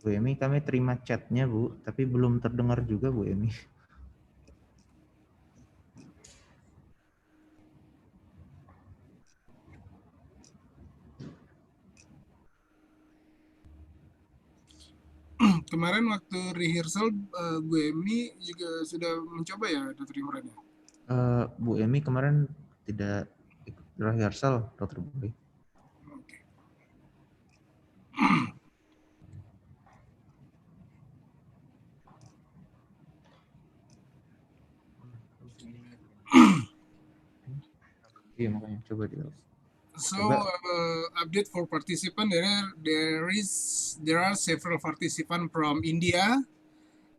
Bu Emi, kami terima chatnya Bu, tapi belum terdengar juga Bu Emi. Kemarin waktu rehearsal Bu Emi juga sudah mencoba ya Dr. Imran ya? Bu Emi kemarin tidak ikut rehearsal, Dr. Boy. Oke. Iya makanya coba dia. So update for participant, there are several participants from India,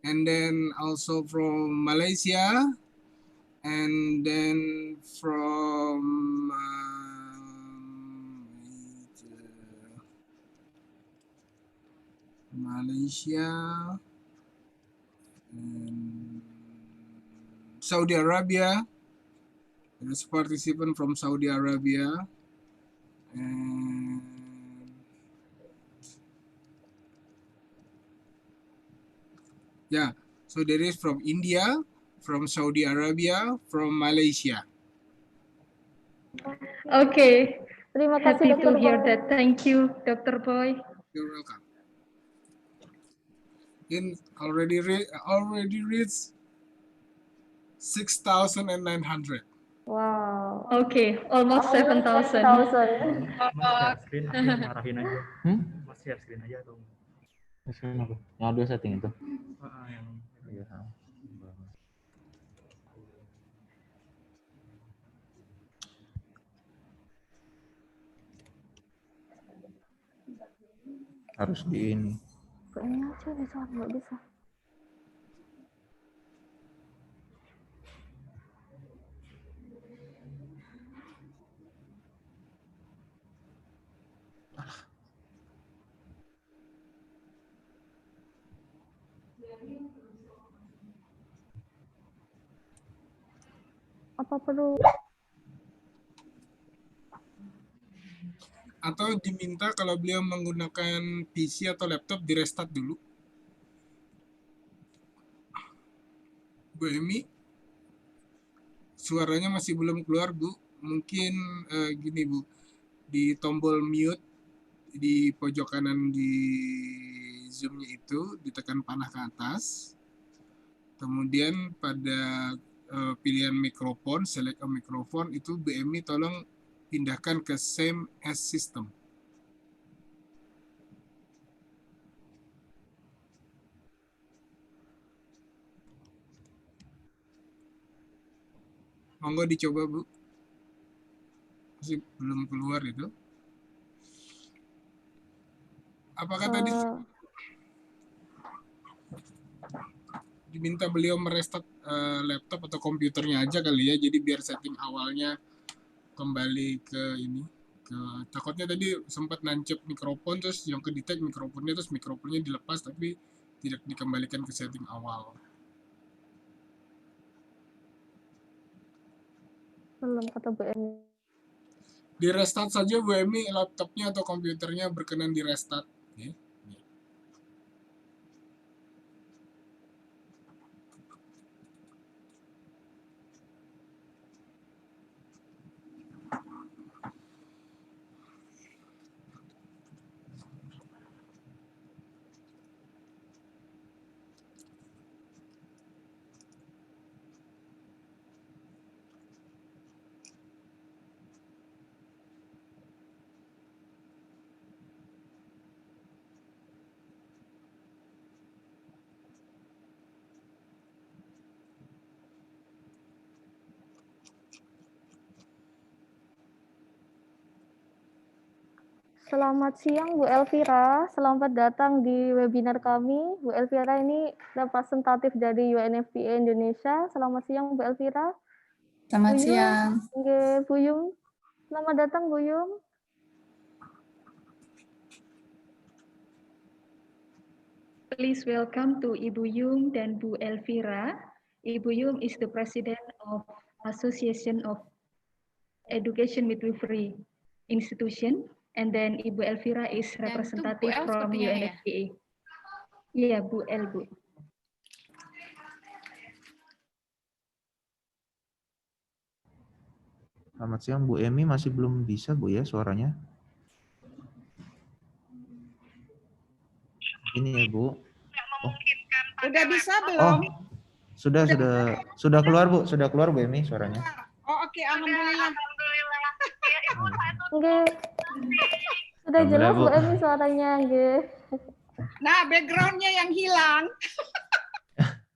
and then also from Malaysia, and then from Malaysia, and Saudi Arabia. There's a participant from Saudi Arabia, and yeah, so there is from India, from Saudi Arabia, from Malaysia. Okay. Terima Happy kasih to Dr. hear Boy. that. Thank you, Dr. Boy. You're welcome. In already reached 6,900. Wow. Okay, almost 7,000. 7,000. Mas share screen, marahin aja. Mas share screen aja dong. Yang audio setting itu. Yang Iya. Harus di ini. Ini aja bisa, nggak bisa. Apa perlu? Atau diminta kalau beliau menggunakan PC atau laptop di restart dulu. Bu Emi, suaranya masih belum keluar Bu. Mungkin gini Bu, di tombol mute di pojok kanan di Zoom-nya itu ditekan panah ke atas. Kemudian pada pilihan mikrofon, select a mikrofon, itu Bu Emi tolong pindahkan ke same as system. Monggo dicoba Bu. Masih belum keluar itu. Apakah tadi diminta beliau merestart laptop atau komputernya aja kali ya, jadi biar setting awalnya kembali ke ini, ke takutnya tadi sempat nancep mikrofon terus yang kedetek mikrofonnya, terus mikrofonnya dilepas tapi tidak dikembalikan ke setting awal. Belum kata Bu Emi. Di restart saja Bu Emi, laptopnya atau komputernya berkenan di restart. Okay. Selamat siang Bu Elvira, selamat datang di webinar kami. Bu Elvira ini representatif dari UNFPA Indonesia. Selamat siang Bu Elvira. Selamat siang. Oke, Bu Yung. Selamat datang Bu Yung. Please welcome to Ibu Yung dan Bu Elvira. Ibu Yung is the president of Association of Education Midwifery Institution, and then Ibu Elvira is representative from UNFPA. Iya, Bu El, Bu. Selamat siang, Bu Emi masih belum bisa, Bu ya, suaranya. Ini ya, Bu. Oh, Udah bisa oh, belum? sudah keluar, Bu. Sudah keluar, Bu Emi, suaranya. Oh, oke, alhamdulillah. Nggih. Sudah Alhamdulillah, jelas Bu. Bu Emi suaranya, nggih. Nah, backgroundnya yang hilang.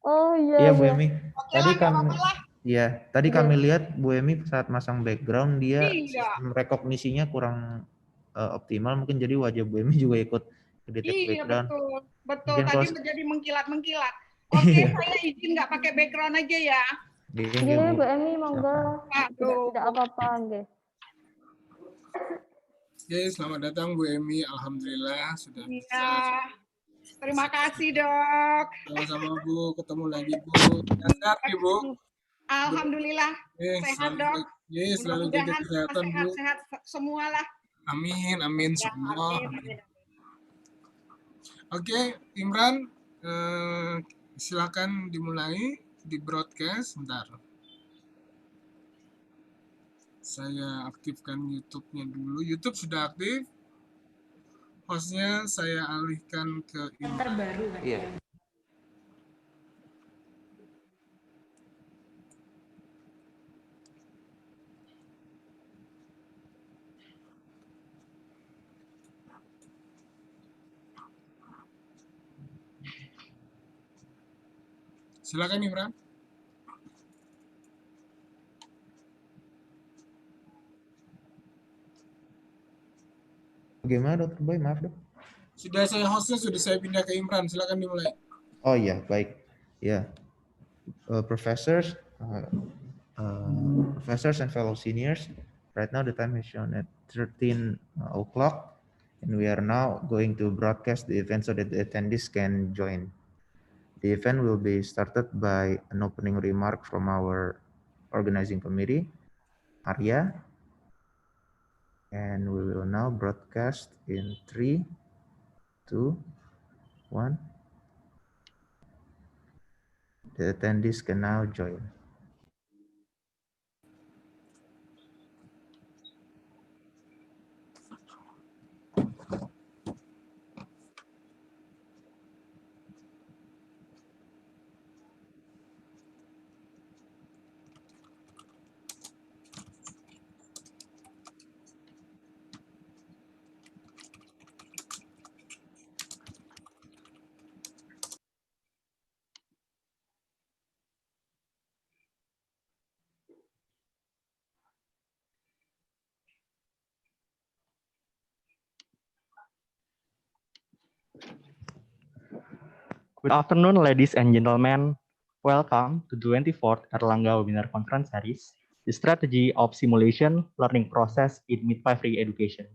Oh Iya, iya Bu iya. Emi. Oke Tadi lah, nggak kami, apa-apa lah. ya, tadi Iya. kami lihat Bu Emi saat masang background dia Iya. sistem rekognisinya kurang optimal, mungkin jadi wajah Bu Emi juga ikut ke detect Iya, background. betul. Betul, Mungkin tadi kalau- menjadi mengkilat-mengkilat. Oke, Iya. saya izin nggak pakai background aja ya. Nggih, Nggih, Bu. Bu Emi monggo. Silakan. Tidak apa-apa, nggih. Oke, selamat datang Bu Emi. Alhamdulillah sudah Iya. bisa. Terima kasih, Dok. Sama-sama Bu, ketemu lagi Bu. Sehat ya Bu. Alhamdulillah. Sehat, Dok. Selalu jaga Mudah-mudahan kesehatan Bu. sehat-sehat semua lah. Amin, amin semua. Amin. Oke, Imran, silakan dimulai di broadcast. Bentar. Saya aktifkan YouTube-nya dulu. YouTube sudah aktif. Hostnya saya alihkan ke Imran. Terbaru kan? Iya. Silakan Imran. Bagaimana, Dokter Boy? Maaf, Dok. Sudah saya hostnya, sudah saya pindah ke Imran. Silakan dimulai. Oh iya, baik. Ya. Professors and fellow seniors, right now the time is shown at 13 o'clock, and we are now going to broadcast the event so that the attendees can join. The event will be started by an opening remark from our organizing committee, Arya, and we will now broadcast in 3, 2, 1. The attendees can now join. Good afternoon, ladies and gentlemen. Welcome to the 24th Erlangga Webinar Conference Series, the Strategy of Simulation Learning Process in Midwifery Education.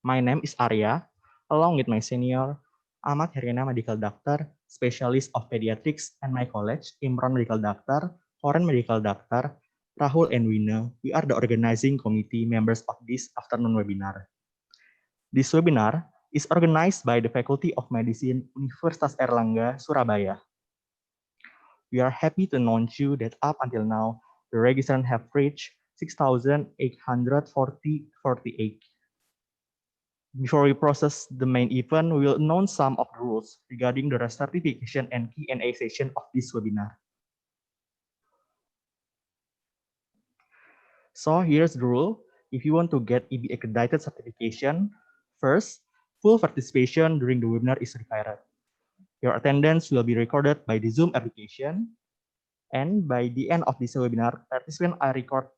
My name is Arya, along with my senior, Ahmad Herina Medical Doctor, Specialist of Pediatrics, and my colleagues, Imran Medical Doctor, Foreign Medical Doctor, Rahul and Wina. We are the organizing committee members of this afternoon webinar. This webinar is organized by the Faculty of Medicine, Universitas Erlangga, Surabaya. We are happy to announce you that up until now, the registrants have reached 6,848. Before we process the main event, we will announce some of the rules regarding the certification and Q&A session of this webinar. So here's the rule. If you want to get EB accredited certification, first, full participation during the webinar is required. Your attendance will be recorded by the Zoom application. And by the end of this webinar, participants I record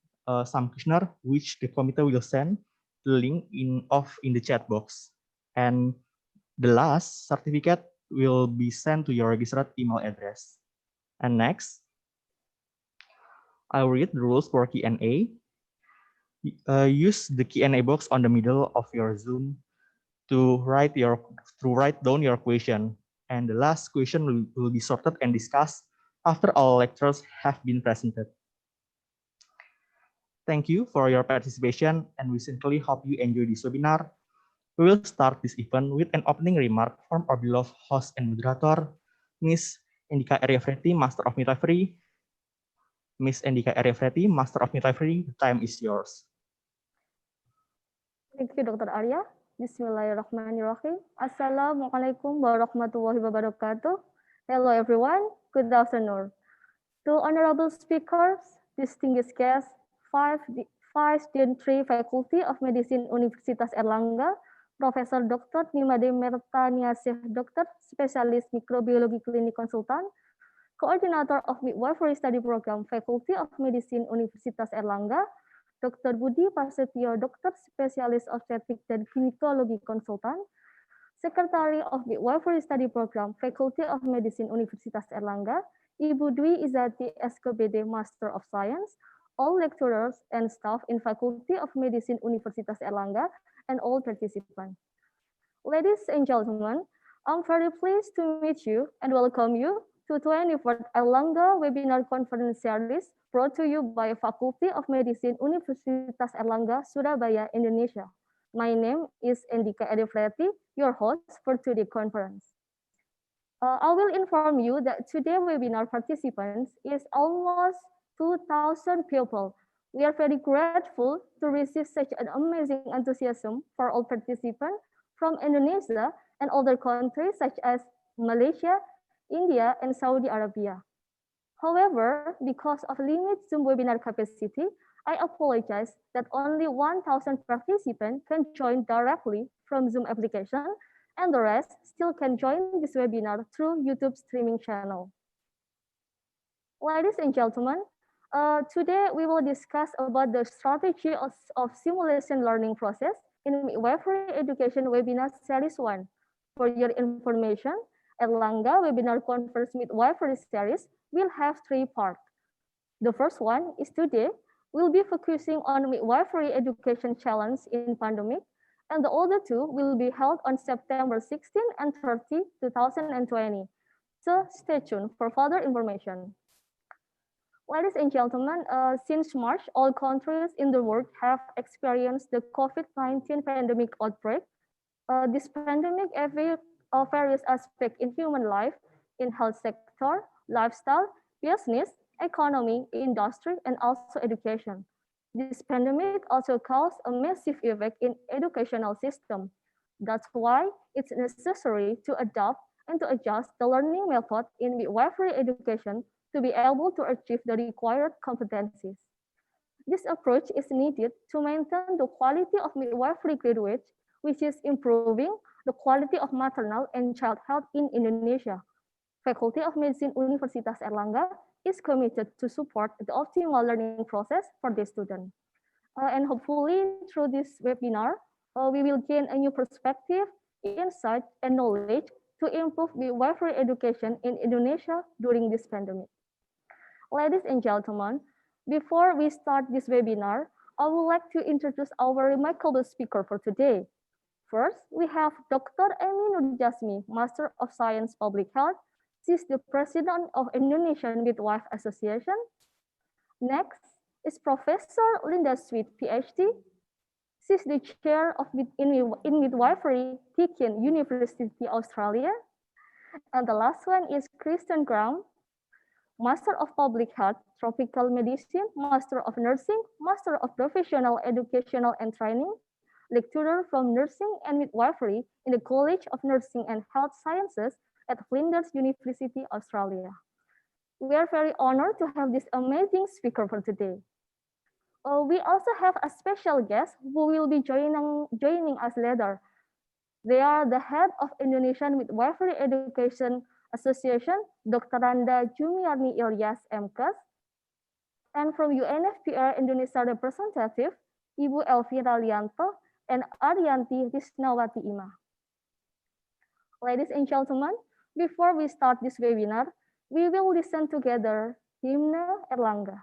some questionnaire which the committee will send the link in the chat box. And the last certificate will be sent to your registered email address. And next, I'll read the rules for Q&A. Use the Q&A box on the middle of your Zoom to write down your question, and the last question will be sorted and discussed after all lectures have been presented. Thank you for your participation, and we sincerely hope you enjoy this webinar. We will start this event with an opening remark from our beloved host and moderator, Miss Endika Ariefreti, Master of Midwifery. Miss Endika Ariefreti, Master of Midwifery, the time is yours. Thank you, Dr. Arya. Bismillahirrahmanirrahim. Assalamualaikum warahmatullahi wabarakatuh. Hello, everyone. Good afternoon. To honorable speakers, distinguished guests, Vice Dean 3 Faculty of Medicine Universitas Erlangga, Profesor Dr. Nimade Merta Niasih, Dokter, Spesialis Mikrobiologi Klinik Konsultan, Coordinator of Midwifery Study Program, Faculty of Medicine Universitas Erlangga, Dr. Budi Prasetyo, Dokter Spesialis Obstetrik dan Ginekologi Konsultan, Secretary of Midwifery Study Program, Faculty of Medicine Universitas Erlangga, Ibu Dwi Izati SKBD Master of Science, all lecturers and staff in Faculty of Medicine Universitas Erlangga, and all participants. Ladies and gentlemen, I'm very pleased to meet you and welcome you to 24th Erlangga Webinar Conference Series brought to you by Faculty of Medicine Universitas Erlangga, Surabaya, Indonesia. My name is Endika Ariefreti, your host for today's conference. I will inform you that today's webinar participants is almost 2,000 people. We are very grateful to receive such an amazing enthusiasm for all participants from Indonesia and other countries such as Malaysia, India, and Saudi Arabia. However, because of limited Zoom webinar capacity, I apologize that only 1,000 participants can join directly from Zoom application, and the rest still can join this webinar through YouTube streaming channel. Ladies and gentlemen, today we will discuss about the strategy of simulation learning process in Midwifery Education Webinar Series 1. For your information, Erlangga Webinar Conference Midwifery Series will have 3 parts. The first one is today, we'll be focusing on Midwifery Education Challenge in pandemic, and the other 2 will be held on September 16 and 30, 2020. So stay tuned for further information. Ladies and gentlemen, since March, all countries in the world have experienced the COVID-19 pandemic outbreak. This pandemic affects various aspects in human life, in health sector, lifestyle, business, economy, industry, and also education. This pandemic also caused a massive effect in educational system. That's why it's necessary to adapt and to adjust the learning method in midwifery education to be able to achieve the required competencies. This approach is needed to maintain the quality of midwifery graduates, which is improving the quality of maternal and child health in Indonesia. Faculty of Medicine Universitas Erlangga is committed to support the optimal learning process for the student. And hopefully through this webinar, we will gain a new perspective, insight, and knowledge to improve midwifery education in Indonesia during this pandemic. Ladies and gentlemen, before we start this webinar, I would like to introduce our remarkable speaker for today. First, we have Dr. Emi Nurjasmi, Master of Science Public Health. She's the President of Indonesian Midwife Association. Next is Professor Linda Sweet, PhD. She's the Chair of in Midwifery, Deakin University, Australia. And the last one is Kristen Graham, Master of Public Health, Tropical Medicine, Master of Nursing, Master of Professional Educational and Training, lecturer from Nursing and Midwifery in the College of Nursing and Health Sciences at Flinders University, Australia. We are very honored to have this amazing speaker for today. We also have a special guest who will be joining us later. They are the head of Indonesian Midwifery Education Association, Dr. Randa Jumiarni Ilyas, MKes, and from UNFPA Indonesia representative, Ibu Elvira Lianto and Arianti Risnawati Ima. Ladies and gentlemen, before we start this webinar, we will listen together Hymn Erlangga.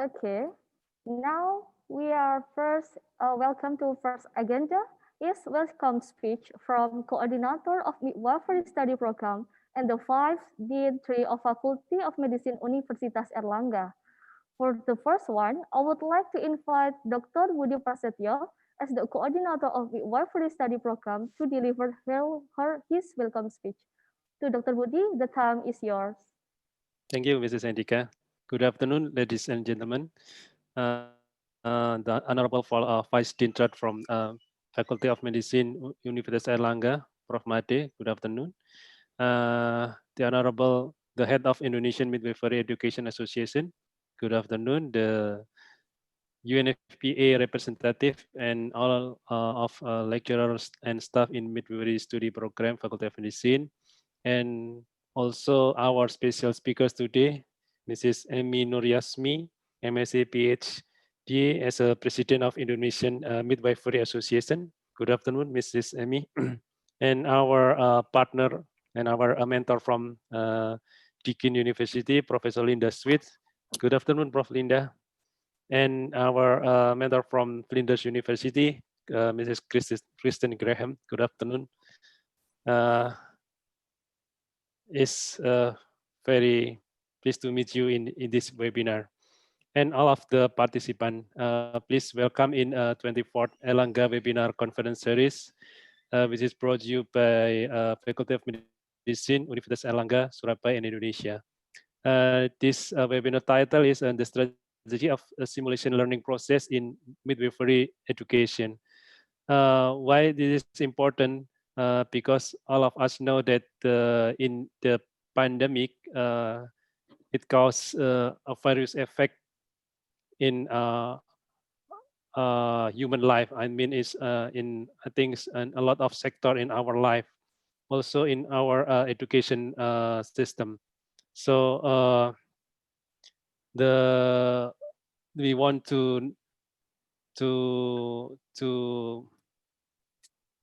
Okay, now we are first welcome to first agenda is welcome speech from coordinator of Midwifery Study Program and the 5 Dean 3 of Faculty of Medicine Universitas Erlangga. For the first one, I would like to invite Dr. Budi Prasetyo as the coordinator of Midwifery Study Program to deliver his welcome speech. To Dr. Budi, the time is yours. Thank you, Mrs. Andika. Good afternoon, ladies and gentlemen. The Honorable Vice Dean from Faculty of Medicine, Universitas Erlangga, Prof. Made, good afternoon. The Honorable, the Head of Indonesian Midwifery Education Association, good afternoon. The UNFPA representative and all of lecturers and staff in Midwifery Study Program, Faculty of Medicine, and also our special speakers today, Mrs. Emi Nuryasmi, MSc PhD as a President of Indonesian Midwifery Association. Good afternoon, Mrs. Emi. And our partner and our mentor from Deakin University, Professor Linda Sweet. Good afternoon, Prof. Linda. And our mentor from Flinders University, Mrs. Kristen Graham. Good afternoon. Is very pleased to meet you in this webinar. And all of the participants, please welcome in 24th Erlangga webinar conference series, which is brought to you by Faculty of Medicine, Universitas Erlangga, Surabaya, in Indonesia. This webinar title is The Strategy of Simulation Learning Process in Midwifery Education. Why this is important? Because all of us know that in the pandemic, it caused a various effect in human life. I mean, it's in I think a lot of sector in our life, also in our education system. So we want to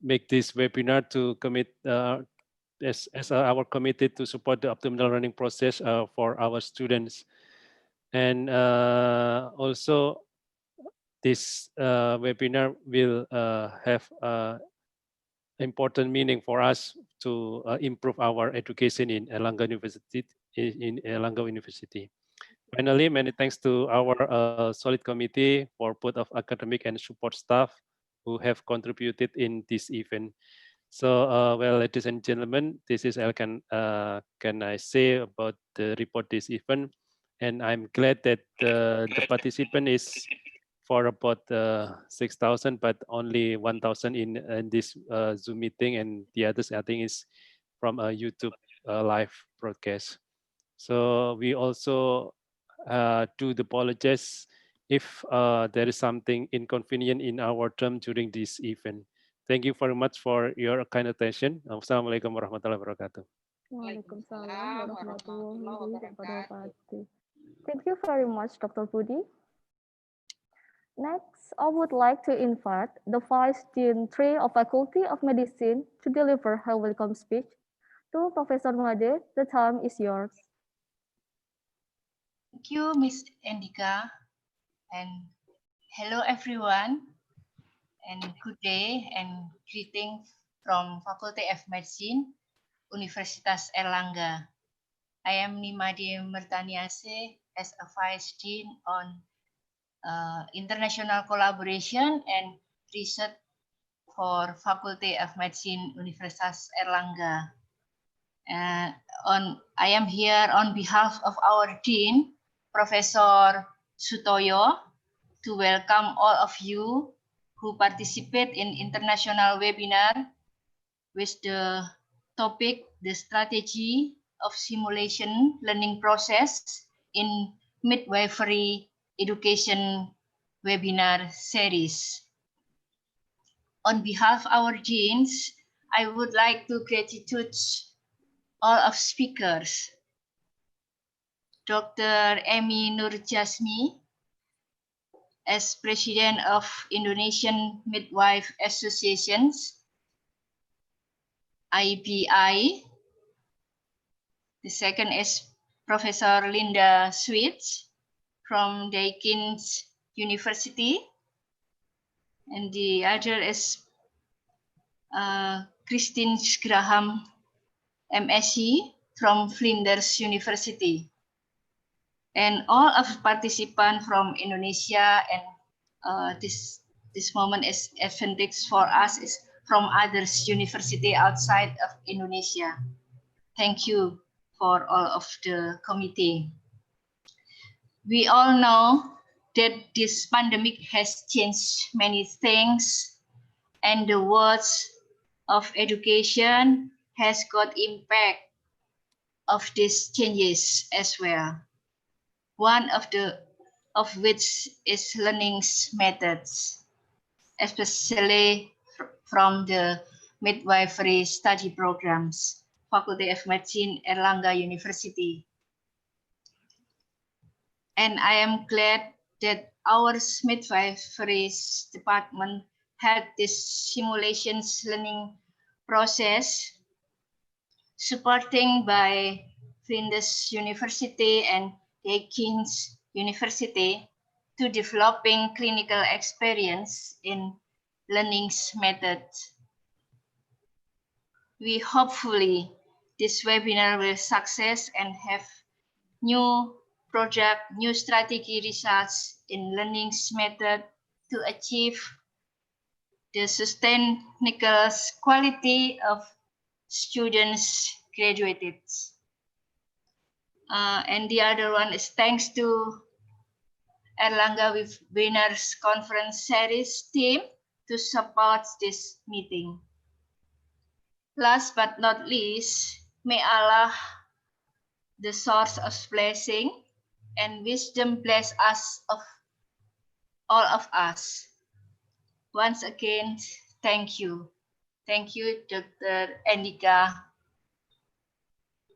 make this webinar to commit as our committed to support the optimal learning process for our students. And also this webinar will have important meaning for us to improve our education in Erlangga University. Finally, many thanks to our solid committee for both of academic and support staff who have contributed in this event. So, well, ladies and gentlemen, this is all can I say about the report this event, and I'm glad that the participant is for about 6,000, but only 1,000 in this Zoom meeting, and the others I think is from a YouTube live broadcast. So we also do apologize if there is something inconvenient in our term during this event. Thank you very much for your kind attention. Wassalamualaikum warahmatullahi wabarakatuh. Waalaikumsalam warahmatullahi wabarakatuh. Thank you very much, Dr. Budi. Next, I would like to invite the Vice Dean 3 of Faculty of Medicine to deliver her welcome speech. To Professor Made, the time is yours. Thank you, Ms. Andika, and hello everyone, and good day and greetings from Faculty of Medicine, Universitas Erlangga. I am Nimade Mertaniase as a Vice Dean on International Collaboration and Research for Faculty of Medicine, Universitas Erlangga. I am here on behalf of our Dean, Professor Sutoyo, to welcome all of you who participate in international webinar with the topic, the strategy of simulation learning process in midwifery education webinar series. On behalf of our deans, I would like to gratitude all of speakers. Dr. Emi Nurjasmi, as President of Indonesian Midwife Associations, IBI. The second is Professor Linda Sweet from Deakin's University, and the other is Christine Graham, MSc from Flinders University. And all of participants from Indonesia, and this moment is advantage for us is from others university outside of Indonesia. Thank you for all of the committee. We all know that this pandemic has changed many things, and the world of education has got impact of these changes as well. One of which is learning methods, especially from the midwifery study programs, Faculty of Medicine, Erlangga University. And I am glad that our midwifery department had this simulations learning process, supporting by Flinders University and Deakin's University to developing clinical experience in learning methods. We hopefully this webinar will success and have new project, new strategy results in learning method to achieve the sustainable quality of students graduated. And the other one is thanks to Erlangga Webinars Conference Series team to support this meeting. Last but not least, may Allah, the source of blessing and wisdom, bless us of all of us. Once again, thank you. Thank you, Dr. Andika.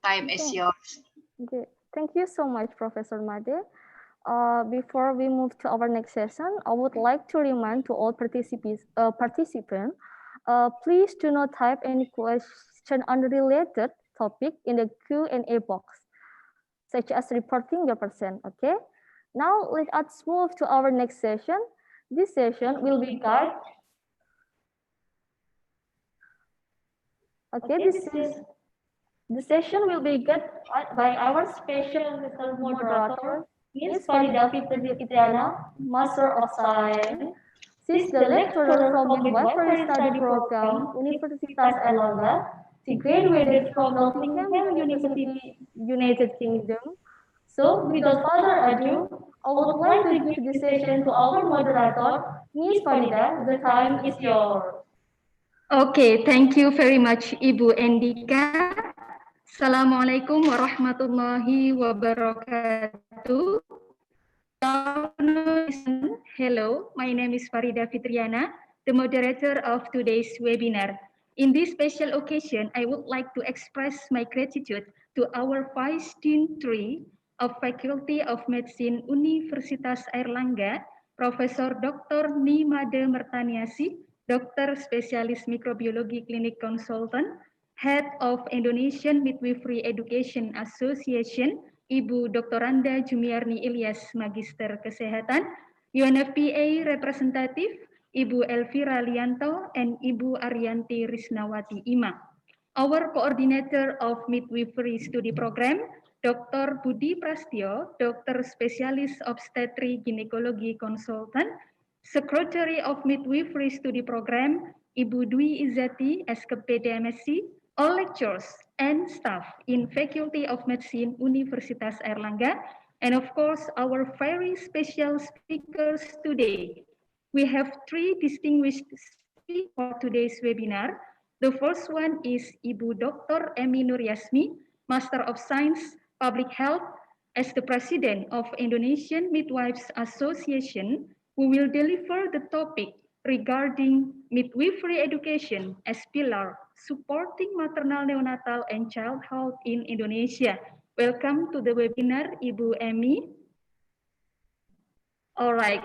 Time is yours. Okay. Thank you so much, Professor Made. Before we move to our next session, I would like to remind to all participants, please do not type any question on related topic in the Q&A box, such as reporting your percent, okay? Now let us move to our next session. This session will be guided. Okay, the session will be guided by our special moderator, Ms. Farida Fitriana, Master of Science. She's the lecturer from Midwifery Study Program, Universitas Erlangga. She graduated from Nottingham University, United Kingdom. So, without further ado, I would like to give the session to our moderator, Ms. Farida. The time is yours. Okay, thank you very much, Ibu Andika. Assalamualaikum warahmatullahi wabarakatuh. Hello, my name is Farida Fitriana, the moderator of today's webinar. In this special occasion, I would like to express my gratitude to our Vice Dean 3 of Faculty of Medicine Universitas Erlangga, Profesor Dr. Nimade Mertaniasi, Dokter Spesialis Mikrobiologi Klinik Konsultan, Head of Indonesian Midwifery Education Association, Ibu Dr. Randa Jumiarni Ilyas, Magister Kesehatan, UNFPA Representative, Ibu Elvira Lianto, and Ibu Arianti Risnawati Ima. Our Coordinator of Midwifery Study Program, Dr. Budi Prastio, Dokter Spesialis Obstetri Ginekologi Konsultan, Secretary of Midwifery Study Program, Ibu Dwi Izzati, SKPD MSc, all lecturers and staff in Faculty of Medicine Universitas Erlangga, and of course, our very special speakers today. We have three distinguished speakers for today's webinar. The first one is Ibu Dr. Emi Nuryasmi, Master of Science, Public Health, as the President of Indonesian Midwives Association, who will deliver the topic regarding midwifery education as pillar supporting maternal, neonatal, and child health in Indonesia. Welcome to the webinar, Ibu Emi. All right.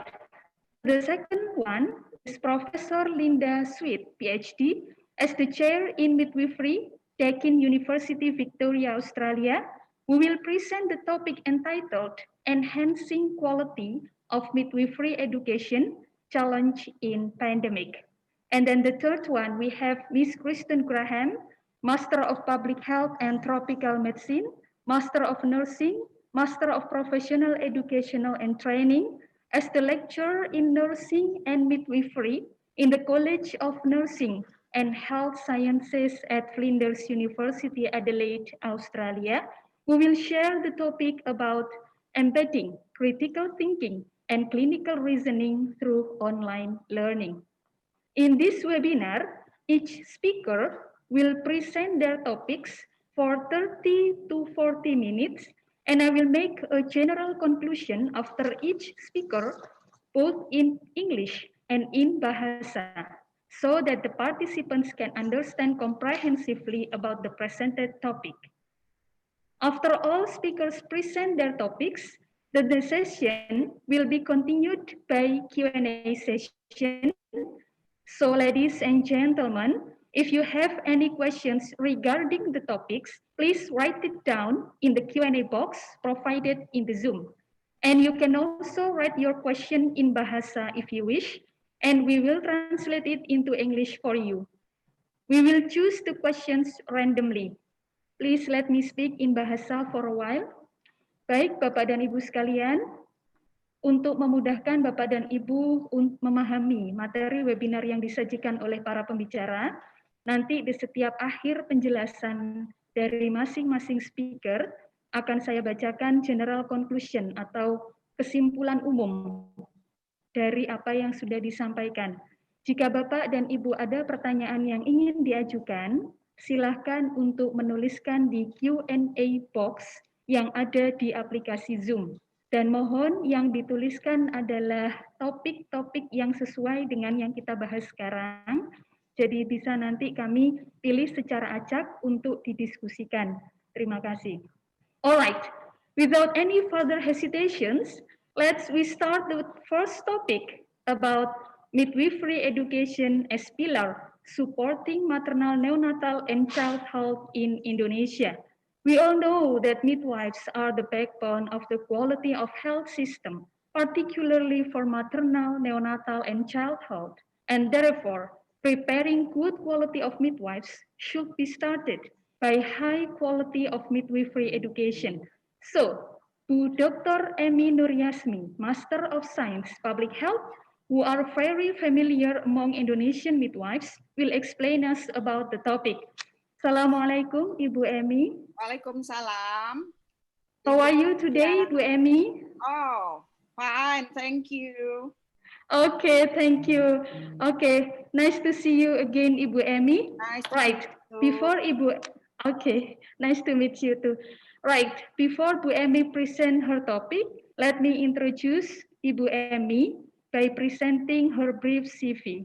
The second one is Professor Linda Sweet, PhD, as the Chair in Midwifery, Deakin University, Victoria, Australia. We will present the topic entitled Enhancing Quality of Midwifery Education, Challenge in Pandemic. And then the third one, we have Miss Kristen Graham, Master of Public Health and Tropical Medicine, Master of Nursing, Master of Professional Educational and Training, as the lecturer in Nursing and Midwifery in the College of Nursing and Health Sciences at Flinders University, Adelaide, Australia. We will share the topic about embedding critical thinking and clinical reasoning through online learning. In this webinar, each speaker will present their topics for 30 to 40 minutes, and I will make a general conclusion after each speaker, both in English and in Bahasa, so that the participants can understand comprehensively about the presented topic. After all speakers present their topics, the session will be continued by Q&A session. So ladies and gentlemen, if you have any questions regarding the topics, please write it down in the Q&A box provided in the Zoom. And you can also write your question in Bahasa if you wish, and we will translate it into English for you. We will choose the questions randomly. Please let me speak in Bahasa for a while. Baik, Bapak dan Ibu sekalian, untuk memudahkan Bapak dan Ibu memahami materi webinar yang disajikan oleh para pembicara, nanti di setiap akhir penjelasan dari masing-masing speaker akan saya bacakan general conclusion atau kesimpulan umum dari apa yang sudah disampaikan. Jika Bapak dan Ibu ada pertanyaan yang ingin diajukan, silahkan untuk menuliskan di Q&A box yang ada di aplikasi Zoom. Dan mohon yang dituliskan adalah topik-topik yang sesuai dengan yang kita bahas sekarang. Jadi bisa nanti kami pilih secara acak untuk didiskusikan. Terima kasih. Alright, without any further hesitations, we start the first topic about midwifery education as pillar supporting maternal, neonatal, and child health in Indonesia. We all know that midwives are the backbone of the quality of health system, particularly for maternal, neonatal, and child health. And therefore, preparing good quality of midwives should be started by high quality of midwifery education. So, to Dr. Emi Nuryasmi, Master of Science Public Health, who are very familiar among Indonesian midwives, will explain us about the topic. Assalamualaikum, Ibu Emi. Waalaikumsalam. How are you today, Ibu Emi? Oh, fine, thank you. Okay, thank you. Okay, nice to see you again, Ibu Emi. Nice to right, before Ibu, okay, nice to meet you too. Right, before Bu Emi present her topic, let me introduce Ibu Emi by presenting her brief CV.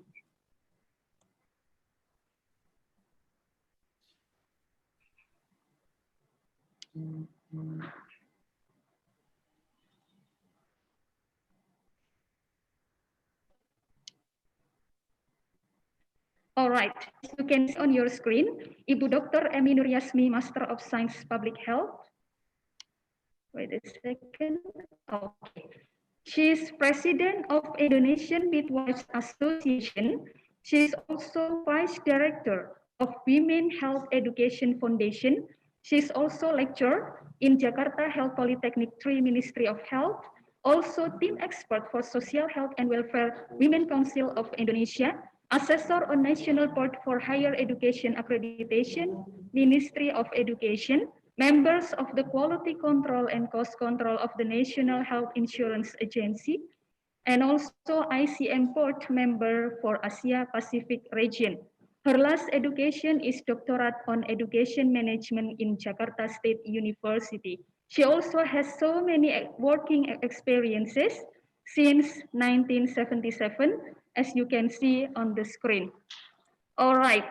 All right, as you can see on your screen, Ibu Dr. Emi Nuryasmi, Master of Science Public Health. Wait a second. Okay. She is President of Indonesian Midwives Association. She is also Vice Director of Women Health Education Foundation. She is also lecturer in Jakarta Health Polytechnic 3 Ministry of Health, also team expert for Social Health and Welfare Women Council of Indonesia, Assessor on National Board for Higher Education Accreditation, Ministry of Education, members of the Quality Control and Cost Control of the National Health Insurance Agency, and also ICM Board member for Asia Pacific region. Her last education is doctorate on education management in Jakarta State University. She also has so many working experiences since 1977, as you can see on the screen. All right,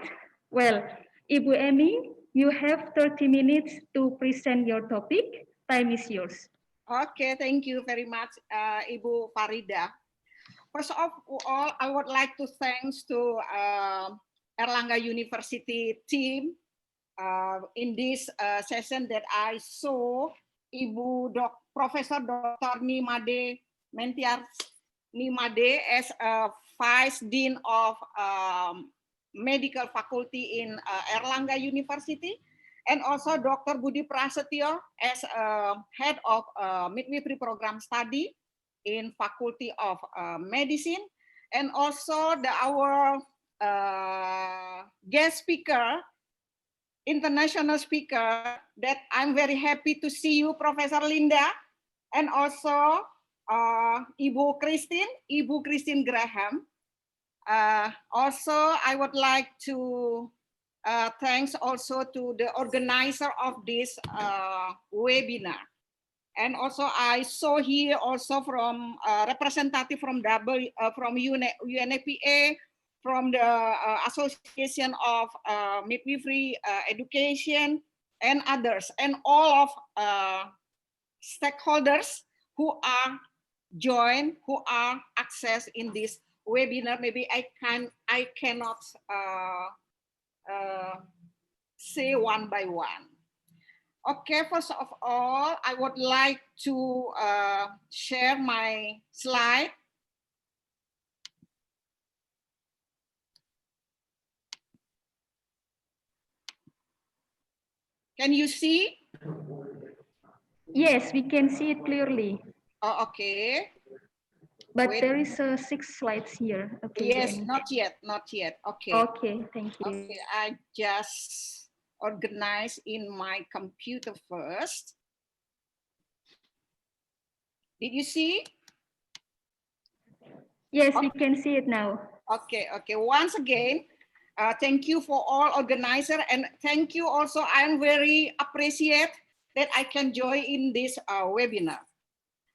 well, Ibu Emi, you have 30 minutes to present your topic. Time is yours. Okay, thank you very much, Ibu Farida. First of all, I would like to thanks to Erlangga University team in this session that I saw Professor Dr. Nimade Mentiar Nimade as a Vice Dean of Medical Faculty in Erlangga University, and also Dr. Budi Prasetyo as Head of Midwifery Program Study in Faculty of Medicine, and also our guest speaker, international speaker, that I'm very happy to see you, Professor Linda, and also Ibu Christine Graham. Also, I would like to thanks also to the organizer of this webinar. And also I saw here also from representative from UNFPA, from the Association of Midwifery Education, and others, and all of stakeholders who are joined, who are accessed in this webinar. Maybe I cannot say one by one. Okay, first of all, I would like to share my slide. Can you see? Yes, we can see it clearly. Oh, okay. But Wait. there is 6 slides here. Okay. Yes, not yet. Okay. Okay, thank you. Okay, I just organize in my computer first. Did you see? Yes, we can see it now. Okay. Once again, thank you for all organizer, and thank you also. I'm very appreciate that I can join in this webinar.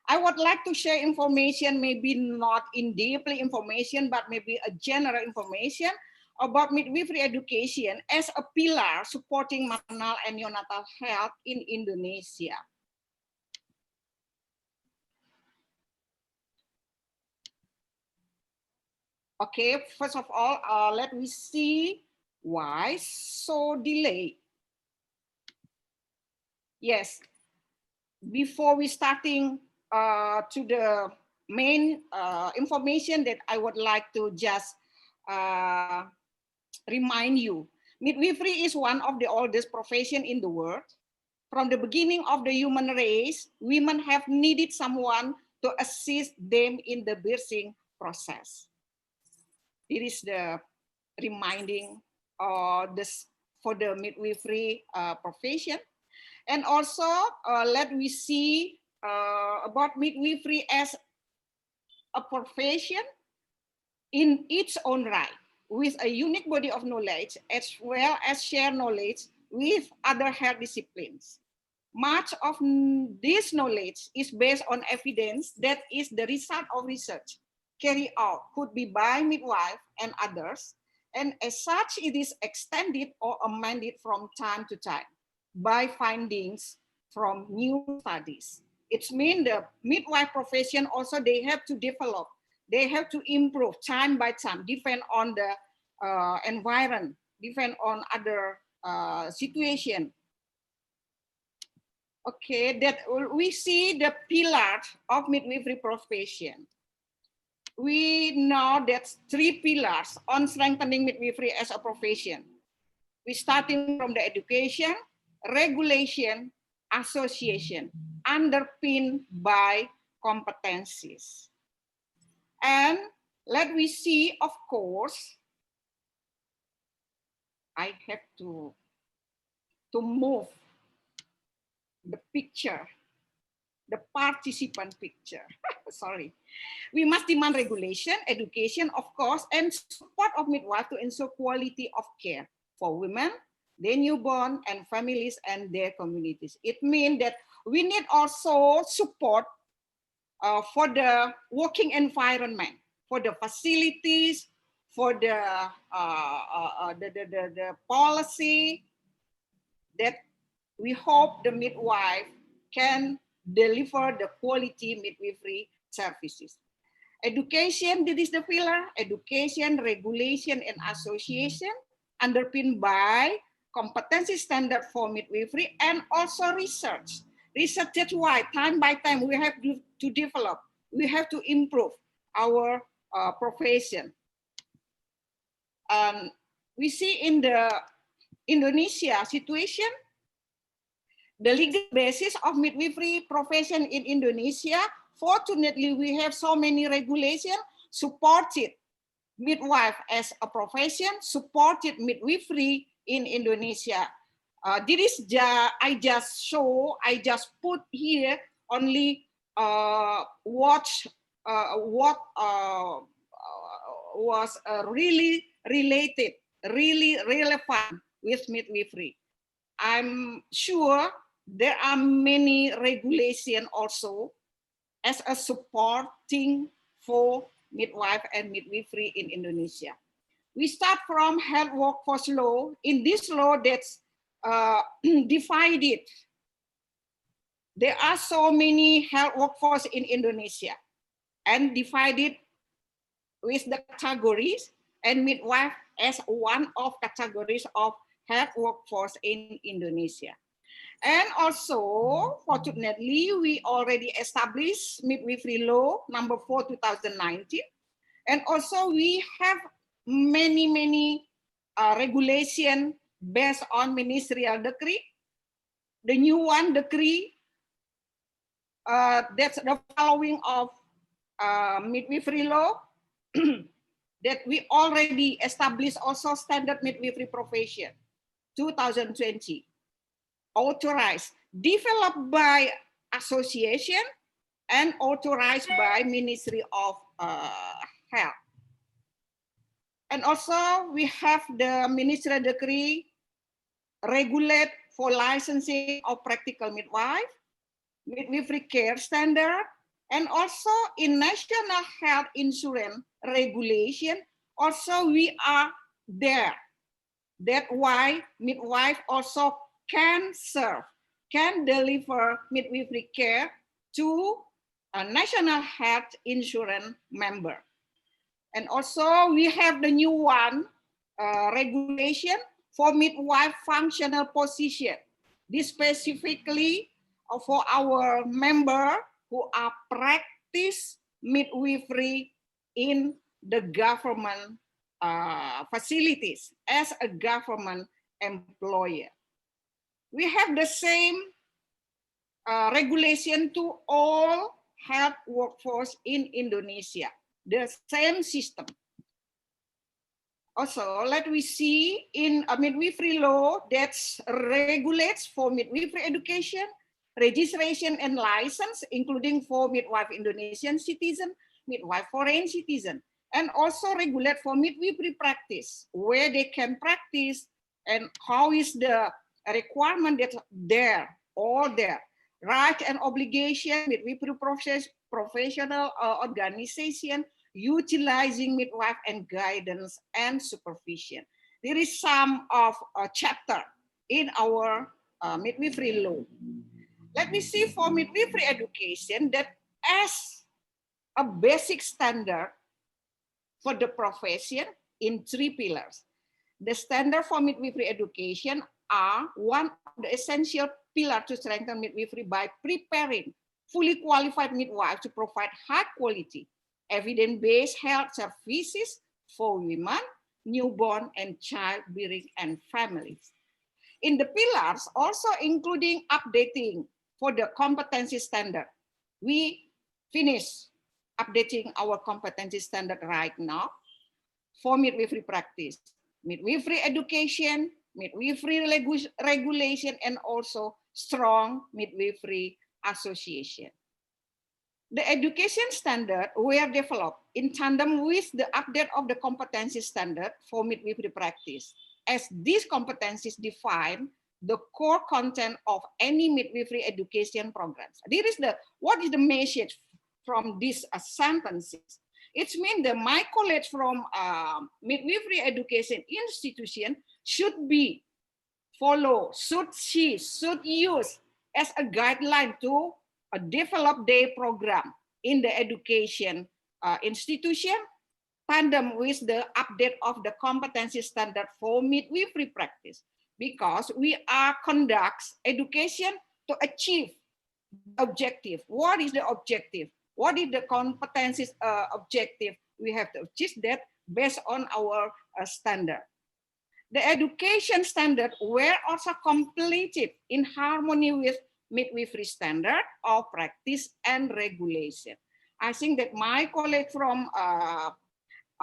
I would like to share information, maybe not in deeply information, but maybe a general information about midwifery education as a pillar supporting maternal and neonatal health in Indonesia. Okay, first of all, let me see why so delayed. Yes, before we starting to the main information that I would like to just remind you. Midwifery is one of the oldest profession in the world. From the beginning of the human race, women have needed someone to assist them in the birthing process. It is the reminding this for the midwifery profession. And also, let me see about midwifery as a profession in its own right, with a unique body of knowledge, as well as share knowledge with other health disciplines. Much of this knowledge is based on evidence that is the result of research carried out, could be by midwife and others, and as such, it is extended or amended from time to time by findings from new studies. It means the midwife profession also, they have to develop, they have to improve time by time, depend on the environment, depend on other situation. Okay, that we see the pillar of midwifery profession. We know that 3 pillars on strengthening midwifery as a profession. We starting from the education, regulation, association, underpinned by competencies. And let me see, of course, I have to move the picture, the participant picture. Sorry. We must demand regulation, education, of course, and support of midwife to ensure quality of care for women, their newborn, and families and their communities. It means that we need also support for the working environment, for the facilities, for the policy that we hope the midwife can deliver the quality midwifery services. Education, this is the pillar, education, regulation, and association, underpinned by competency standard for midwifery, and also research. Research, that's why time by time we have to develop, we have to improve our profession. We see in the Indonesia situation, the legal basis of midwifery profession in Indonesia, fortunately, we have so many regulations supported midwife as a profession, supported midwifery in Indonesia. This is I just put here only what was really related, really relevant with midwifery. I'm sure there are many regulations also as a supporting for midwife and midwifery in Indonesia. We start from health workforce law. In this law that's divided, there are so many health workforce in Indonesia and divided with the categories, and midwife as one of categories of health workforce in Indonesia. And also, fortunately, we already established midwifery law number 4, 2019. And also we have many regulation based on ministerial decree. The new one decree, that's the following of midwifery law, that we already established also standard midwifery profession, 2020, authorized, developed by association and authorized by Ministry of Health. And also we have the ministerial decree regulate for licensing of practical midwife, midwifery care standard, and also in national health insurance regulation, also we are there. That's why midwife also can serve, can deliver midwifery care to a national health insurance member. And also we have the new one, regulation for midwife functional position. This specifically for our member who are practice midwifery in the government facilities as a government employer. We have the same regulation to all health workforce in Indonesia, the same system. Also, let we see in a midwifery law that regulates for midwifery education, registration and license, including for midwife Indonesian citizen, midwife foreign citizen, and also regulate for midwifery practice, where they can practice and how is the requirement that's there, all there. Right and obligation, midwifery professional organization, utilizing midwife and guidance and supervision. There is some of a chapter in our midwifery law. Let me see for midwifery education that as a basic standard for the profession in 3 pillars. The standard for midwifery education are one of the essential pillars to strengthen midwifery by preparing fully qualified midwives to provide high quality, evidence-based health services for women, newborn and childbearing and families. In the pillars, also including updating for the competency standard. We finish updating our competency standard right now for midwifery practice, midwifery education, midwifery regulation, and also strong midwifery association. The education standard were developed in tandem with the update of the competency standard for midwifery practice, as these competencies define the core content of any midwifery education programs. What is the message from these sentences? It means that my college from midwifery education institution should be follow, should use as a guideline to develop their program in the education institution, tandem with the update of the competency standard for midwifery practice. because we are conducts education to achieve objective. What is the objective? What is the competencies objective? We have to achieve that based on our standard. The education standard were also completed in harmony with midwifery standard of practice and regulation. I think that my colleague from a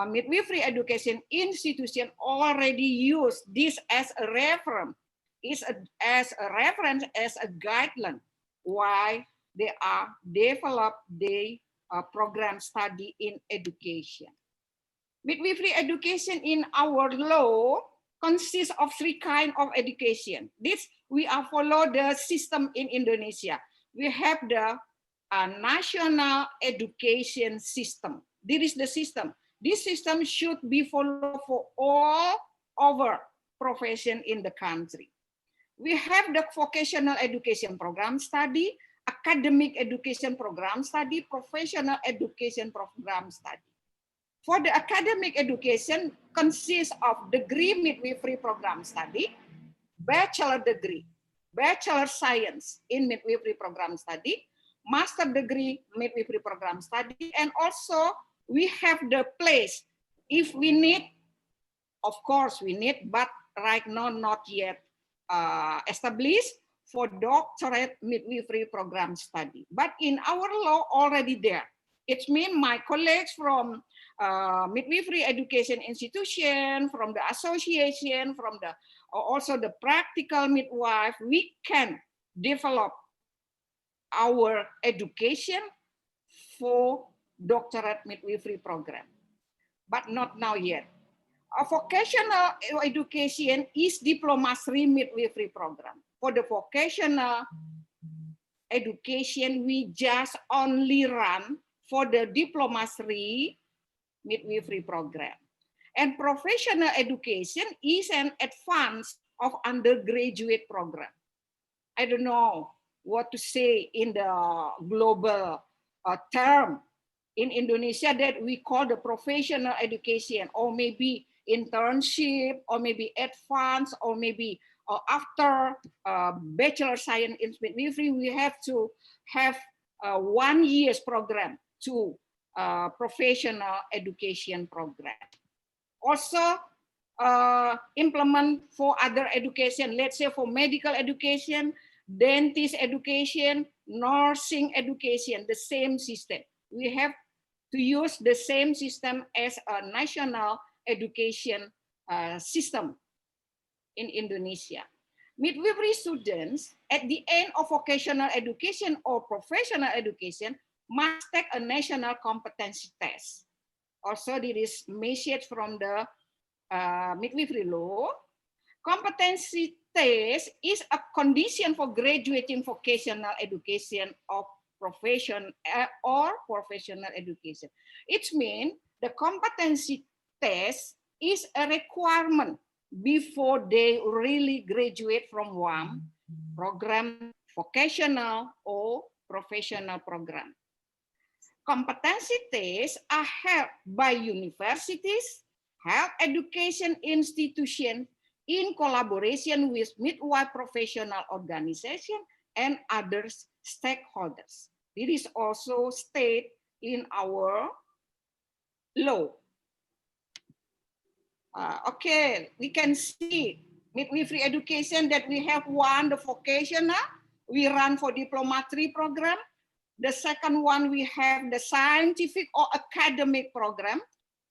midwifery education institution already use this as a reference, as a guideline why they are develop the program study in education. Midwifery education in our law consists of 3 kinds of education. This we are follow the system in Indonesia. We have the national education system. This is the system. This system should be followed for all over profession in the country. We have the vocational education program study, academic education program study, professional education program study. For the academic education consists of degree midwifery program study, bachelor degree, bachelor science in midwifery program study, master degree midwifery program study, and also we have the place if we need, of course we need, but right now not yet established for doctorate midwifery program study. But in our law already there. It means my colleagues from midwifery education institution, from the association, from the also the practical midwife, we can develop our education for doctorate midwifery program, but not now yet. A vocational education is diploma-3 midwifery program. For the vocational education, we just only run for the diploma-3 midwifery program. And professional education is an advance of undergraduate program. I don't know what to say in the global term in Indonesia that we call the professional education, or maybe internship, or maybe advanced, or maybe after bachelor science in midwifery, we have to have 1 year's program to professional education program. Also implement for other education, let's say for medical education, dentist education, nursing education, the same system. We have to use the same system as a national education system in Indonesia. Midwifery students at the end of vocational education or professional education must take a national competency test. Also, there is message from the midwifery law. Competency test is a condition for graduating vocational education of profession or professional education. It means the competency test is a requirement before they really graduate from one program, vocational or professional program. Competency tests are held by universities, health education institutions in collaboration with midwife professional organization and other stakeholders. It is also stated in our law. Okay, we can see midwifery education that we have one, the vocational, we run for diploma-3 program. The second one, we have the scientific or academic program.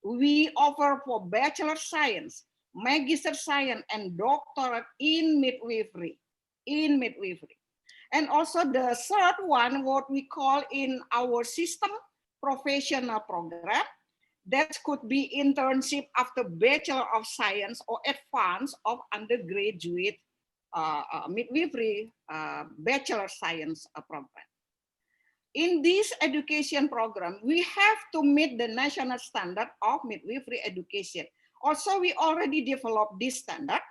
We offer for bachelor science, magister science, and doctorate in midwifery. And also the third one, what we call in our system, professional program. That could be internship after Bachelor of Science or advanced of undergraduate midwifery Bachelor Science program. In this education program, we have to meet the national standard of midwifery education. Also, we already developed this standard.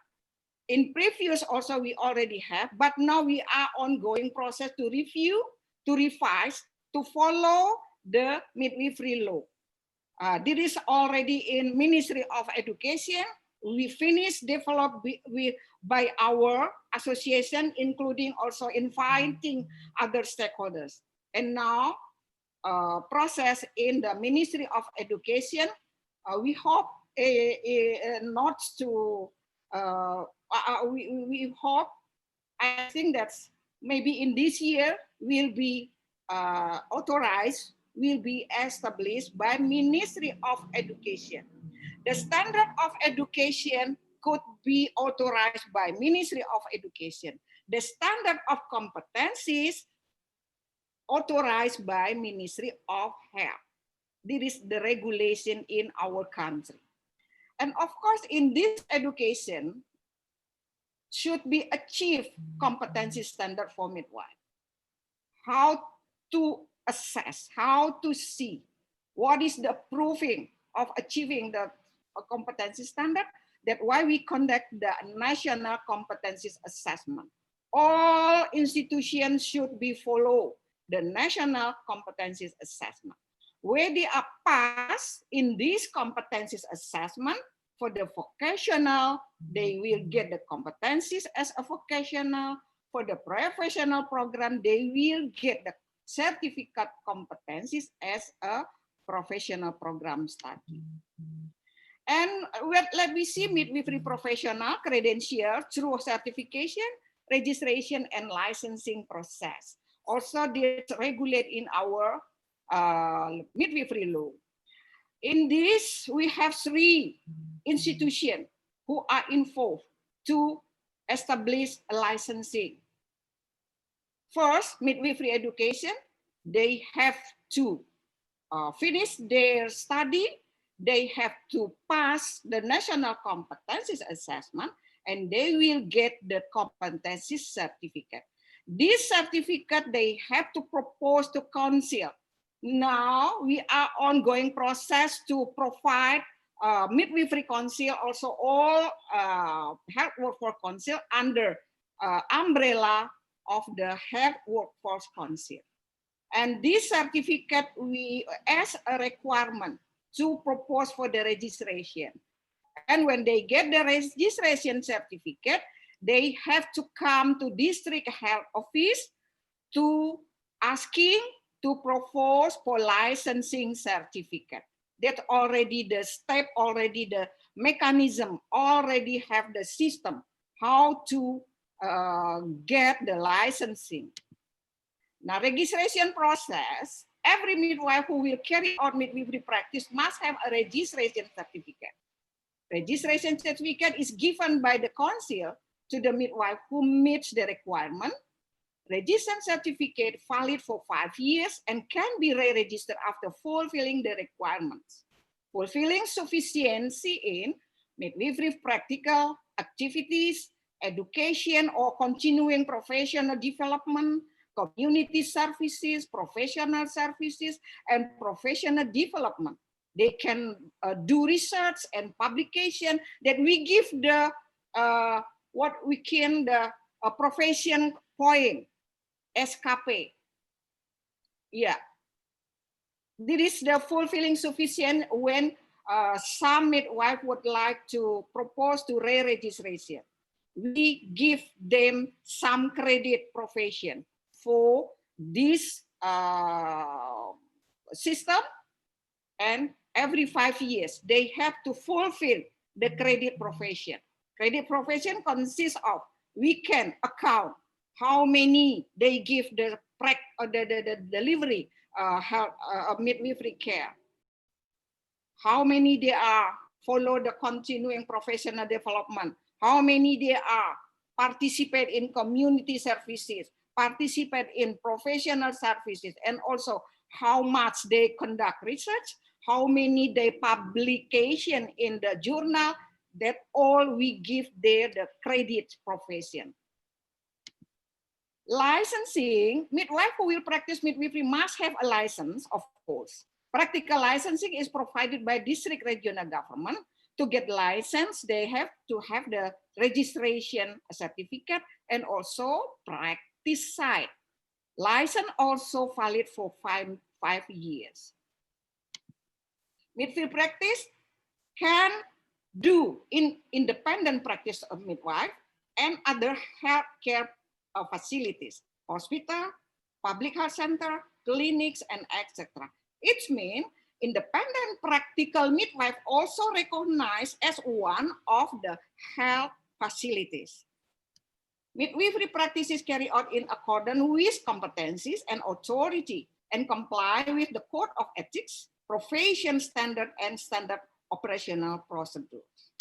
In previous also we already have, but now we are ongoing process to review, to revise, to follow the midwifery law. This is already in Ministry of Education. we finished developed by our association, including also inviting other stakeholders. And now process in the Ministry of Education, we hope not to, we hope, I think that's maybe in this year will be authorized, will be established by Ministry of Education. The standard of education could be authorized by Ministry of Education. The standard of competencies authorized by Ministry of Health. This is the regulation in our country. And of course, in this education, should be achieved competency standard for midwife. How to assess, how to see what is the proving of achieving the competency standard. That's why we conduct the national competencies assessment. All institutions should be follow the national competencies assessment. Where they are passed in this competencies assessment, for the vocational, they will get the competencies as a vocational. For the professional program, they will get the certificate competencies as a professional program study. And let me see midwifery professional credential through certification, registration, and licensing process. Also, this regulate in our midwifery law. In this, we have 3 institutions who are involved to establish a licensing. First, midwifery education, they have to finish their study, they have to pass the national competencies assessment, and they will get the competency certificate. This certificate they have to propose to council. Now we are ongoing process to provide midwifery council, also all health workforce council under umbrella of the health workforce council. And this certificate we as a requirement to propose for the registration. And when they get the registration certificate, they have to come to district health office to asking to propose for licensing certificate. That already the step, already the mechanism, already have the system how to get the licensing. Now, registration process, every midwife who will carry out midwifery practice must have a registration certificate. Registration certificate is given by the council to the midwife who meets the requirement. Registration certificate valid for 5 years and can be re-registered after fulfilling the requirements. Fulfilling sufficiency in midwifery practical activities, education or continuing professional development, community services, professional services, and professional development. They can do research and publication that we give the what we can the profession point, SKP. Yeah, this is the fulfilling sufficient when some midwife would like to propose to re-registration. We give them some credit profession for this system, and every 5 years they have to fulfill the credit profession. Credit profession consists of we can account how many they give the delivery of midwifery care, how many they are follow the continuing professional development, how many they are participate in community services, participate in professional services, and also how much they conduct research, how many they publication in the journal. That all we give there the credit profession. Licensing, midwife who will practice midwifery must have a license, of course. Practical licensing is provided by district regional government. To get license, they have to have the registration certificate and also practice site. License also valid for five years. Midwifery practice can do in independent practice of midwife and other healthcare facilities, hospital, public health center, clinics, and etc. It means independent practical midwife also recognized as one of the health facilities. Midwifery practices carried out in accordance with competencies and authority and comply with the Code of Ethics, profession standard, and standard operational procedures.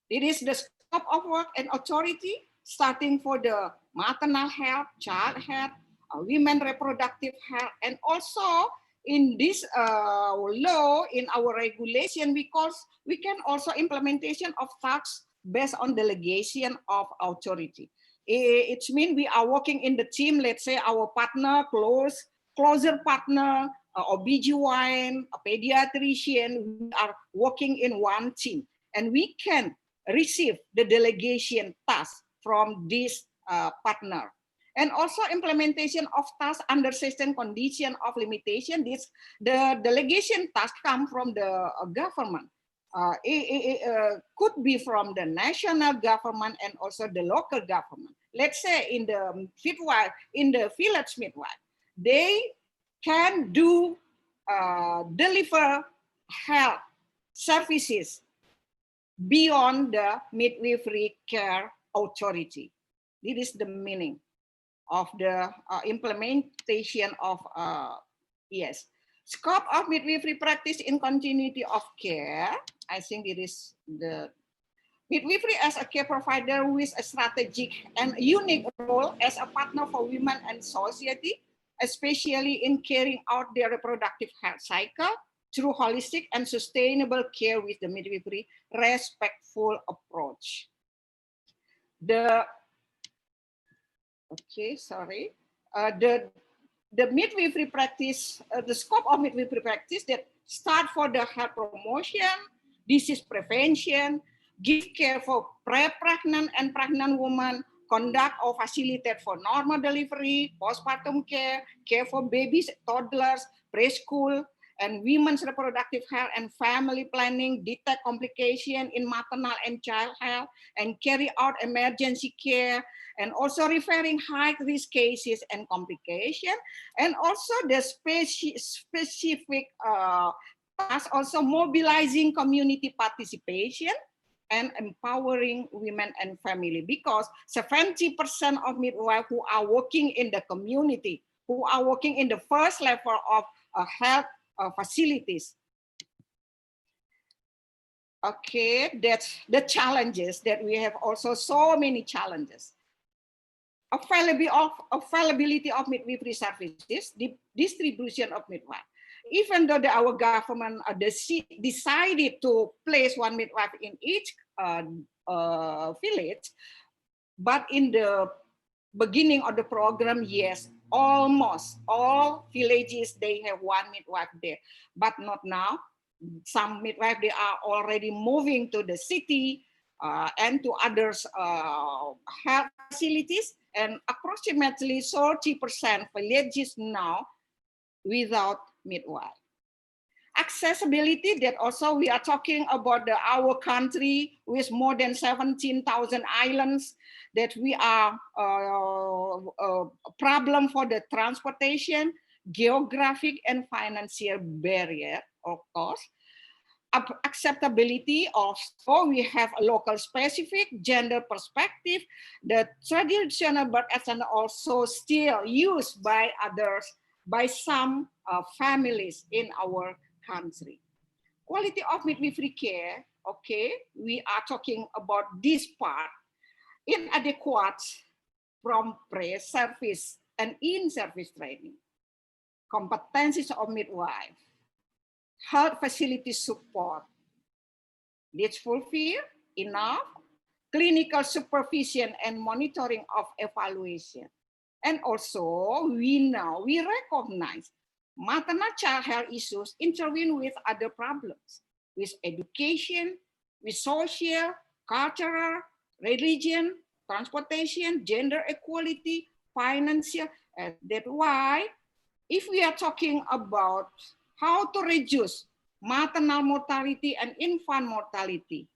It is the scope of work and authority starting for the maternal health, child health, women reproductive health, and also in this law, in our regulation, because we can also implementation of tasks based on delegation of authority. It means we are working in the team, let's say our partner, closer partner, OBGYN, a pediatrician, we are working in one team. And we can receive the delegation task from this partner. And also implementation of tasks under certain condition of limitation. The delegation task come from the government. It could be from the national government and also the local government. Let's say in the midwife, in the village midwife, they can do deliver health services beyond the midwifery care authority. This is the meaning of the implementation of yes. Scope of midwifery practice in continuity of care. I think it is the midwifery as a care provider with a strategic and unique role as a partner for women and society, especially in carrying out their reproductive health cycle through holistic and sustainable care with the midwifery respectful approach. The midwifery practice, the scope of midwifery practice that start for the health promotion, disease prevention, give care for pre-pregnant and pregnant women, conduct or facilitate for normal delivery, postpartum care, care for babies, toddlers, preschool, and women's reproductive health and family planning, detect complication in maternal and child health, and carry out emergency care, and also referring high-risk cases and complication, and also the specific task, also mobilizing community participation and empowering women and family, because 70% of midwives who are working in the community, who are working in the first level of health facilities. Okay, that's the challenges that we have, also so many challenges. Availability of midwifery services, the distribution of midwife. Even though our government decided to place one midwife in each village, but in the beginning of the program, yes, almost all villages, they have one midwife there, but not now. Some midwife, they are already moving to the city and to others health facilities, and approximately 30% villages now without midwife. Accessibility, that also we are talking about our country with more than 17,000 islands, that we are a problem for the transportation, geographic and financial barrier, of course. Acceptability of, so we have a local specific gender perspective, the traditional birth and also still used by others, by some families in our country. Quality of midwifery care, okay, we are talking about this part, inadequate from pre-service and in-service training, competencies of midwife, health facility support, needs fulfill enough, clinical supervision and monitoring of evaluation. And also, we recognize maternal child health issues intervene with other problems, with education, with social, cultural, religion, transportation, gender equality, financial. That's why, if we are talking about how to reduce maternal mortality and infant mortality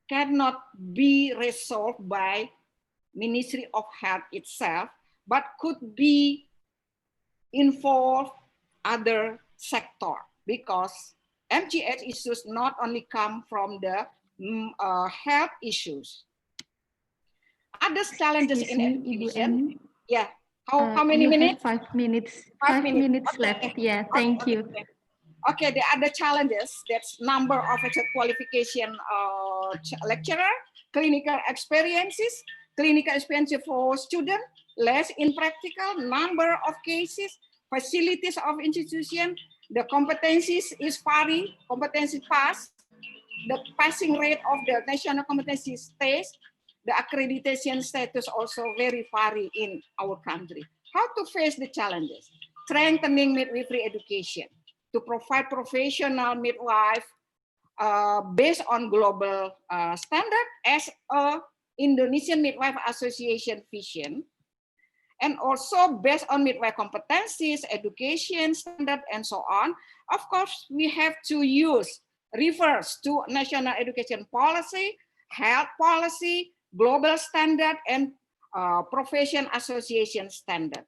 cannot be resolved by Ministry of Health itself, but could be involve other sector, because MGH issues not only come from the health issues. Other challenges in education. Yeah. How many you minutes? have 5 minutes. 5 minutes Okay. left. Yeah, thank you. Okay, the other challenges, that's number of qualification lecturer, clinical experiences for student, less in practical, number of cases, facilities of institution, the competencies is vary, competency pass, the passing rate of the national competency test, the accreditation status also very vary in our country. How to face the challenges? Strengthening midwifery education to provide professional midwife based on global standard as a Indonesian Midwife Association vision, and also based on midwife competencies, education standard, and so on. Of course, we have to use refers to national education policy, health policy, global standard, and profession association standard.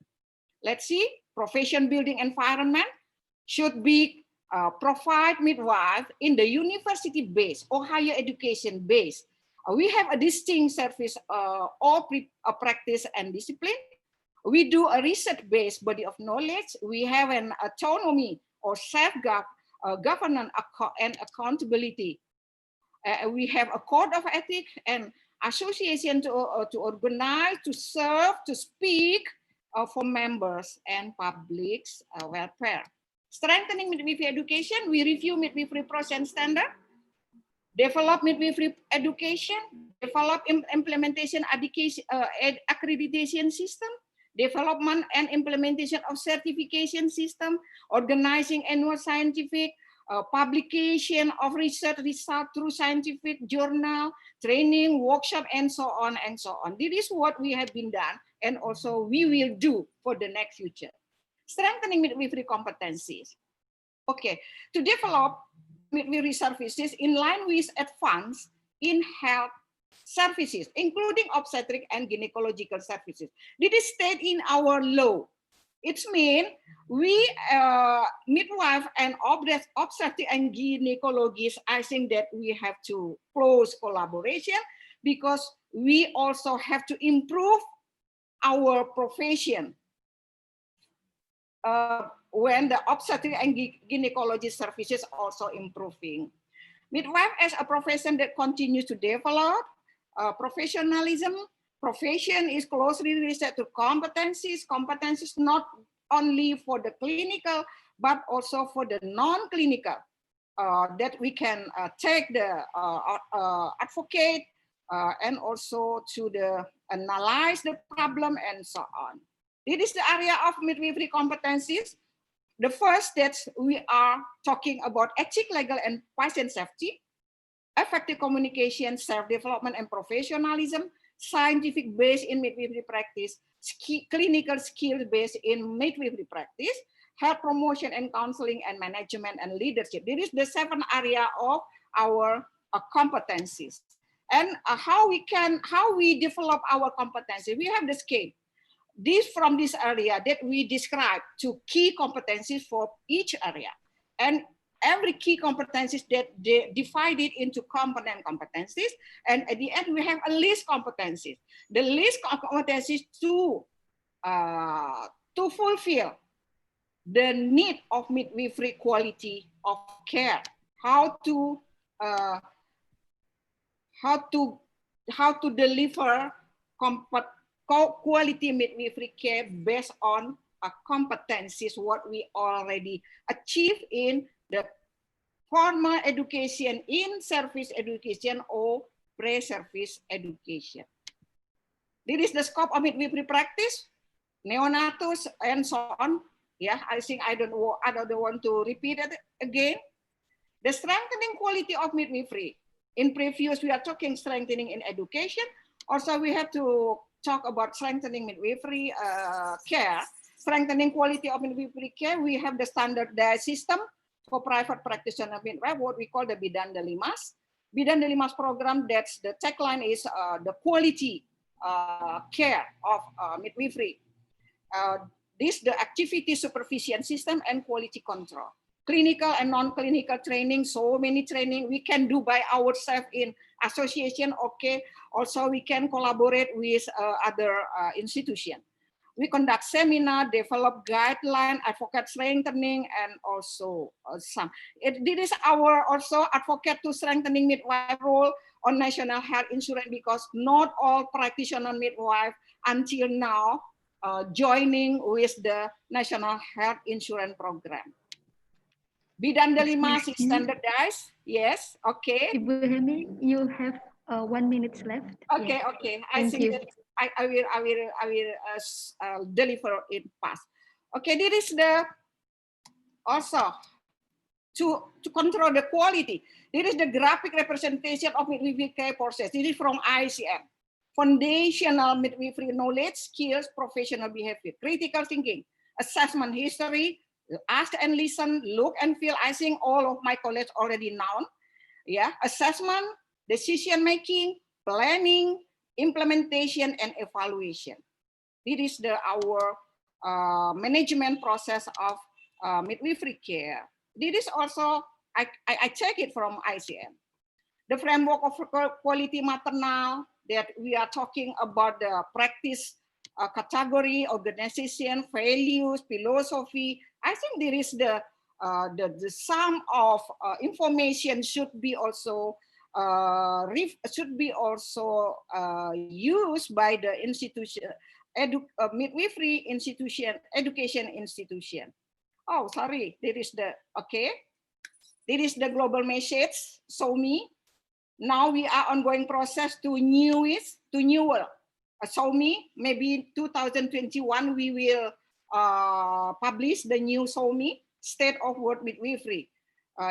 Let's see, profession building environment should be provide midwife in the university base or higher education base. We have a distinct service or practice and discipline. We do a research-based body of knowledge. We have an autonomy or self-governance and accountability. We have a code of ethics and association to organize, to serve, to speak for members and public's welfare. Strengthening midwifery education, we review midwifery process standard, develop midwifery education, develop implementation accreditation system, development and implementation of certification system, organizing annual scientific publication of research result through scientific journal, training, workshop, and so on and so on. This is what we have been done, and also we will do for the next future. Strengthening midwifery competencies. Okay, to develop midwifery services in line with advance in health services, including obstetric and gynecological services. This is stated in our law. It means we midwife and obstetric and gynecologists, I think that we have to close collaboration, because we also have to improve our profession when the obstetric and gynecology services also improving. Midwife as a profession that continues to develop professionalism. Profession is closely related to competencies. Competencies not only for the clinical, but also for the non-clinical, that we can take the advocate and also to the analyze the problem and so on. This is the area of midwifery competencies. The first that we are talking about ethic, legal, and patient safety, effective communication, self-development, and professionalism, scientific base in midwifery practice, clinical skills based in midwifery practice, health promotion and counseling and management and leadership. This is the 7 area of our competencies. And how we develop our competencies. We have the scale. From this area that we describe to key competencies for each area. And every key competencies that they divided into component competencies. And at the end, we have a list competencies. The list competencies to fulfill the need of midwifery quality of care. How to deliver quality midwifery care based on competencies what we already achieved in the formal education, in service education, or pre-service education. This is the scope of midwifery practice, neonatus, and so on. Yeah, I think I don't want to repeat it again. The strengthening quality of midwifery. In previous, we are talking strengthening in education. Also, we have to talk about strengthening midwifery care, strengthening quality of midwifery care. We have the standardized system for private practitioner midwife, what we call the Bidan Delimas. Bidan Delimas program, that's the tagline is the quality care of midwifery. This the activity supervision system and quality control. Clinical and non-clinical training, so many training we can do by ourselves in association, okay. Also, we can collaborate with other institutions. We conduct seminar, develop guideline, advocate strengthening, and also this is our also advocate to strengthening midwife role on national health insurance, because not all practitioner midwife until now joining with the national health insurance program. Bidan Delimas is standardized. Yes, okay. Ibu Hemi, you have 1 minute left. Okay, Yes. okay. I think that I will deliver it fast. Okay, this is the also to control the quality. This is the graphic representation of midwifery care process. This is from ICM. Foundational midwifery knowledge, skills, professional behavior, critical thinking, assessment history, ask and listen, look and feel. I think all of my colleagues already know. Yeah, assessment, decision making, planning, implementation, and evaluation. This is our management process of midwifery care. This is also, I take it from ICM. The framework of quality maternal, that we are talking about the practice category, organization, values, philosophy. I think there is the sum of information should be also used by the institution, midwifery institution, education institution. Oh, sorry, there is the, okay. There is the global message, show me. Now we are ongoing process to newer. Show me, maybe 2021 we will publish the new show me, state of world midwifery.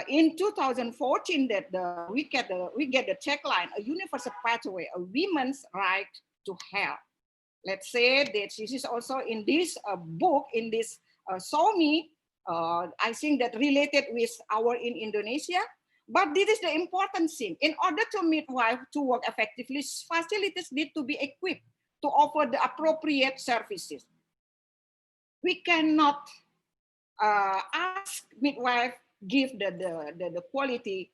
In 2014, that we get the tagline, a universal pathway, a women's right to health. Let's say that this is also in this book, in this show me. I think that related with our in Indonesia. But this is the important thing. In order to midwife to work effectively, facilities need to be equipped to offer the appropriate services. We cannot ask midwife give the quality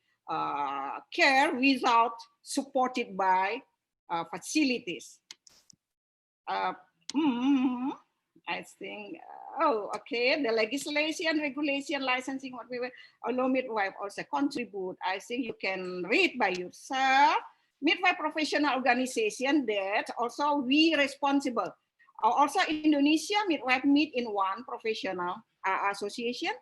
care without supported by facilities. I think, oh, okay, the legislation, regulation, licensing, what we will allow midwife also contribute. I think you can read by yourself. Midwife professional organization that also we responsible. Also in Indonesia, midwife meet in one professional association.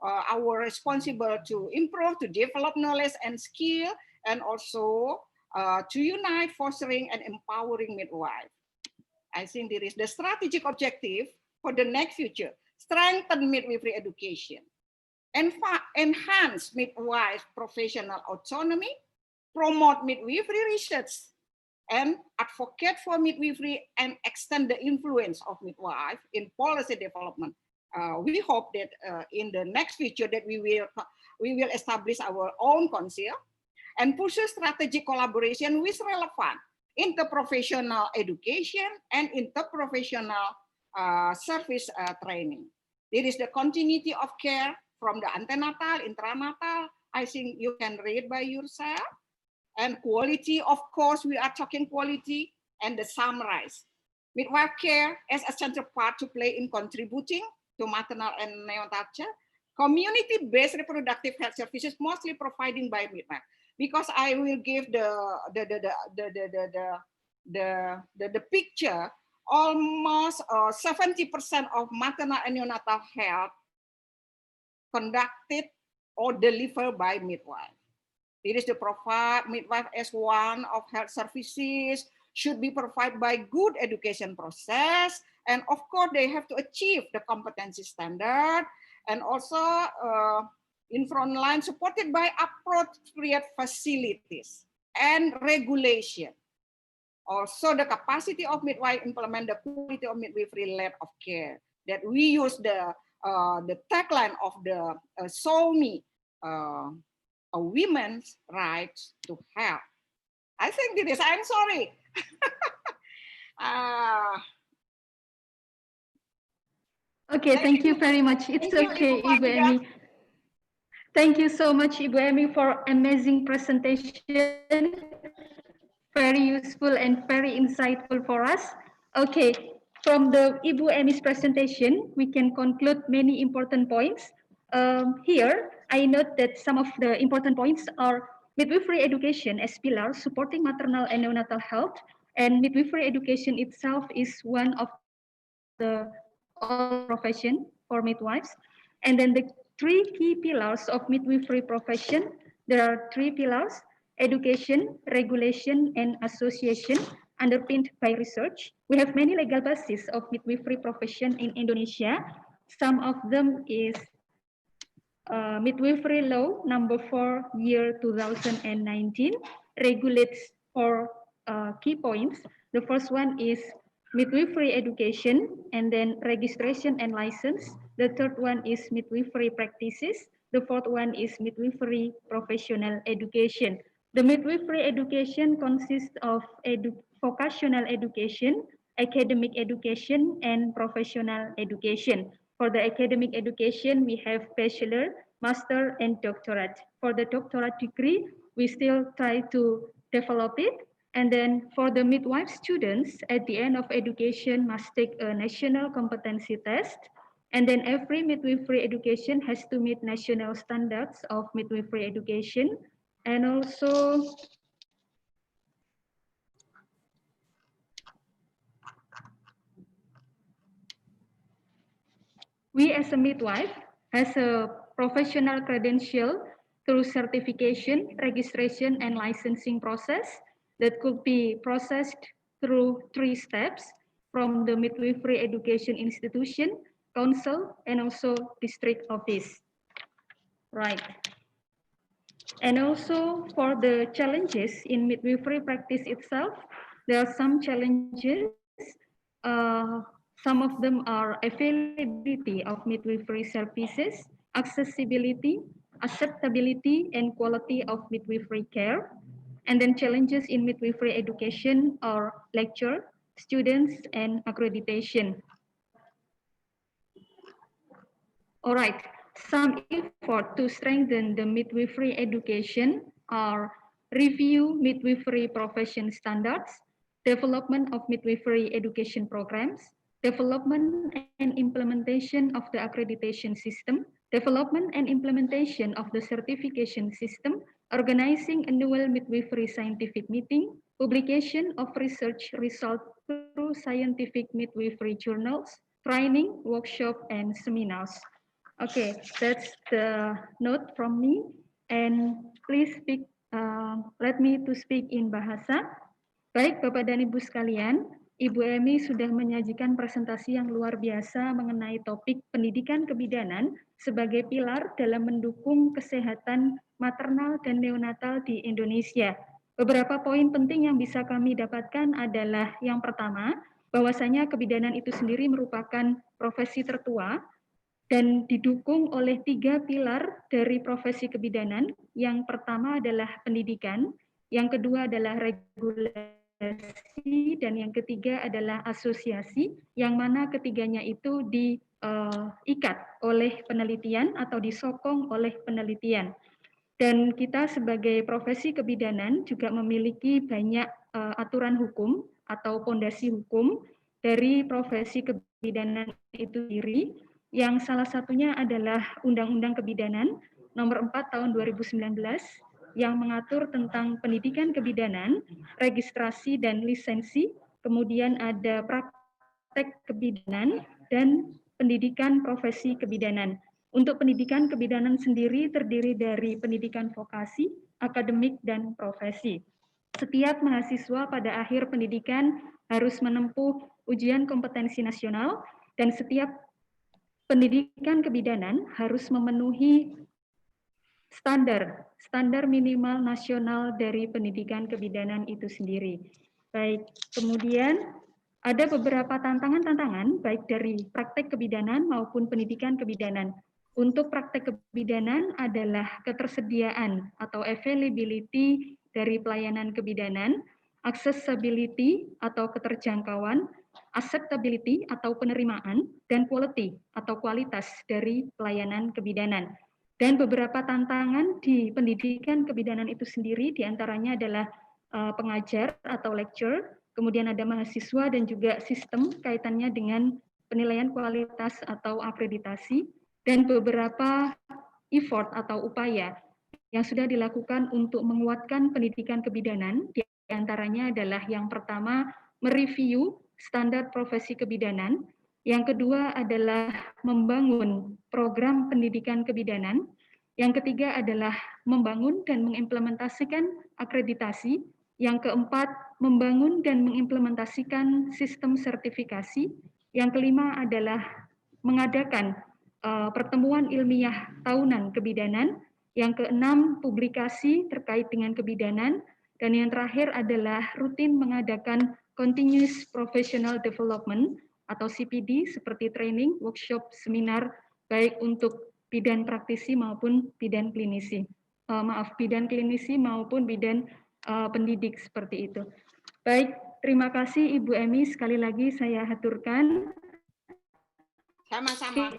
Our responsible to improve, to develop knowledge and skill, and also to unite, fostering and empowering midwife. I think there is the strategic objective for the next future: strengthen midwifery education, enhance midwife professional autonomy, promote midwifery research, and advocate for midwifery and extend the influence of midwife in policy development. We hope that in the next future that we will establish our own council and pursue strategic collaboration with relevant interprofessional education and interprofessional service training. There is the continuity of care from the antenatal, intranatal. I think you can read by yourself. And quality, of course, we are talking quality, and the summarize. Midwife care as a central part to play in contributing to maternal and neonatal care. Community-based reproductive health services mostly providing by midwife. Because I will give the picture, almost 70% of maternal and neonatal health conducted or delivered by midwife. It is the provide midwife as one of health services, should be provided by good education process, and of course they have to achieve the competency standard, and also in front line supported by appropriate facilities and regulation. Also the capacity of midwife implement the quality of midwifery led of care, that we use the tagline of the show me, a woman's rights to health. I think this is, I'm sorry. Okay, thank you very much. It's okay, Ibu Emi. Thank you so much, Ibu Emi, for amazing presentation. Very useful and very insightful for us. Okay, from the Ibu Emi's presentation, we can conclude many important points. Here, I note that some of the important points are midwifery education as pillar supporting maternal and neonatal health, and midwifery education itself is one of the all profession for midwives. And then the three key pillars of midwifery profession, there are three pillars: education, regulation, and association, underpinned by research. We have many legal bases of midwifery profession in Indonesia. Some of them is Midwifery Law number 4 year 2019 regulates four key points. The first one is midwifery education, and then registration and license. The third one is midwifery practices. The fourth one is midwifery professional education. The midwifery education consists of vocational education, academic education, and professional education. For the academic education, we have bachelor, master, and doctorate. For the doctorate degree, we still try to develop it. And then for the midwife students, at the end of education must take a national competency test. And then every midwifery education has to meet national standards of midwifery education. And also, we as a midwife has a professional credential through certification, registration, and licensing process that could be processed through 3 steps from the midwifery education institution, council, and also district office. Right. And also for the challenges in midwifery practice itself, there are some challenges. Some of them are availability of midwifery services, accessibility, acceptability, and quality of midwifery care. And then challenges in midwifery education are lecture, students, and accreditation. All right, some effort to strengthen the midwifery education are review midwifery profession standards, development of midwifery education programs, development and implementation of the accreditation system, development and implementation of the certification system, organizing annual midwifery scientific meeting, publication of research results through scientific midwifery journals, training, workshop, and seminars. Okay, that's the note from me. And please speak, let me to speak in bahasa. Baik, Bapak dan Ibu sekalian, Ibu Emi sudah menyajikan presentasi yang luar biasa mengenai topik pendidikan kebidanan sebagai pilar dalam mendukung kesehatan maternal dan neonatal di Indonesia. Beberapa poin penting yang bisa kami dapatkan adalah yang pertama, bahwasanya kebidanan itu sendiri merupakan profesi tertua dan didukung oleh 3 pilar dari profesi kebidanan. Yang pertama adalah pendidikan, yang kedua adalah regulasi, dan yang ketiga adalah asosiasi, yang mana ketiganya itu diikat oleh penelitian atau disokong oleh penelitian. Dan kita sebagai profesi kebidanan juga memiliki banyak aturan hukum atau pondasi hukum dari profesi kebidanan itu sendiri, yang salah satunya adalah Undang-Undang Kebidanan nomor 4 tahun 2019 yang mengatur tentang pendidikan kebidanan, registrasi dan lisensi, kemudian ada praktek kebidanan dan pendidikan profesi kebidanan. Untuk pendidikan kebidanan sendiri terdiri dari pendidikan vokasi, akademik, dan profesi. Setiap mahasiswa pada akhir pendidikan harus menempuh ujian kompetensi nasional, dan setiap pendidikan kebidanan harus memenuhi standar minimal nasional dari pendidikan kebidanan itu sendiri. Baik, kemudian ada beberapa tantangan-tantangan baik dari praktek kebidanan maupun pendidikan kebidanan. Untuk praktek kebidanan adalah ketersediaan atau availability dari pelayanan kebidanan, accessibility atau keterjangkauan, acceptability atau penerimaan, dan quality atau kualitas dari pelayanan kebidanan. Dan beberapa tantangan di pendidikan kebidanan itu sendiri diantaranya adalah pengajar atau lecturer, kemudian ada mahasiswa dan juga sistem kaitannya dengan penilaian kualitas atau akreditasi, dan beberapa effort atau upaya yang sudah dilakukan untuk menguatkan pendidikan kebidanan, di antaranya adalah yang pertama, mereview standar profesi kebidanan, yang kedua adalah membangun program pendidikan kebidanan, yang ketiga adalah membangun dan mengimplementasikan akreditasi, yang keempat, membangun dan mengimplementasikan sistem sertifikasi, yang kelima adalah mengadakan pertemuan ilmiah tahunan kebidanan, yang keenam publikasi terkait dengan kebidanan, dan yang terakhir adalah rutin mengadakan continuous professional development atau CPD seperti training, workshop, seminar, baik untuk bidan praktisi maupun bidan klinisi. Bidan klinisi maupun bidan pendidik seperti itu. Baik, terima kasih Ibu Emi, sekali lagi saya haturkan. Sama-sama.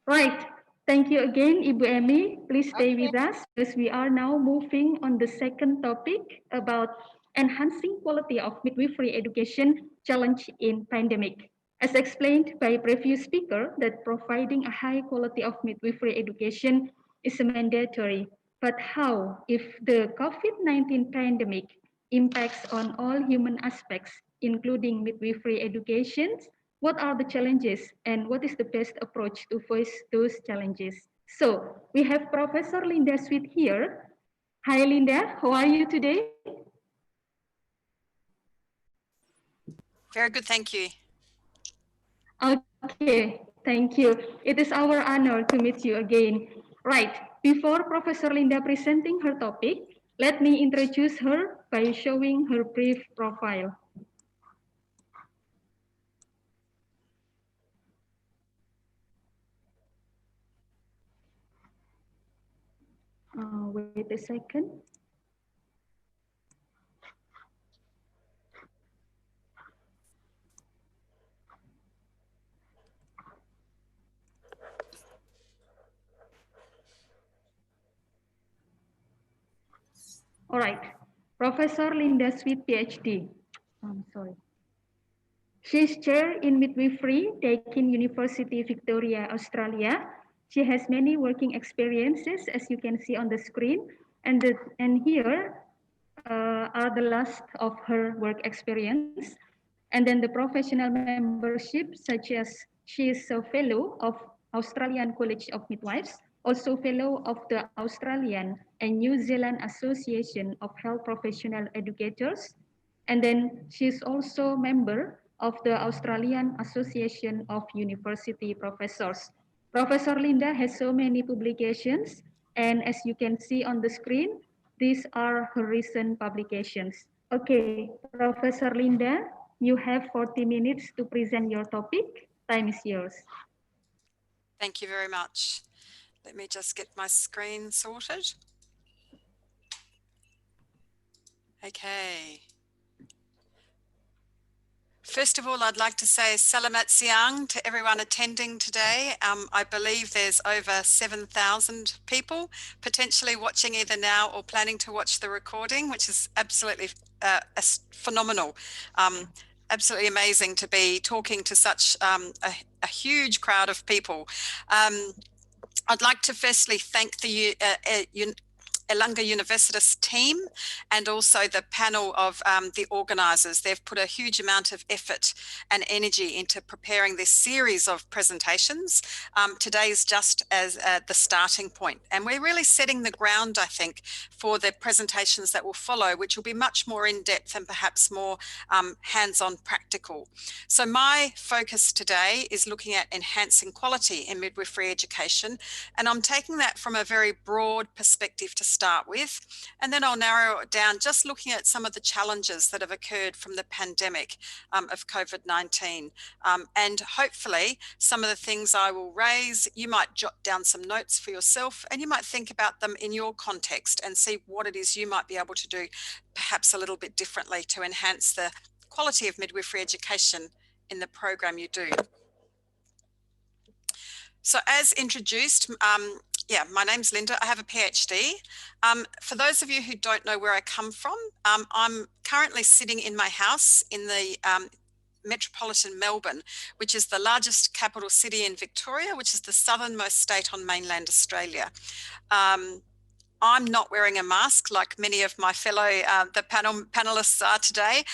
Right, thank you again, Ibu Emi. Please stay with us because we are now moving on the second topic about enhancing quality of midwifery education challenge in pandemic. As explained by previous speaker, that providing a high quality of midwifery education is mandatory. But how if the COVID-19 pandemic impacts on all human aspects, including midwifery education? What are the challenges and what is the best approach to face those challenges? So we have Professor Linda Sweet here. Hi Linda, how are you today? Very good, thank you. Okay, thank you. It is our honor to meet you again. Right, before Professor Linda presenting her topic, let me introduce her by showing her brief profile. Wait a second. All right, Professor Linda Sweet, PhD. I'm sorry. She's chair in midwifery, Deakin University, Victoria, Australia. She has many working experiences, as you can see on the screen. And here are the last of her work experience. And then the professional membership, such as she is a fellow of Australian College of Midwives, also fellow of the Australian and New Zealand Association of Health Professional Educators. And then she's also member of the Australian Association of University Professors. Professor Linda has so many publications, and as you can see on the screen, these are her recent publications. Okay, Professor Linda, you have 40 minutes to present your topic. Time is yours. Thank you very much. Let me just get my screen sorted. Okay. First of all, I'd like to say Selamat Siang to everyone attending today. I believe there's over 7,000 people potentially watching either now or planning to watch the recording, which is absolutely phenomenal. Absolutely amazing to be talking to such a huge crowd of people. I'd like to firstly thank the Elanga Universitas team and also the panel of the organisers. They've put a huge amount of effort and energy into preparing this series of presentations. Today is just as the starting point, and we're really setting the ground, I think, for the presentations that will follow, which will be much more in-depth and perhaps more hands-on practical. So my focus today is looking at enhancing quality in midwifery education, and I'm taking that from a very broad perspective to start with, and then I'll narrow it down just looking at some of the challenges that have occurred from the pandemic of COVID-19. And hopefully some of the things I will raise, you might jot down some notes for yourself and you might think about them in your context and see what it is you might be able to do perhaps a little bit differently to enhance the quality of midwifery education in the program you do. So as introduced, my name's Linda. I have a PhD. For those of you who don't know where I come from, I'm currently sitting in my house in the metropolitan Melbourne, which is the largest capital city in Victoria, which is the southernmost state on mainland Australia. I'm not wearing a mask like many of my fellow panelists are today,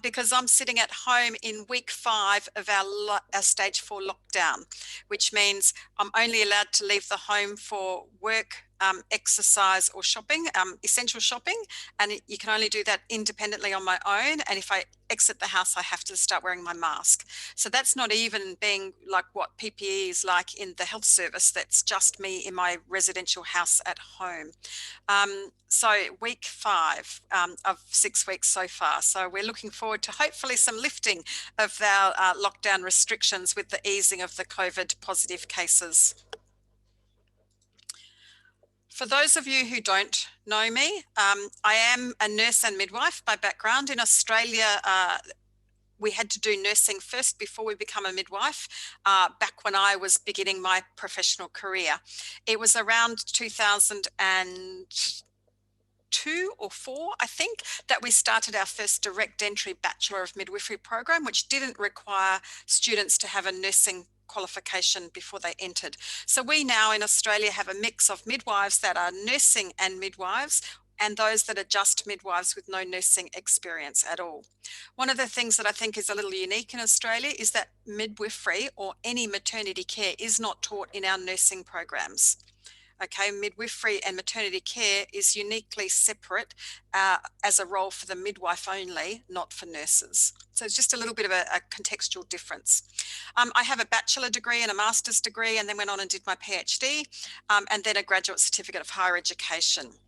because I'm sitting at home in week 5 of our stage 4 lockdown, which means I'm only allowed to leave the home for work, exercise or shopping, essential shopping, and you can only do that independently on my own. And if I exit the house, I have to start wearing my mask. So that's not even being like what PPE is like in the health service. That's just me in my residential house at home. So week 5 of 6 weeks so far. So we're looking forward to hopefully some lifting of our lockdown restrictions with the easing of the COVID positive cases. For those of you who don't know me, I am a nurse and midwife by background. In Australia, we had to do nursing first before we become a midwife, back when I was beginning my professional career. It was around 2002 or 4, I think, that we started our first direct entry Bachelor of Midwifery program, which didn't require students to have a nursing qualification before they entered. So we now in Australia have a mix of midwives that are nursing and midwives, and those that are just midwives with no nursing experience at all. One of the things that I think is a little unique in Australia is that midwifery or any maternity care is not taught in our nursing programs. Okay, midwifery and maternity care is uniquely separate as a role for the midwife only, not for nurses. So it's just a little bit of a contextual difference. I have a bachelor degree and a master's degree, and then went on and did my PhD, and then a graduate certificate of higher education.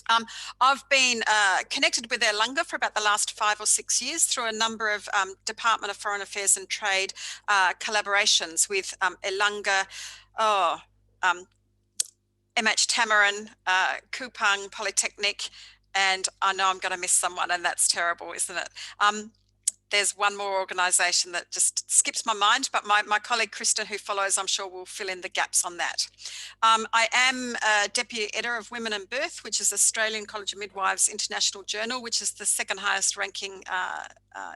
I've been connected with Erlanga for about the last 5 or 6 years through a number of Department of Foreign Affairs and Trade collaborations with Erlanga, MH Tamarin, Kupang Polytechnic, and I know I'm going to miss someone, and that's terrible, isn't it? There's one more organisation that just skips my mind, but my colleague Kristen, who follows, I'm sure will fill in the gaps on that. I am Deputy Editor of Women and Birth, which is Australian College of Midwives International Journal, which is the 2nd highest ranking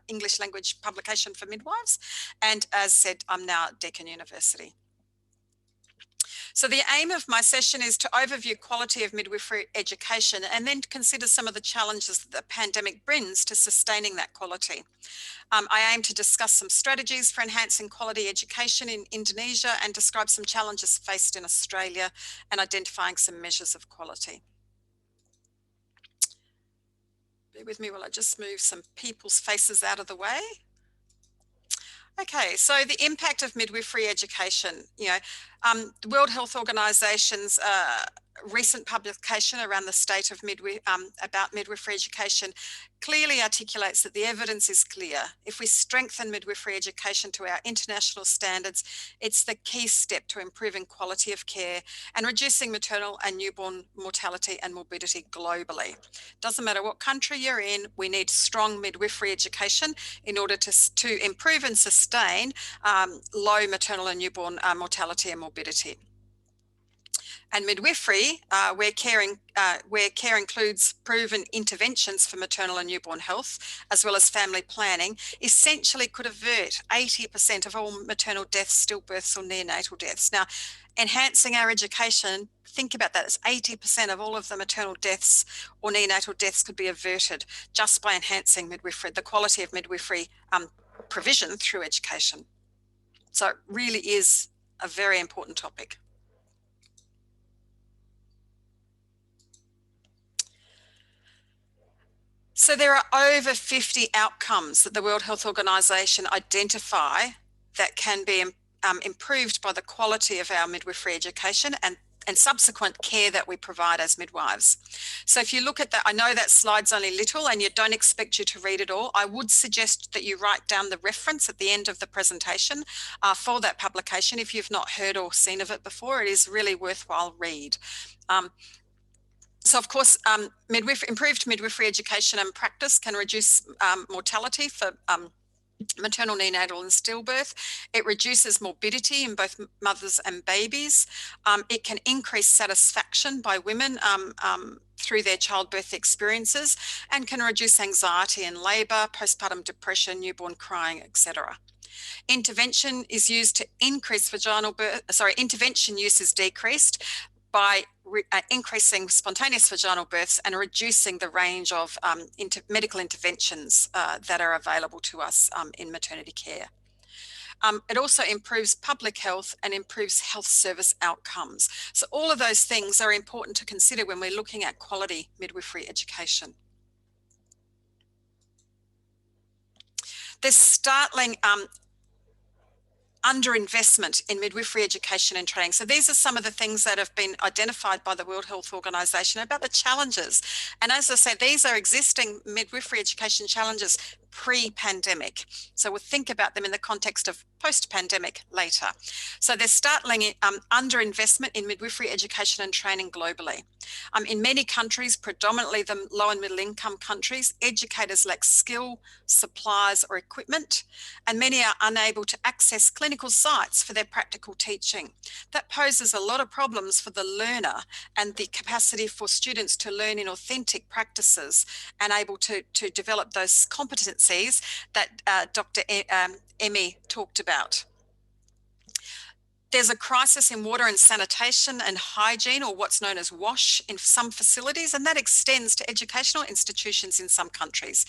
English language publication for midwives. And as said, I'm now at Deakin University. So the aim of my session is to overview quality of midwifery education and then consider some of the challenges that the pandemic brings to sustaining that quality. I aim to discuss some strategies for enhancing quality education in Indonesia and describe some challenges faced in Australia and identifying some measures of quality. Bear with me while I just move some people's faces out of the way. Okay, so the impact of midwifery education, the World Health Organization's recent publication around the state of about midwifery education clearly articulates that the evidence is clear. If we strengthen midwifery education to our international standards, it's the key step to improving quality of care and reducing maternal and newborn mortality and morbidity globally. Doesn't matter what country you're in, we need strong midwifery education in order to improve and sustain low maternal and newborn mortality and morbidity. And midwifery, where care includes proven interventions for maternal and newborn health, as well as family planning, essentially could avert 80% of all maternal deaths, stillbirths or neonatal deaths. Now, enhancing our education, think about that, as 80% of all of the maternal deaths or neonatal deaths could be averted just by enhancing midwifery, the quality of midwifery provision through education. So it really is a very important topic. So there are over 50 outcomes that the World Health Organization identify that can be improved by the quality of our midwifery education, and and subsequent care that we provide as midwives. So if you look at that, I know that slide's only little and you don't expect you to read it all. I would suggest that you write down the reference at the end of the presentation for that publication. If you've not heard or seen of it before, it is really worthwhile read. So of course, improved midwifery education and practice can reduce mortality for maternal, neonatal and stillbirth. It reduces morbidity in both mothers and babies. It can increase satisfaction by women through their childbirth experiences and can reduce anxiety in labour, postpartum depression, newborn crying, etc. Intervention is used to increase vaginal birth, intervention use is decreased by increasing spontaneous vaginal births and reducing the range of medical interventions that are available to us in maternity care. It also improves public health and improves health service outcomes. So all of those things are important to consider when we're looking at quality midwifery education. There's startling underinvestment in midwifery education and training. So these are some of the things that have been identified by the World Health Organization about the challenges. And as I said, these are existing midwifery education challenges pre-pandemic. So we'll think about them in the context of post-pandemic later. So there's startling underinvestment in midwifery education and training globally. In many countries, predominantly the low and middle income countries, educators lack skill, supplies or equipment, and many are unable to access clinical sites for their practical teaching. That poses a lot of problems for the learner and the capacity for students to learn in authentic practices and able to develop those competencies that Dr. Emmy talked about. There's a crisis in water and sanitation and hygiene, or what's known as WASH, in some facilities, and that extends to educational institutions in some countries.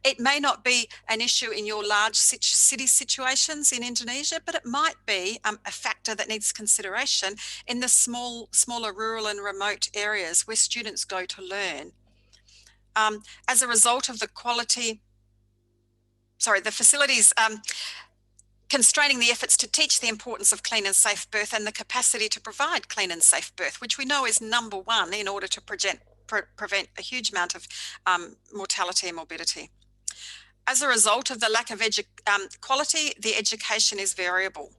It may not be an issue in your large city situations in Indonesia, but it might be a factor that needs consideration in the smaller rural and remote areas where students go to learn. As a result of the facilities constraining the efforts to teach the importance of clean and safe birth and the capacity to provide clean and safe birth, which we know is number one in order to prevent a huge amount of mortality and morbidity. As a result of the lack of quality, the education is variable.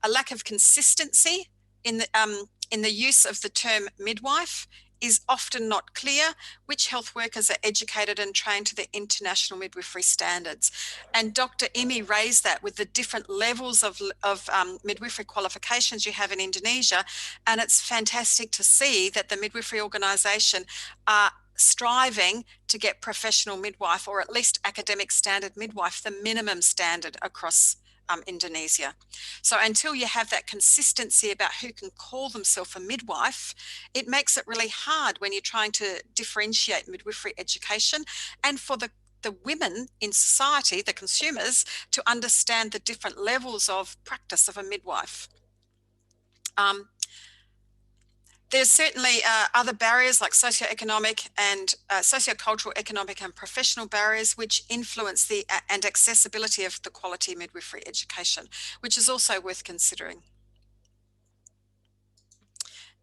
A lack of consistency in the use of the term midwife is often not clear which health workers are educated and trained to the international midwifery standards. And Dr. Emmy raised that with the different levels of midwifery qualifications you have in Indonesia. And it's fantastic to see that the midwifery organisation are striving to get professional midwife, or at least academic standard midwife, the minimum standard across Indonesia. So until you have that consistency about who can call themselves a midwife, it makes it really hard when you're trying to differentiate midwifery education and for the women in society, the consumers, to understand the different levels of practice of a midwife. There's certainly other barriers like socioeconomic and sociocultural, economic and professional barriers which influence the and accessibility of the quality midwifery education, which is also worth considering.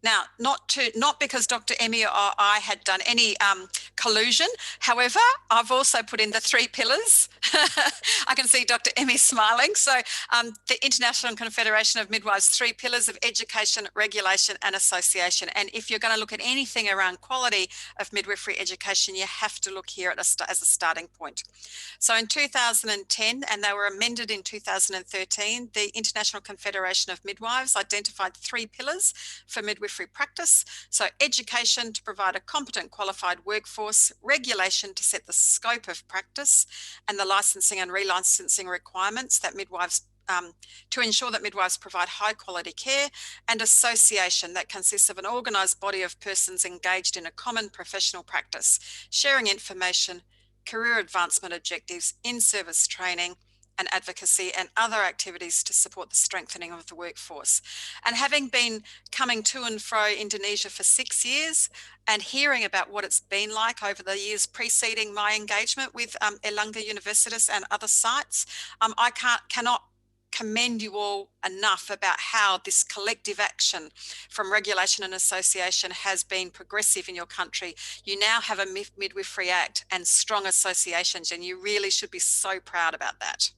Now, not because Dr. Emmy or I had done any collusion. However, I've also put in the 3 pillars. I can see Dr. Emmy smiling. So the International Confederation of Midwives' 3 pillars of education, regulation and association. And if you're going to look at anything around quality of midwifery education, you have to look here as a starting point. So in 2010, and they were amended in 2013, the International Confederation of Midwives identified 3 pillars for midwifery practice. So education to provide a competent qualified workforce, regulation to set the scope of practice and the licensing and relicensing requirements that midwives to ensure that midwives provide high quality care, and association that consists of an organised body of persons engaged in a common professional practice, sharing information, career advancement objectives, in-service training and advocacy and other activities to support the strengthening of the workforce. And having been coming to and fro Indonesia for 6 years and hearing about what it's been like over the years preceding my engagement with Erlangga Universitas and other sites, I cannot commend you all enough about how this collective action from regulation and association has been progressive in your country. You now have a Midwifery Act and strong associations, and you really should be so proud about that.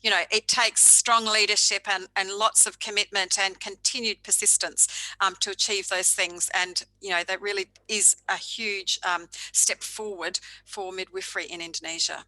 You know, it takes strong leadership and lots of commitment and continued persistence to achieve those things. And, you know, that really is a huge step forward for midwifery in Indonesia.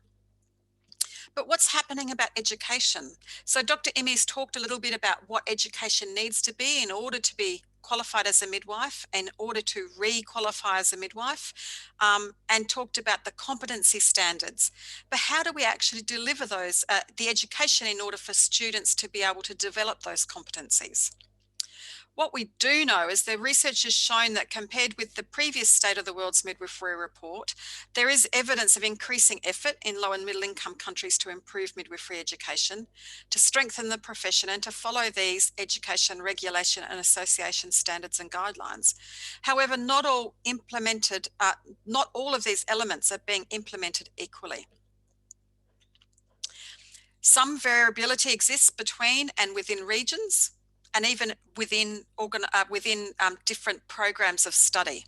But what's happening about education? So Dr. Emmy's talked a little bit about what education needs to be in order to be qualified as a midwife, in order to re-qualify as a midwife, and talked about the competency standards. But how do we actually deliver those, the education in order for students to be able to develop those competencies? What we do know is the research has shown that compared with the previous State of the World's Midwifery report, there is evidence of increasing effort in low and middle income countries to improve midwifery education, to strengthen the profession and to follow these education, regulation and association standards and guidelines. However, not all of these elements are being implemented equally. Some variability exists between and within regions, and even within different programs of study.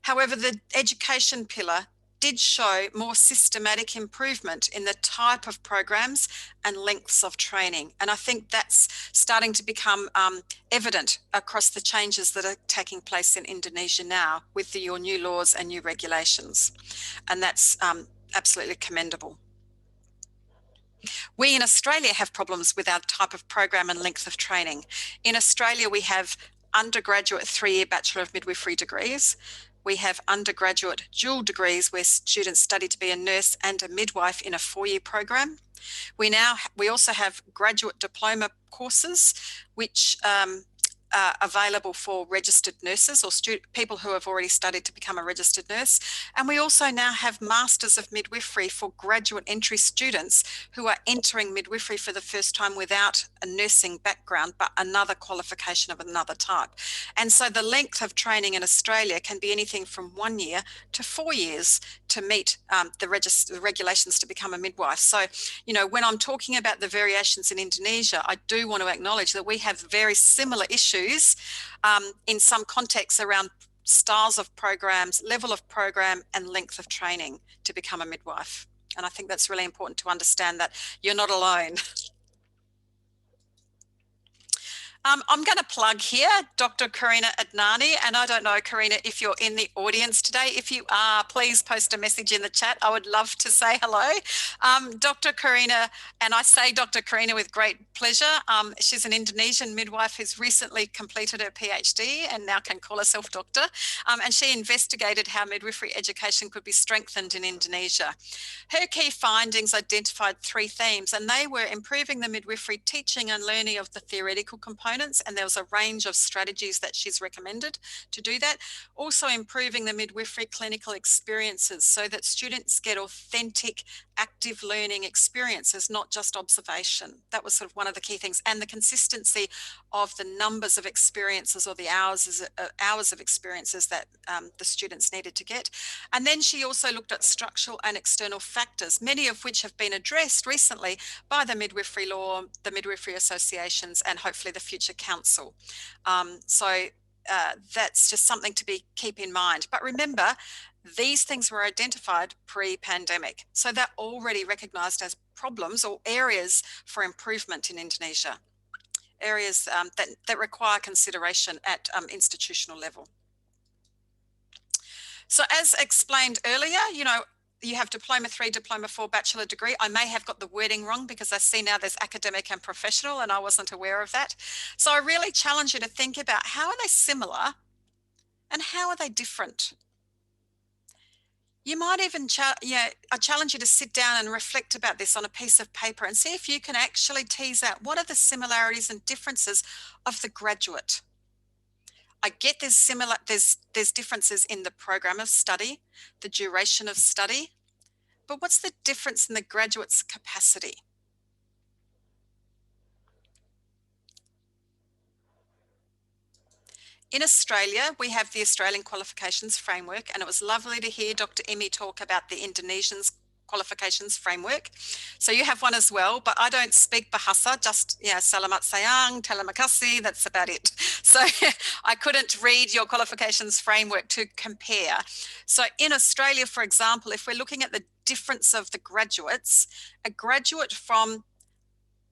However, the education pillar did show more systematic improvement in the type of programs and lengths of training. And I think that's starting to become evident across the changes that are taking place in Indonesia now with your new laws and new regulations. And that's absolutely commendable. We in Australia have problems with our type of program and length of training. In Australia, we have undergraduate 3-year Bachelor of Midwifery degrees. We have undergraduate dual degrees where students study to be a nurse and a midwife in a 4-year program. We also have graduate diploma courses, which are available for registered nurses or people who have already studied to become a registered nurse. And we also now have Masters of Midwifery for graduate entry students who are entering midwifery for the first time without a nursing background, but another qualification of another type. And so the length of training in Australia can be anything from 1 year to 4 years to meet the regulations to become a midwife. So, you know, when I'm talking about the variations in Indonesia, I do want to acknowledge that we have very similar issues in some contexts around styles of programs, level of program and length of training to become a midwife. And I think that's really important to understand that you're not alone. I'm going to plug here Dr. Karina Adnani, and I don't know, Karina, if you're in the audience today. If you are, please post a message in the chat. I would love to say hello. Dr. Karina, and I say Dr. Karina with great pleasure. She's an Indonesian midwife who's recently completed her PhD and now can call herself doctor. And she investigated how midwifery education could be strengthened in Indonesia. Her key findings identified 3 themes, and they were improving the midwifery teaching and learning of the theoretical components, and there was a range of strategies that she's recommended to do that. Also improving the midwifery clinical experiences so that students get authentic, active learning experiences, not just observation. That was sort of one of the key things, and the consistency of the numbers of experiences or the hours of experiences that the students needed to get. And then she also looked at structural and external factors, many of which have been addressed recently by the midwifery law, the midwifery associations, and hopefully the future council. That's just something to keep in mind. But remember, these things were identified pre-pandemic. So they're already recognised as problems or areas for improvement in Indonesia, areas that require consideration at institutional level. So as explained earlier, you know, you have Diploma 3, Diploma 4, Bachelor degree. I may have got the wording wrong because I see now there's academic and professional, and I wasn't aware of that. So I really challenge you to think about how are they similar and how are they different? You might even, I challenge you to sit down and reflect about this on a piece of paper and see if you can actually tease out what are the similarities and differences of the graduate. I get there's differences in the program of study, the duration of study, but what's the difference in the graduate's capacity? In Australia, we have the Australian Qualifications Framework, and it was lovely to hear Dr. Emmy talk about the Indonesian qualifications framework. So you have one as well, but I don't speak Bahasa, just Salamat Sayang, Terima Kasih, that's about it. So I couldn't read your qualifications framework to compare. So in Australia, for example, if we're looking at the difference of the graduates, a graduate from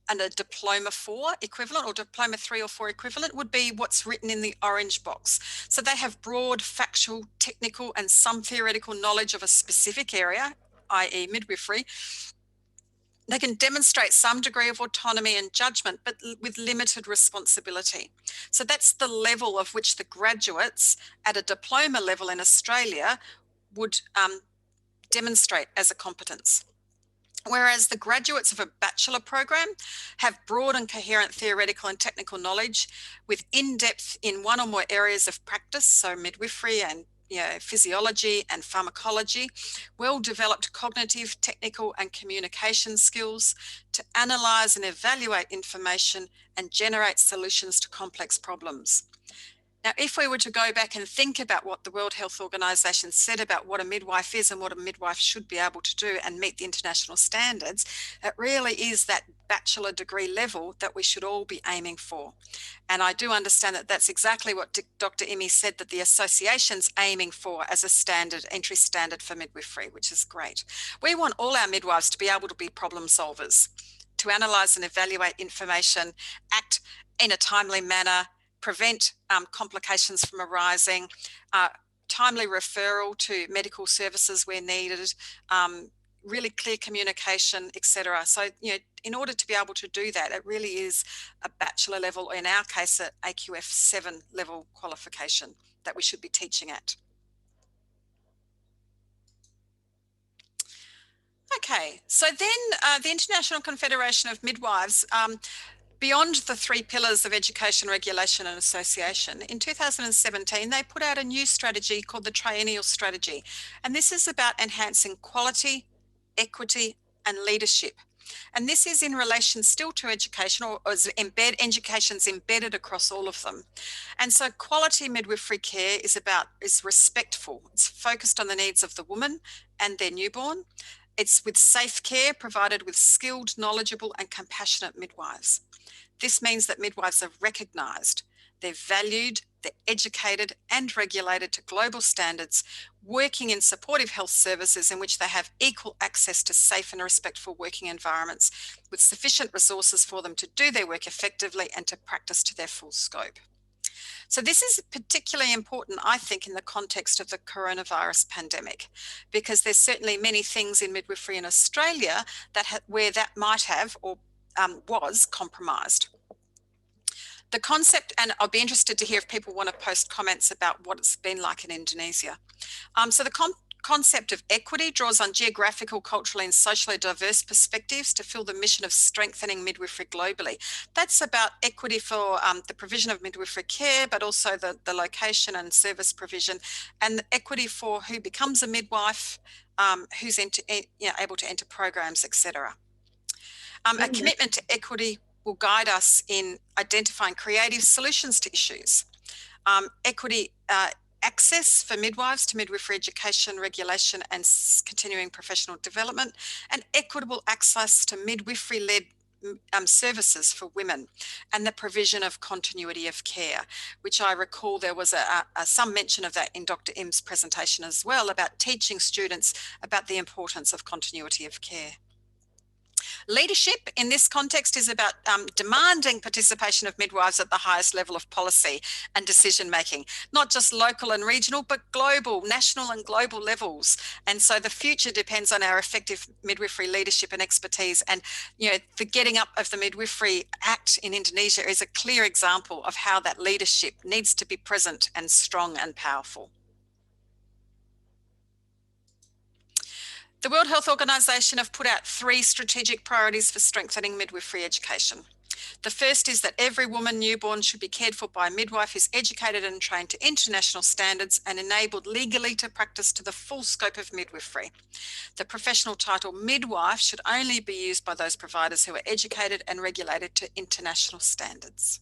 a Diploma 4 equivalent or Diploma 3 or 4 equivalent would be what's written in the orange box. So they have broad, factual, technical, and some theoretical knowledge of a specific area, i.e. midwifery. They can demonstrate some degree of autonomy and judgment, but with limited responsibility. So that's the level of which the graduates at a diploma level in Australia would demonstrate as a competence. Whereas the graduates of a bachelor program have broad and coherent theoretical and technical knowledge with in-depth in one or more areas of practice, so midwifery and physiology and pharmacology, well-developed cognitive, technical and communication skills to analyse and evaluate information and generate solutions to complex problems. Now, if we were to go back and think about what the World Health Organization said about what a midwife is and what a midwife should be able to do and meet the international standards, it really is that bachelor degree level that we should all be aiming for. And I do understand that that's exactly what Dr. Imi said that the association's aiming for as a standard, entry standard for midwifery, which is great. We want all our midwives to be able to be problem solvers, to analyse and evaluate information, act in a timely manner, prevent complications from arising, timely referral to medical services where needed, really clear communication, etc. So, in order to be able to do that, it really is a bachelor level, or in our case, an AQF 7 level qualification that we should be teaching at. Okay, so then the International Confederation of Midwives, beyond the 3 pillars of education, regulation and association, in 2017, they put out a new strategy called the Triennial Strategy. And this is about enhancing quality, equity and leadership. And this is in relation still to education, or education's embedded across all of them. And so quality midwifery care is respectful. It's focused on the needs of the woman and their newborn. It's with safe care provided with skilled, knowledgeable and compassionate midwives. This means that midwives are recognised, they're valued, they're educated and regulated to global standards, working in supportive health services in which they have equal access to safe and respectful working environments with sufficient resources for them to do their work effectively and to practice to their full scope. So this is particularly important, I think, in the context of the coronavirus pandemic, because there's certainly many things in midwifery in Australia where that might have or was compromised. The concept, and I'll be interested to hear if people want to post comments about what it's been like in Indonesia. So the concept of equity draws on geographical, culturally and socially diverse perspectives to fill the mission of strengthening midwifery globally. That's about equity for the provision of midwifery care, but also the location and service provision, and the equity for who becomes a midwife, who's able to enter programs, etc. A commitment to equity will guide us in identifying creative solutions to issues. Equity access for midwives to midwifery education, regulation and continuing professional development, and equitable access to midwifery-led services for women, and the provision of continuity of care, which I recall there was some mention of that in Dr. Im's presentation as well, about teaching students about the importance of continuity of care. Leadership in this context is about demanding participation of midwives at the highest level of policy and decision making, not just local and regional, but global, national and global levels. And so the future depends on our effective midwifery leadership and expertise. And the Getting Up of the Midwifery Act in Indonesia is a clear example of how that leadership needs to be present and strong and powerful. The World Health Organization have put out 3 strategic priorities for strengthening midwifery education. The first is that every woman newborn should be cared for by a midwife who's educated and trained to international standards and enabled legally to practice to the full scope of midwifery. The professional title midwife should only be used by those providers who are educated and regulated to international standards.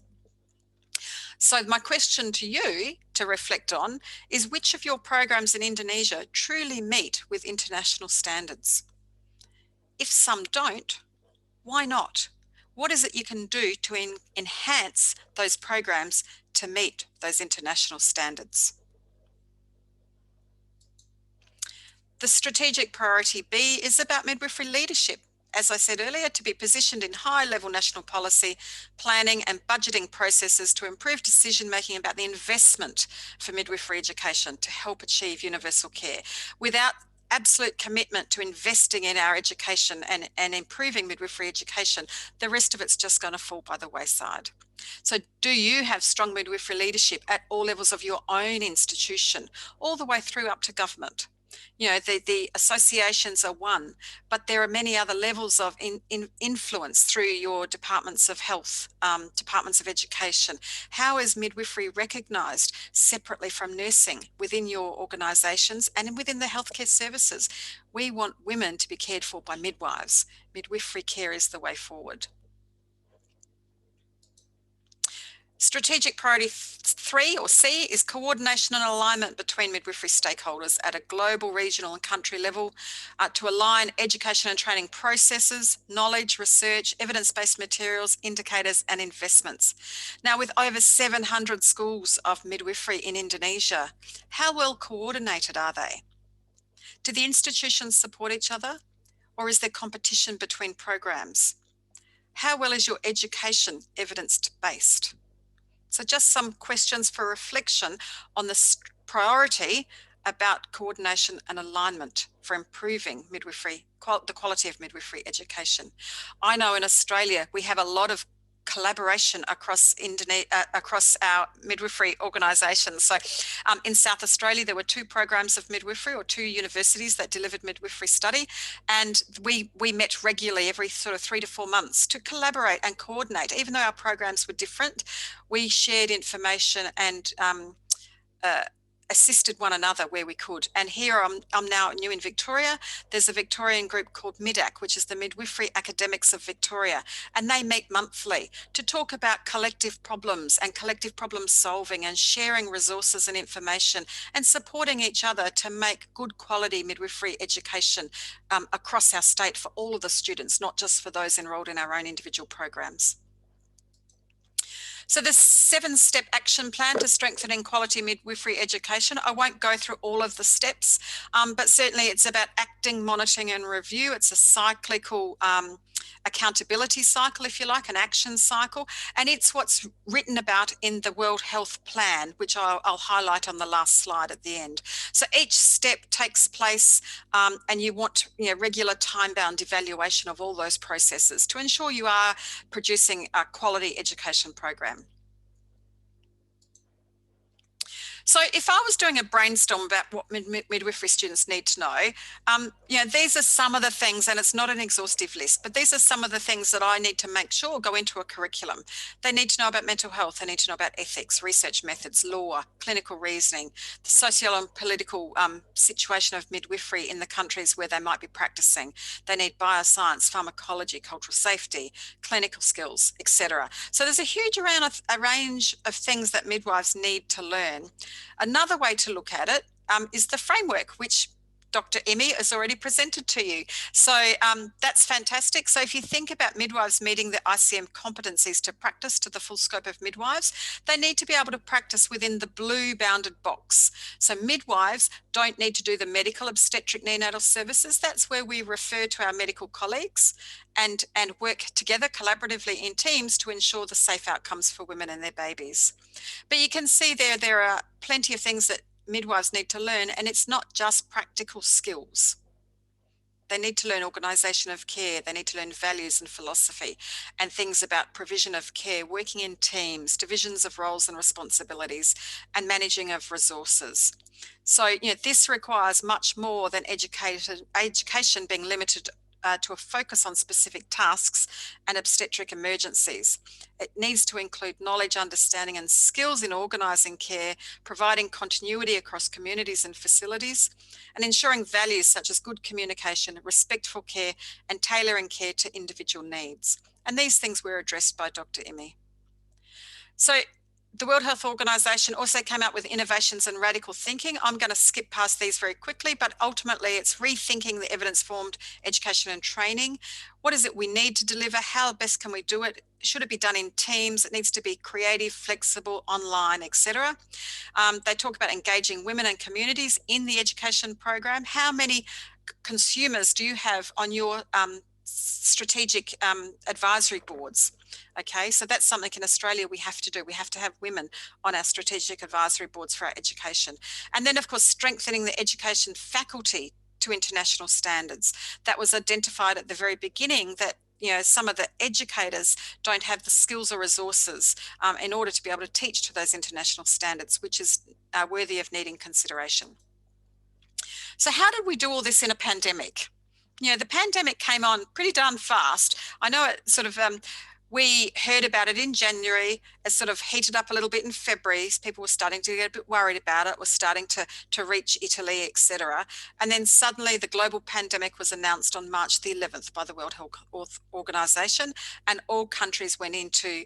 So my question to you to reflect on is, which of your programs in Indonesia truly meet with international standards? If some don't, why not? What is it you can do to enhance those programs to meet those international standards? The strategic priority B is about midwifery leadership. As I said earlier, to be positioned in high-level national policy, planning and budgeting processes to improve decision-making about the investment for midwifery education to help achieve universal care. Without absolute commitment to investing in our education and improving midwifery education, the rest of it's just going to fall by the wayside. So do you have strong midwifery leadership at all levels of your own institution, all the way through up to government? You know, the associations are one, but there are many other levels of influence through your departments of health, departments of education. How is midwifery recognised separately from nursing within your organisations and within the healthcare services? We want women to be cared for by midwives. Midwifery care is the way forward. Strategic priority 3, or C, is coordination and alignment between midwifery stakeholders at a global, regional and country level to align education and training processes, knowledge, research, evidence-based materials, indicators and investments. Now, with over 700 schools of midwifery in Indonesia, how well coordinated are they? Do the institutions support each other, or is there competition between programs? How well is your education evidence-based? So just some questions for reflection on the priority about coordination and alignment for improving midwifery, the quality of midwifery education. I know in Australia, we have a lot of collaboration across our midwifery organisations. So in South Australia, there were 2 programs of midwifery, or 2 universities that delivered midwifery study. And we met regularly every sort of 3 to 4 months to collaborate and coordinate. Even though our programs were different, we shared information and assisted one another where we could. And here I'm now new in Victoria. There's a Victorian group called MIDAC, which is the Midwifery Academics of Victoria, and they meet monthly to talk about collective problems and collective problem solving and sharing resources and information and supporting each other to make good quality midwifery education across our state for all of the students, not just for those enrolled in our own individual programs. So the 7-step action plan to strengthening quality midwifery education, I won't go through all of the steps, but certainly it's about acting, monitoring and review. It's a cyclical accountability cycle, if you like, an action cycle, and it's what's written about in the World Health Plan, which I'll highlight on the last slide at the end. So each step takes place and you want regular time-bound evaluation of all those processes to ensure you are producing a quality education program. So if I was doing a brainstorm about what midwifery students need to know, these are some of the things, and it's not an exhaustive list, but these are some of the things that I need to make sure go into a curriculum. They need to know about mental health, they need to know about ethics, research methods, law, clinical reasoning, the social and political situation of midwifery in the countries where they might be practicing. They need bioscience, pharmacology, cultural safety, clinical skills, etc. So there's a huge range of things that midwives need to learn. Another way to look at it is the framework, which Dr. Emmy has already presented to you. So that's fantastic. So if you think about midwives meeting the ICM competencies to practice to the full scope of midwives, they need to be able to practice within the blue bounded box. So midwives don't need to do the medical obstetric neonatal services. That's where we refer to our medical colleagues and work together collaboratively in teams to ensure the safe outcomes for women and their babies. But you can see there are plenty of things that midwives need to learn, and it's not just practical skills. They need to learn organisation of care, they need to learn values and philosophy and things about provision of care, working in teams, divisions of roles and responsibilities, and managing of resources. So, this requires much more than education being limited to a focus on specific tasks and obstetric emergencies. It needs to include knowledge, understanding and skills in organising care, providing continuity across communities and facilities, and ensuring values such as good communication, respectful care and tailoring care to individual needs. And these things were addressed by Dr. Emmy. So The World Health Organization also came out with innovations and radical thinking. I'm going to skip past these very quickly, but ultimately it's rethinking the evidence-informed education and training. What is it we need to deliver? How best can we do it? Should it be done in teams? It needs to be creative, flexible, online, etc. They talk about engaging women and communities in the education program. How many consumers do you have on your strategic advisory boards? Okay, so that's something in Australia we have to do. We have to have women on our strategic advisory boards for our education. And then, of course, strengthening the education faculty to international standards. That was identified at the very beginning that, you know, some of the educators don't have the skills or resources in order to be able to teach to those international standards, which is worthy of needing consideration. So how did we do all this in a pandemic? You know, the pandemic came on pretty darn fast. I know it sort of, we heard about it in January. It sort of heated up a little bit in February. People were starting to get a bit worried about it, was starting to reach Italy, etc. And then suddenly the global pandemic was announced on March the 11th by the World Health Organization, and all countries went into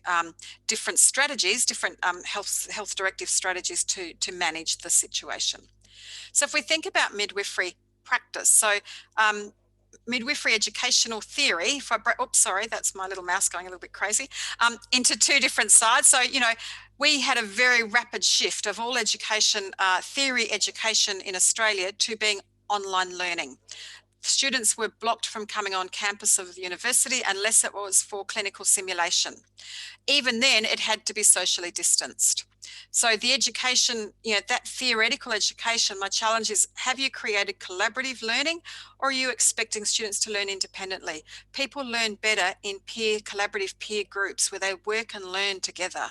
different strategies, different health directive strategies to manage the situation. So if we think about midwifery practice, so midwifery educational theory, if I, oops, sorry, that's my little mouse going a little bit crazy, into two different sides. So, you know, we had a very rapid shift of all education, theory education in Australia to being online learning. Students were blocked from coming on campus of the university unless it was for clinical simulation. Even then, it had to be socially distanced. So the education, you know, that theoretical education, my challenge is, have you created collaborative learning, or are you expecting students to learn independently? People learn better in collaborative peer groups where they work and learn together.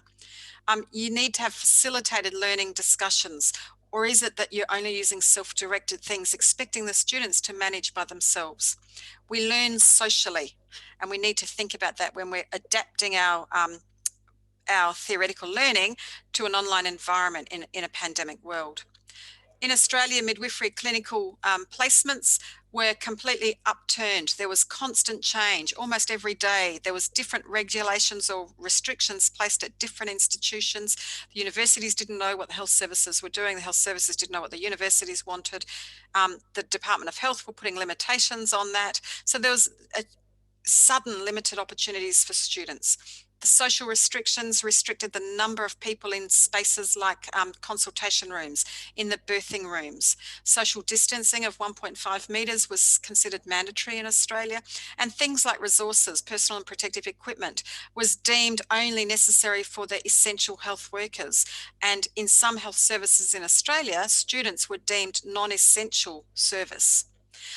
You need to have facilitated learning discussions. Or is it that you're only using self-directed things, expecting the students to manage by themselves? We learn socially, and we need to think about that when we're adapting our theoretical learning to an online environment in a pandemic world. In Australia, midwifery clinical placements were completely upturned. There was constant change almost every day. There was different regulations or restrictions placed at different institutions. The universities didn't know what the health services were doing. The health services didn't know what the universities wanted. The Department of Health were putting limitations on that. So there was a sudden limited opportunities for students. The social restrictions restricted the number of people in spaces like consultation rooms, in the birthing rooms. Social distancing of 1.5 metres was considered mandatory in Australia, and things like resources, personal and protective equipment, was deemed only necessary for the essential health workers. And in some health services in Australia, students were deemed non-essential service.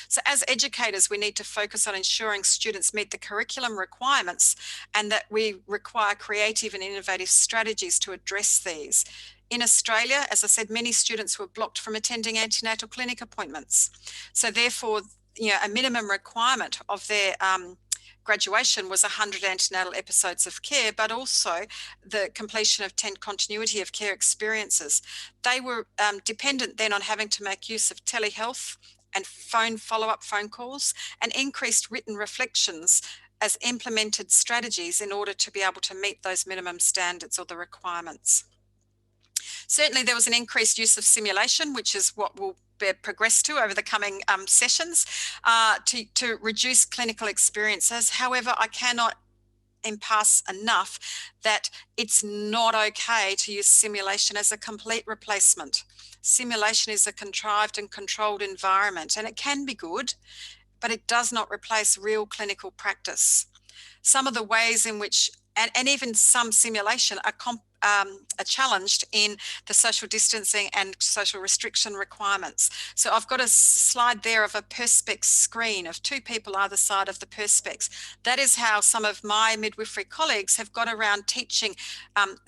So as educators, we need to focus on ensuring students meet the curriculum requirements, and that we require creative and innovative strategies to address these. In Australia, as I said, many students were blocked from attending antenatal clinic appointments. So therefore, you know, a minimum requirement of their graduation was 100 antenatal episodes of care, but also the completion of 10 continuity of care experiences. They were dependent then on having to make use of telehealth and follow-up phone calls, and increased written reflections as implemented strategies in order to be able to meet those minimum standards or the requirements. Certainly there was an increased use of simulation, which is what we'll progress to over the coming sessions, to reduce clinical experiences. However, I cannot impasse enough that it's not okay to use simulation as a complete replacement. Simulation is a contrived and controlled environment, and it can be good, but it does not replace real clinical practice. Some of the ways in which, and even some simulation are challenged in the social distancing and social restriction requirements. So I've got a slide there of a Perspex screen of two people either side of the Perspex. That is how some of my midwifery colleagues have got around teaching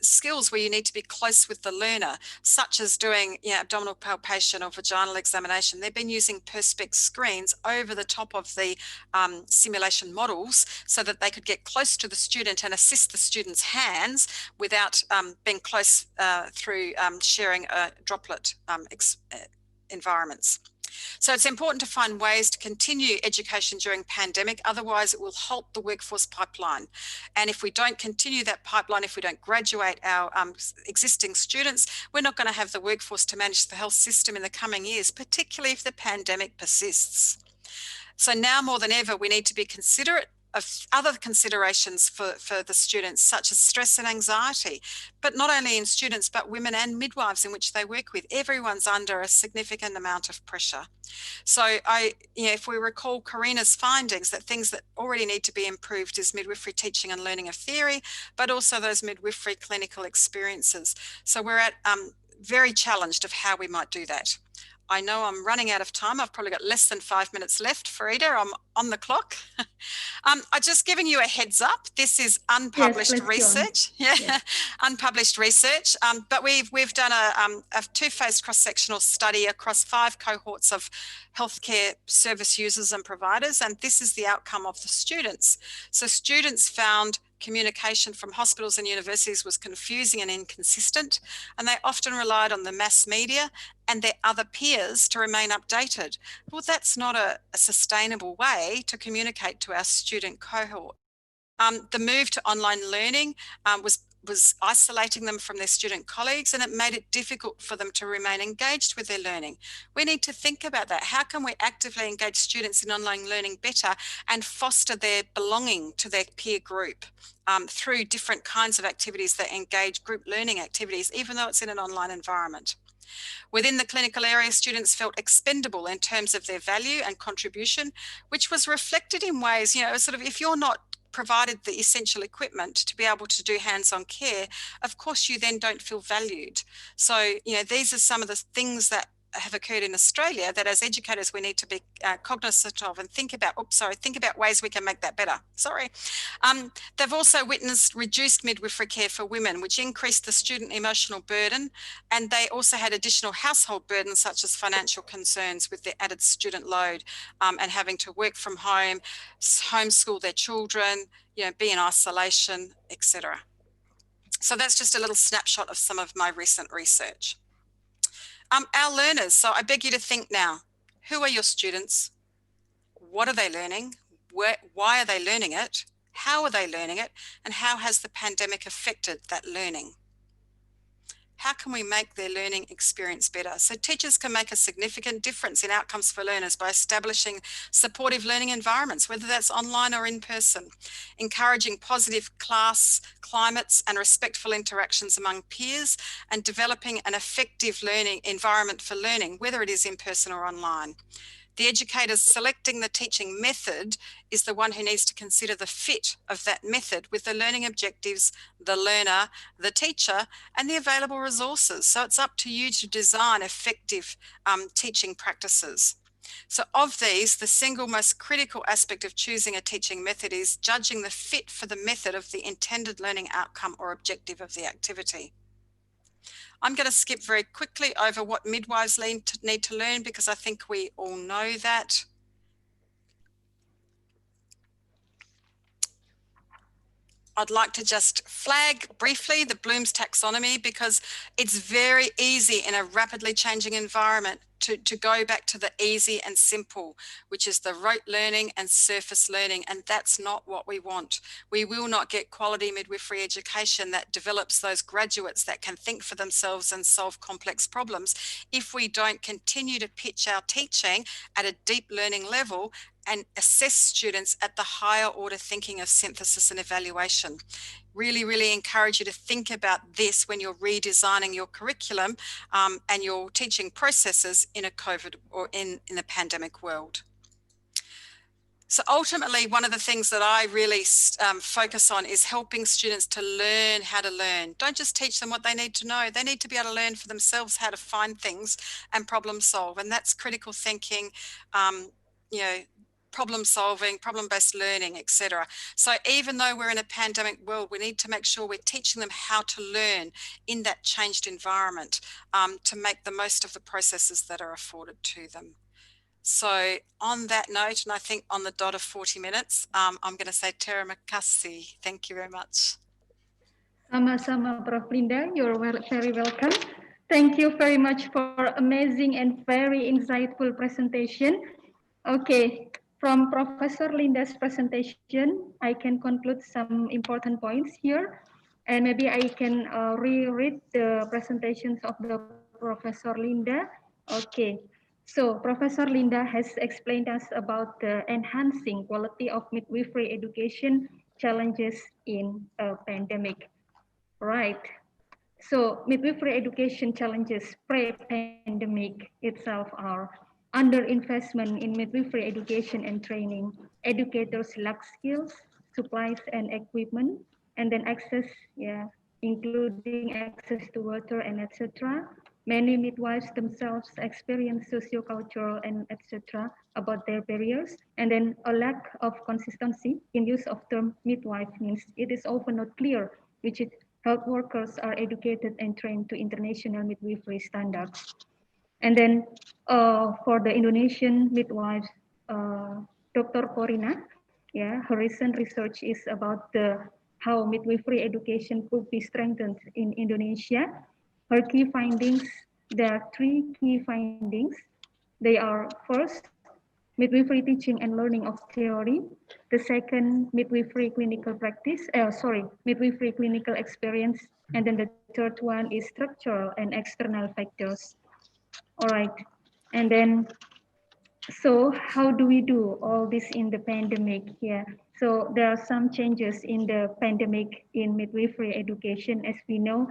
skills where you need to be close with the learner, such as doing abdominal palpation or vaginal examination. They've been using Perspex screens over the top of the simulation models so that they could get close to the student and assist the student's hands without being close through sharing droplet environments. So it's important to find ways to continue education during pandemic, otherwise it will halt the workforce pipeline. And if we don't continue that pipeline, if we don't graduate our existing students, we're not going to have the workforce to manage the health system in the coming years, particularly if the pandemic persists. So now more than ever, we need to be considerate of other considerations for the students, such as stress and anxiety, but not only in students, but women and midwives in which they work with. Everyone's under a significant amount of pressure. So if we recall Karina's findings, that things that already need to be improved is midwifery teaching and learning of theory, but also those midwifery clinical experiences. So we're at very challenged of how we might do that. I know I'm running out of time. I've probably got less than 5 minutes left. Farida, I'm on the clock. I'm just giving you a heads up. This is unpublished research. Yeah, unpublished research. But we've done a two-phase cross-sectional study across 5 cohorts of healthcare service users and providers, and this is the outcome of the students. So students found communication from hospitals and universities was confusing and inconsistent, and they often relied on the mass media and their other peers to remain updated. Well, that's not a sustainable way to communicate to our student cohort. The move to online learning was isolating them from their student colleagues, and it made it difficult for them to remain engaged with their learning. We need to think about that. How can we actively engage students in online learning better and foster their belonging to their peer group through different kinds of activities that engage group learning activities, even though it's in an online environment? Within the clinical area, students felt expendable in terms of their value and contribution, which was reflected in ways, sort of if you're not provided the essential equipment to be able to do hands-on care, of course you then don't feel valued. So, these are some of the things that have occurred in Australia that as educators we need to be cognizant of and think about ways we can make that better. They've also witnessed reduced midwifery care for women, which increased the student emotional burden, and they also had additional household burdens such as financial concerns with the added student load and having to work from home, homeschool their children, be in isolation, etc. So that's just a little snapshot of some of my recent research. Our learners, so I beg you to think now, who are your students? What are they learning? Why are they learning it? How are they learning it? And how has the pandemic affected that learning? How can we make their learning experience better? So teachers can make a significant difference in outcomes for learners by establishing supportive learning environments, whether that's online or in person, encouraging positive class climates and respectful interactions among peers, and developing an effective learning environment for learning, whether it is in person or online. The educator selecting the teaching method is the one who needs to consider the fit of that method with the learning objectives, the learner, the teacher, and the available resources. So it's up to you to design effective teaching practices. So of these, the single most critical aspect of choosing a teaching method is judging the fit for the method of the intended learning outcome or objective of the activity. I'm going to skip very quickly over what midwives need to learn because I think we all know that. I'd like to just flag briefly the Bloom's taxonomy because it's very easy in a rapidly changing environment to go back to the easy and simple, which is the rote learning and surface learning, and that's not what we want. We will not get quality midwifery education that develops those graduates that can think for themselves and solve complex problems if we don't continue to pitch our teaching at a deep learning level and assess students at the higher order thinking of synthesis and evaluation. Really, really encourage you to think about this when you're redesigning your curriculum and your teaching processes in a COVID or in the pandemic world. So ultimately, one of the things that I really focus on is helping students to learn how to learn. Don't just teach them what they need to know. They need to be able to learn for themselves how to find things and problem solve. And that's critical thinking, problem solving, problem-based learning, etc. So even though we're in a pandemic world, we need to make sure we're teaching them how to learn in that changed environment to make the most of the processes that are afforded to them. So on that note, and I think on the dot of 40 minutes, I'm going to say terima kasih. Thank you very much. Sama-sama, Prof. Linda. You're very welcome. Thank you very much for amazing and very insightful presentation. Okay, from Professor Linda's presentation, I can conclude some important points here. And maybe I can reread the presentations of the Professor Linda. Okay, so Professor Linda has explained us about the enhancing quality of midwifery education challenges in a pandemic. Right. So midwifery education challenges pre-pandemic itself are underinvestment in midwifery education and training. Educators lack skills, supplies and equipment, and then access, yeah, including access to water and etc. Many midwives themselves experience socio-cultural and etc. about their barriers, and then a lack of consistency in use of term midwife means it is often not clear which health workers are educated and trained to international midwifery standards. And then for the Indonesian midwives, Dr. Corina, yeah, her recent research is about how midwifery education could be strengthened in Indonesia. Her key findings, there are 3 key findings. They are first, midwifery teaching and learning of theory. The second, midwifery clinical practice, midwifery clinical experience. And then the third one is structural and external factors. All right. And then, so how do we do all this in the pandemic? Yeah. So there are some changes in the pandemic in midwifery education, as we know,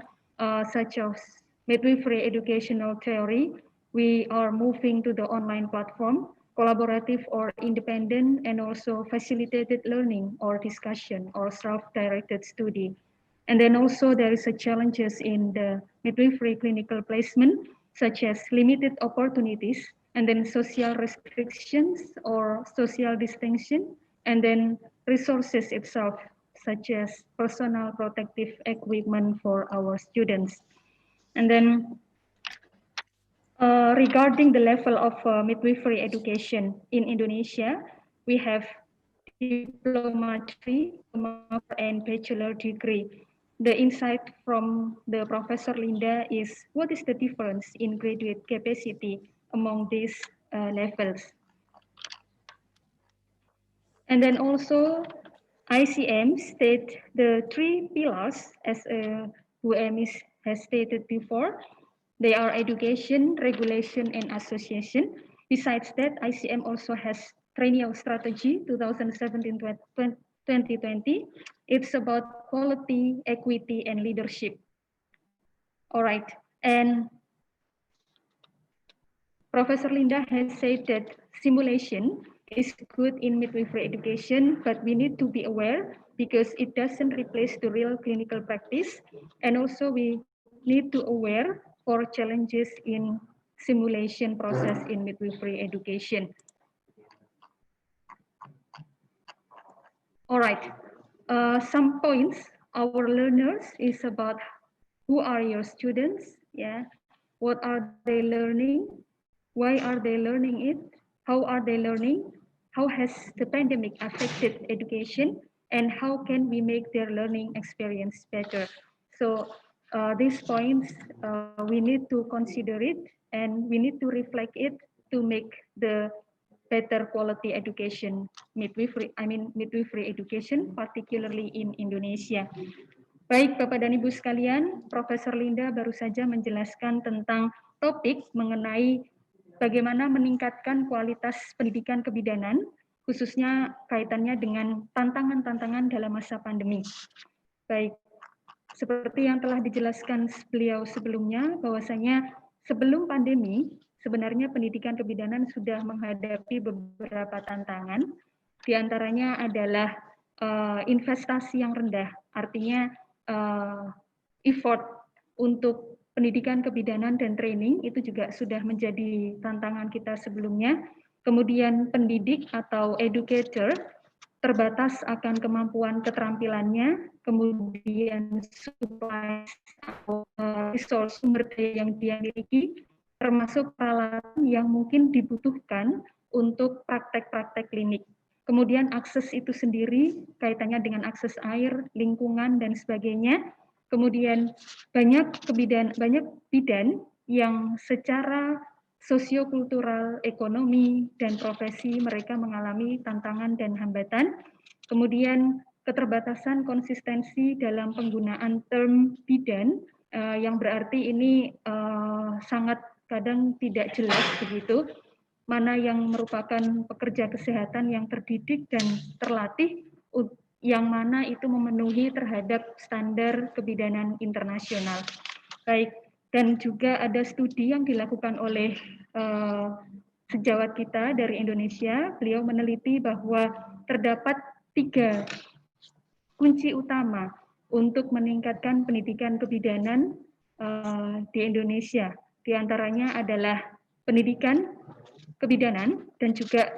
such as midwifery educational theory. We are moving to the online platform, collaborative or independent, and also facilitated learning or discussion or self-directed study. And then also there is a challenges in the midwifery clinical placement, such as limited opportunities, and then social restrictions or social distinction, and then resources itself, such as personal protective equipment for our students. And then regarding the level of midwifery education in Indonesia, we have diploma 3, diploma 4, and bachelor degree. The insight from the Professor Linda is what is the difference in graduate capacity among these levels. And then also ICM state the 3 pillars as UM has stated before. They are education, regulation, and association. Besides that, ICM also has triennial strategy 2017-2020. It's about quality, equity, and leadership. All right. And Professor Linda has said that simulation is good in midwifery education, but we need to be aware because it doesn't replace the real clinical practice. And also we need to aware for challenges in simulation process in midwifery education. All right, some points our learners is about who are your students, yeah, what are they learning, why are they learning it, how are they learning, how has the pandemic affected education, and how can we make their learning experience better. So these points, we need to consider it and we need to reflect it to make the better quality education, midwifery education, particularly in Indonesia. Baik Bapak dan Ibu sekalian, Profesor Linda baru saja menjelaskan tentang topik mengenai bagaimana meningkatkan kualitas pendidikan kebidanan, khususnya kaitannya dengan tantangan-tantangan dalam masa pandemi. Baik, seperti yang telah dijelaskan beliau sebelumnya, bahwasanya sebelum pandemi, sebenarnya pendidikan kebidanan sudah menghadapi beberapa tantangan. Di antaranya adalah investasi yang rendah, artinya effort untuk pendidikan kebidanan dan training itu juga sudah menjadi tantangan kita sebelumnya. Kemudian pendidik atau educator terbatas akan kemampuan keterampilannya, kemudian supply atau resource sumber daya yang dia miliki, termasuk peralatan yang mungkin dibutuhkan untuk praktek-praktek klinik. Kemudian akses itu sendiri kaitannya dengan akses air, lingkungan, dan sebagainya. Kemudian banyak bidan yang secara sosiokultural, ekonomi, dan profesi mereka mengalami tantangan dan hambatan. Kemudian keterbatasan konsistensi dalam penggunaan term bidan yang berarti ini sangat kadang tidak jelas begitu, mana yang merupakan pekerja kesehatan yang terdidik dan terlatih, yang mana itu memenuhi terhadap standar kebidanan internasional. Baik, dan juga ada studi yang dilakukan oleh sejawat kita dari Indonesia. Beliau meneliti bahwa terdapat 3 kunci utama untuk meningkatkan pendidikan kebidanan di Indonesia. Di antaranya adalah pendidikan kebidanan dan juga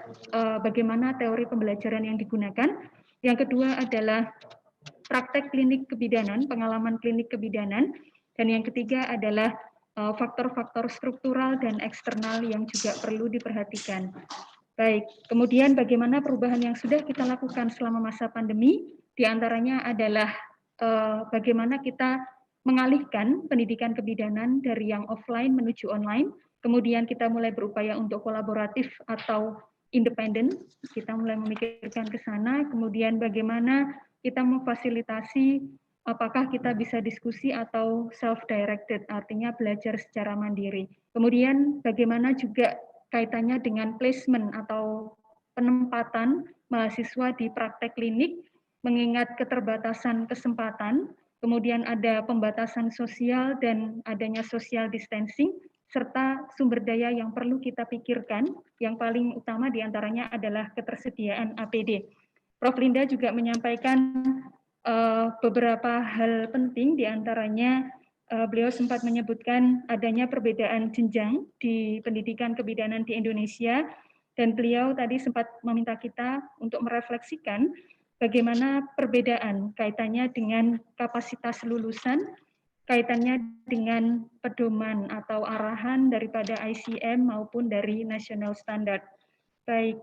bagaimana teori pembelajaran yang digunakan. Yang kedua adalah praktek klinik kebidanan, pengalaman klinik kebidanan. Dan yang ketiga adalah faktor-faktor struktural dan eksternal yang juga perlu diperhatikan. Baik, kemudian bagaimana perubahan yang sudah kita lakukan selama masa pandemi, di antaranya adalah bagaimana kita mengalihkan pendidikan kebidanan dari yang offline menuju online, kemudian kita mulai berupaya untuk kolaboratif atau independen, kita mulai memikirkan ke sana, kemudian bagaimana kita memfasilitasi apakah kita bisa diskusi atau self-directed, artinya belajar secara mandiri. Kemudian bagaimana juga kaitannya dengan placement atau penempatan mahasiswa di praktek klinik, mengingat keterbatasan kesempatan, kemudian ada pembatasan sosial dan adanya social distancing, serta sumber daya yang perlu kita pikirkan, yang paling utama diantaranya adalah ketersediaan APD. Prof. Linda juga menyampaikan beberapa hal penting, diantaranya beliau sempat menyebutkan adanya perbedaan jenjang di pendidikan kebidanan di Indonesia, dan beliau tadi sempat meminta kita untuk merefleksikan bagaimana perbedaan kaitannya dengan kapasitas lulusan, kaitannya dengan pedoman atau arahan daripada ICM maupun dari National Standard. Baik.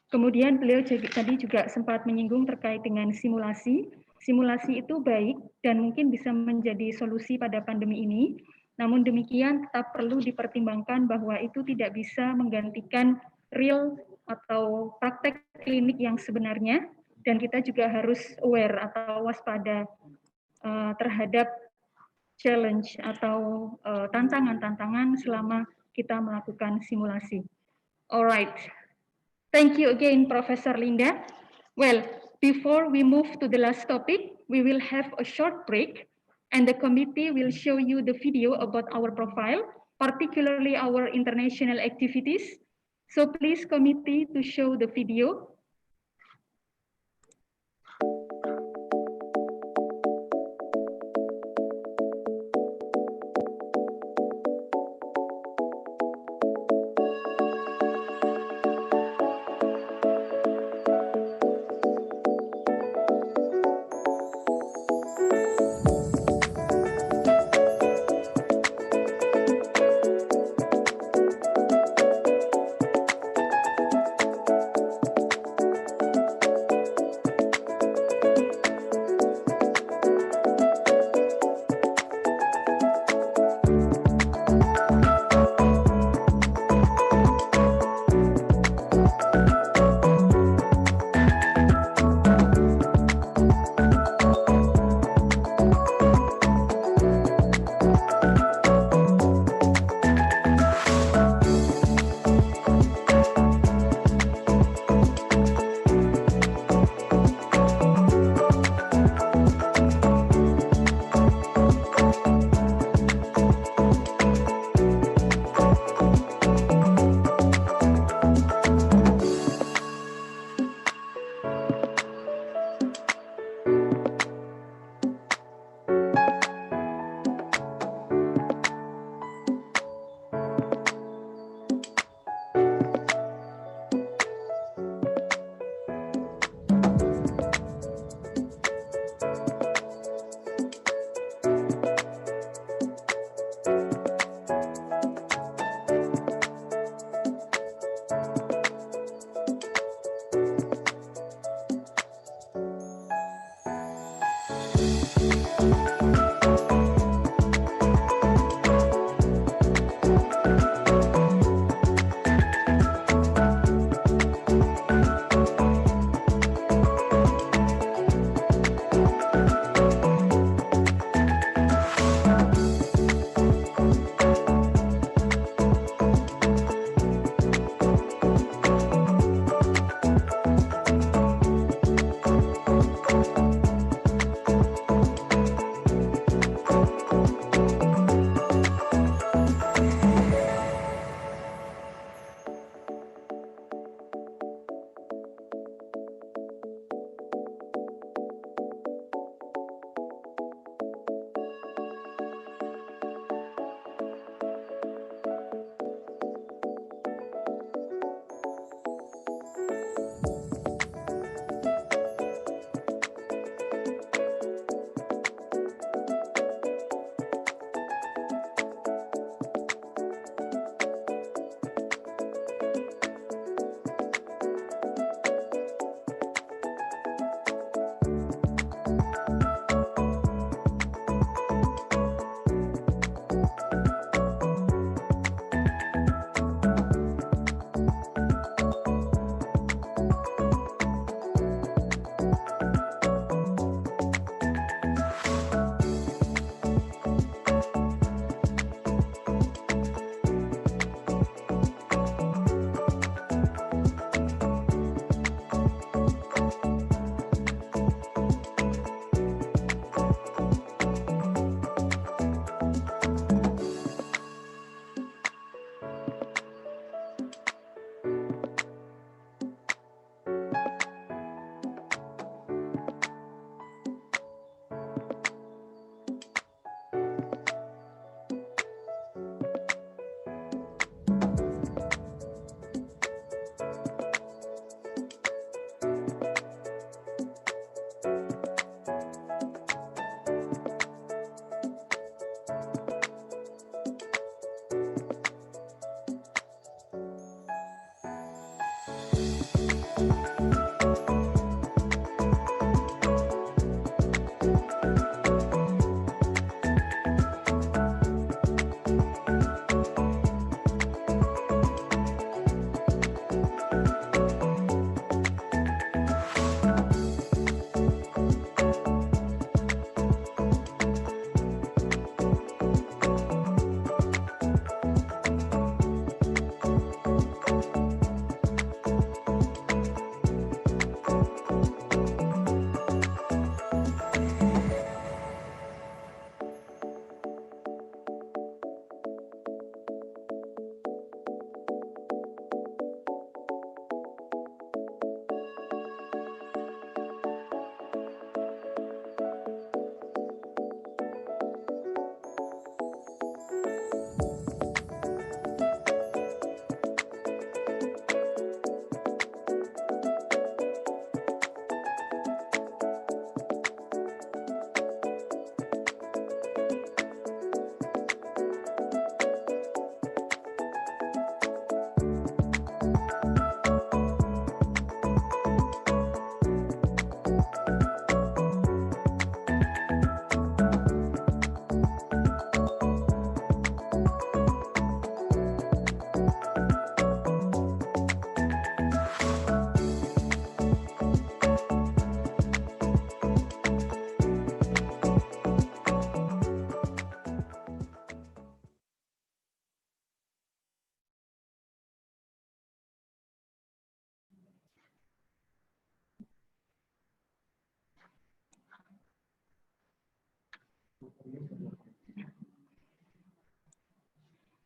Kemudian beliau tadi juga sempat menyinggung terkait dengan simulasi. Simulasi itu baik dan mungkin bisa menjadi solusi pada pandemi ini. Namun demikian tetap perlu dipertimbangkan bahwa itu tidak bisa menggantikan real atau praktek klinik yang sebenarnya, dan kita juga harus aware atau waspada terhadap challenge atau tantangan-tantangan selama kita melakukan simulasi. Alright. Thank you again, Professor Linda. Well, before we move to the last topic, we will have a short break, and the committee will show you the video about our profile, particularly our international activities. So please, committee, to show the video.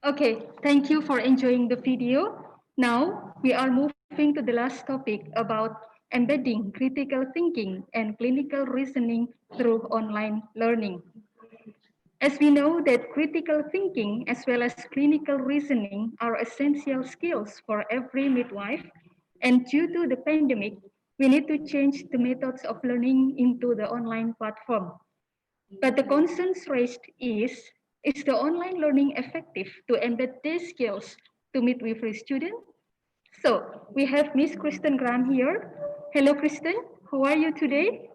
Okay, thank you for enjoying the video. Now we are moving to the last topic about embedding critical thinking and clinical reasoning through online learning. As we know that critical thinking as well as clinical reasoning are essential skills for every midwife, and due to the pandemic, we need to change the methods of learning into the online platform. But the concerns raised is the online learning effective to embed these skills to midwifery students? So we have Miss Kristen Graham here. Hello, Kristen. How are you today?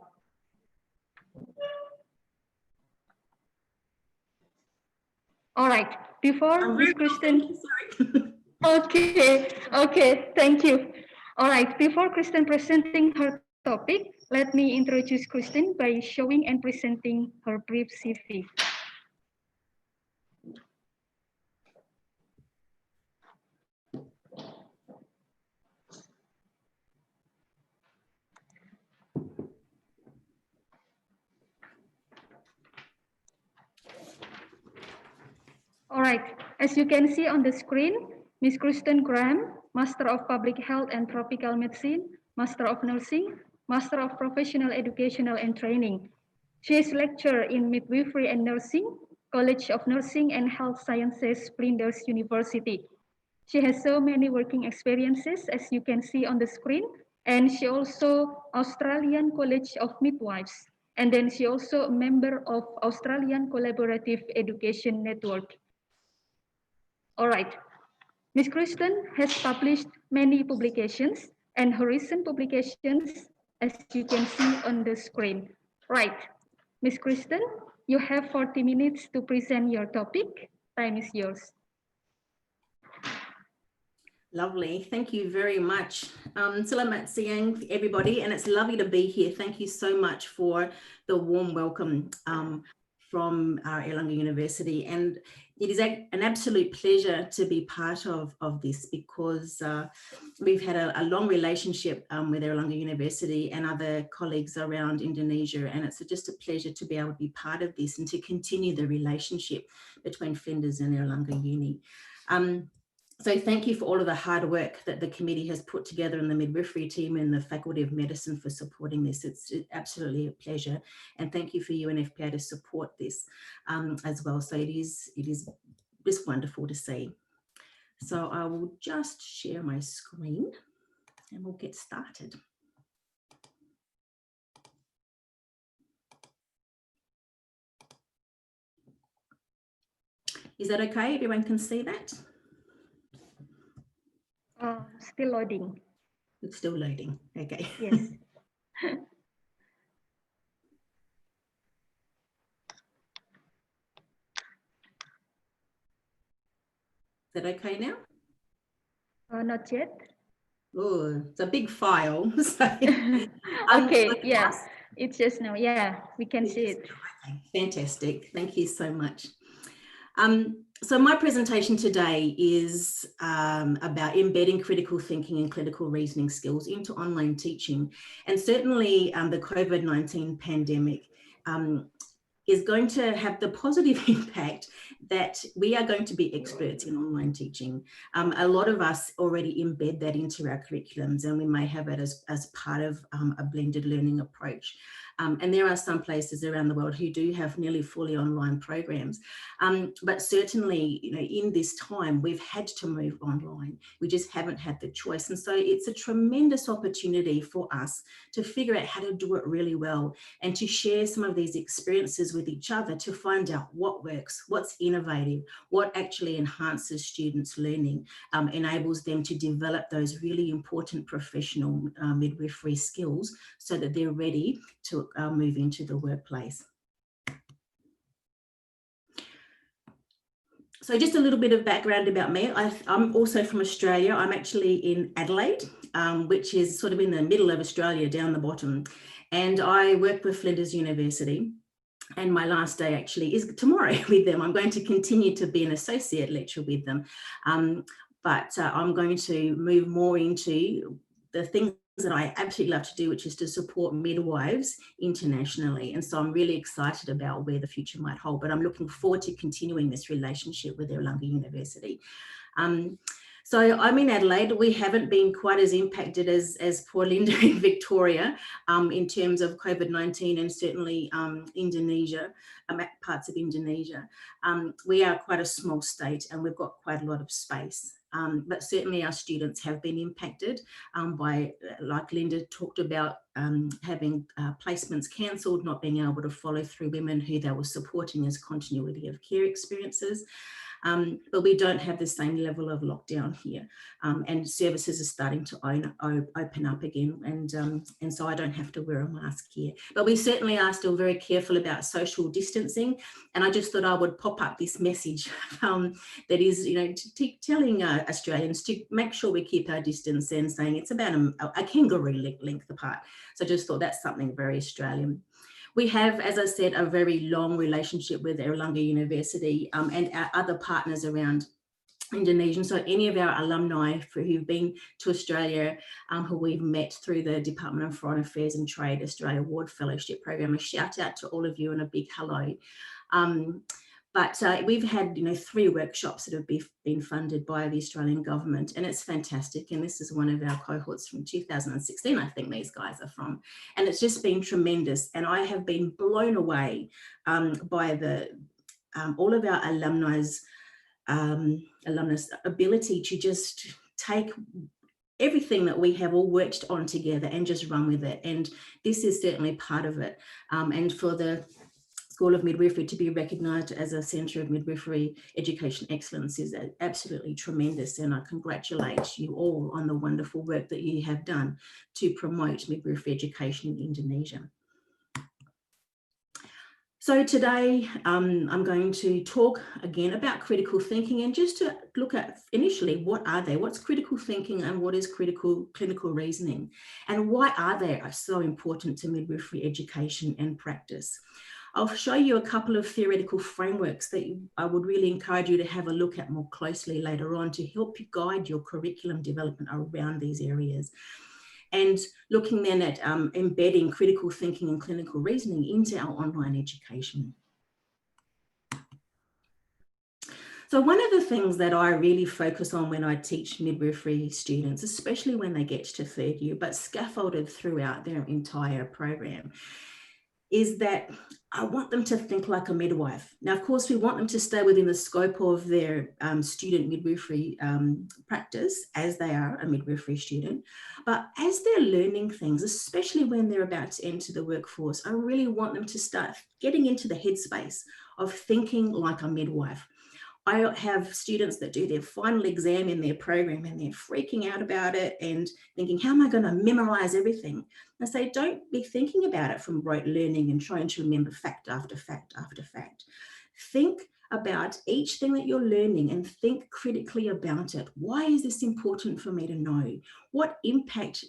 All right. Before Miss Kristen. Okay. Thank you. All right. Before Kristen presenting her topic, let me introduce Kristen by showing and presenting her brief CV. All right, as you can see on the screen, Ms. Kristen Graham, Master of Public Health and Tropical Medicine, Master of Nursing, Master of Professional Educational and Training. She is lecturer in Midwifery and Nursing, College of Nursing and Health Sciences, Flinders University. She has so many working experiences, as you can see on the screen, and she also Australian College of Midwives, and then she also a member of Australian Collaborative Education Network. All right. Ms. Kristen has published many publications, and her recent publications, as you can see on the screen. Right. Ms. Kristen, you have 40 minutes to present your topic. Time is yours. Lovely. Thank you very much. Selamat siang, everybody, and it's lovely to be here. Thank you so much for the warm welcome from Erlangen University. And it is an absolute pleasure to be part of this because we've had a long relationship with Erlangen University and other colleagues around Indonesia. And it's just a pleasure to be able to be part of this and to continue the relationship between Flinders and Erlangen Uni. So thank you for all of the hard work that the committee has put together in the midwifery team and the Faculty of Medicine for supporting this. It's absolutely a pleasure. And thank you for UNFPA to support this as well. So it is just wonderful to see. So I will just share my screen and we'll get started. Is that okay? Everyone can see that? Still loading. It's still loading. Okay. Yes. Is that okay now? Not yet. Oh, it's a big file. So, okay, yeah, it's just now. Yeah, we can see it. Okay, fantastic. Thank you so much. So my presentation today is about embedding critical thinking and clinical reasoning skills into online teaching. And certainly the COVID-19 pandemic is going to have the positive impact that we are going to be experts in online teaching. A lot of us already embed that into our curriculums, and we may have it as part of a blended learning approach. And there are some places around the world who do have nearly fully online programs. But certainly, you know, in this time, we've had to move online. We just haven't had the choice. And so it's a tremendous opportunity for us to figure out how to do it really well and to share some of these experiences with each other to find out what works, what's innovative, what actually enhances students' learning, enables them to develop those really important professional midwifery skills so that they're ready to move into the workplace. So just a little bit of background about me. I'm also from Australia. I'm actually in Adelaide, which is sort of in the middle of Australia, down the bottom. And I work with Flinders University. And my last day actually is tomorrow with them. I'm going to continue to be an associate lecturer with them. But I'm going to move more into the things that I absolutely love to do, which is to support midwives internationally. And so I'm really excited about where the future might hold, but I'm looking forward to continuing this relationship with Erlangen University. So I'm in Adelaide. We haven't been quite as impacted as poor Linda in Victoria in terms of COVID-19, and certainly Indonesia, parts of Indonesia. We are quite a small state and we've got quite a lot of space. But certainly our students have been impacted by, like Linda talked about, having placements cancelled, not being able to follow through women who they were supporting as continuity of care experiences. But we don't have the same level of lockdown here, and services are starting to open up again, and so I don't have to wear a mask here. But we certainly are still very careful about social distancing, and I just thought I would pop up this message that is, you know, telling Australians to make sure we keep our distance and saying it's about a kangaroo length apart. So I just thought that's something very Australian. We have, as I said, a very long relationship with Erlangen University and our other partners around Indonesia. So any of our alumni who've been to Australia, who we've met through the Department of Foreign Affairs and Trade Australia Award Fellowship Program, a shout out to all of you and a big hello. But we've had, 3 workshops that have been funded by the Australian government, and it's fantastic. And this is one of our cohorts from 2016, I think these guys are from. And it's just been tremendous. And I have been blown away by all of our alumnus' ability to just take everything that we have all worked on together and just run with it. And this is certainly part of it. And for the School of Midwifery to be recognised as a centre of midwifery education excellence is absolutely tremendous, and I congratulate you all on the wonderful work that you have done to promote midwifery education in Indonesia. So today I'm going to talk again about critical thinking, and just to look at initially, what are they? What's critical thinking and what is critical clinical reasoning? And why are they so important to midwifery education and practice? I'll show you a couple of theoretical frameworks that I would really encourage you to have a look at more closely later on to help you guide your curriculum development around these areas. And looking then at embedding critical thinking and clinical reasoning into our online education. So one of the things that I really focus on when I teach midwifery students, especially when they get to 3rd year, but scaffolded throughout their entire program, is that I want them to think like a midwife. Now, of course, we want them to stay within the scope of their student midwifery practice as they are a midwifery student. But as they're learning things, especially when they're about to enter the workforce, I really want them to start getting into the headspace of thinking like a midwife. I have students that do their final exam in their program and they're freaking out about it and thinking, how am I going to memorize everything? I say, don't be thinking about it from rote learning and trying to remember fact after fact after fact. Think about each thing that you're learning and think critically about it. Why is this important for me to know? What impact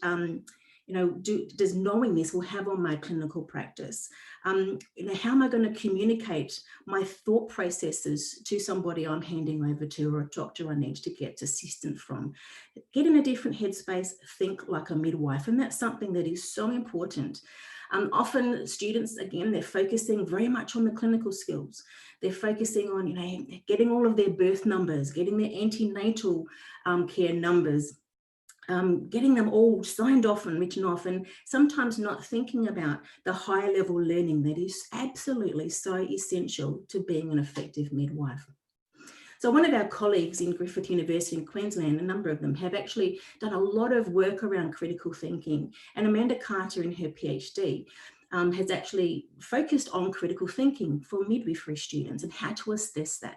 does knowing this will have on my clinical practice? How am I going to communicate my thought processes to somebody I'm handing over to, or a doctor I need to get assistance from? Get in a different headspace, think like a midwife. And that's something that is so important. Often students, again, they're focusing very much on the clinical skills. They're focusing on, getting all of their birth numbers, getting their antenatal care numbers, getting them all signed off and written off, and sometimes not thinking about the higher level learning that is absolutely so essential to being an effective midwife. So one of our colleagues in Griffith University in Queensland, a number of them, have actually done a lot of work around critical thinking, and Amanda Carter in her PhD has actually focused on critical thinking for midwifery students and how to assess that.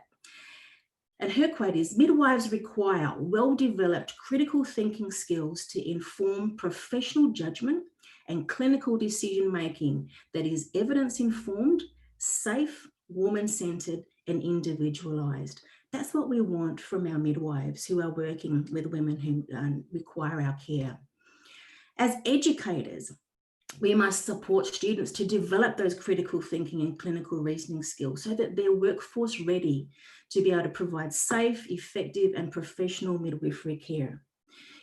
And her quote is, midwives require well-developed critical thinking skills to inform professional judgment and clinical decision-making that is evidence-informed, safe, woman-centered, and individualized. That's what we want from our midwives who are working with women who require our care. As educators, we must support students to develop those critical thinking and clinical reasoning skills so that they're workforce ready to be able to provide safe, effective, and professional midwifery care.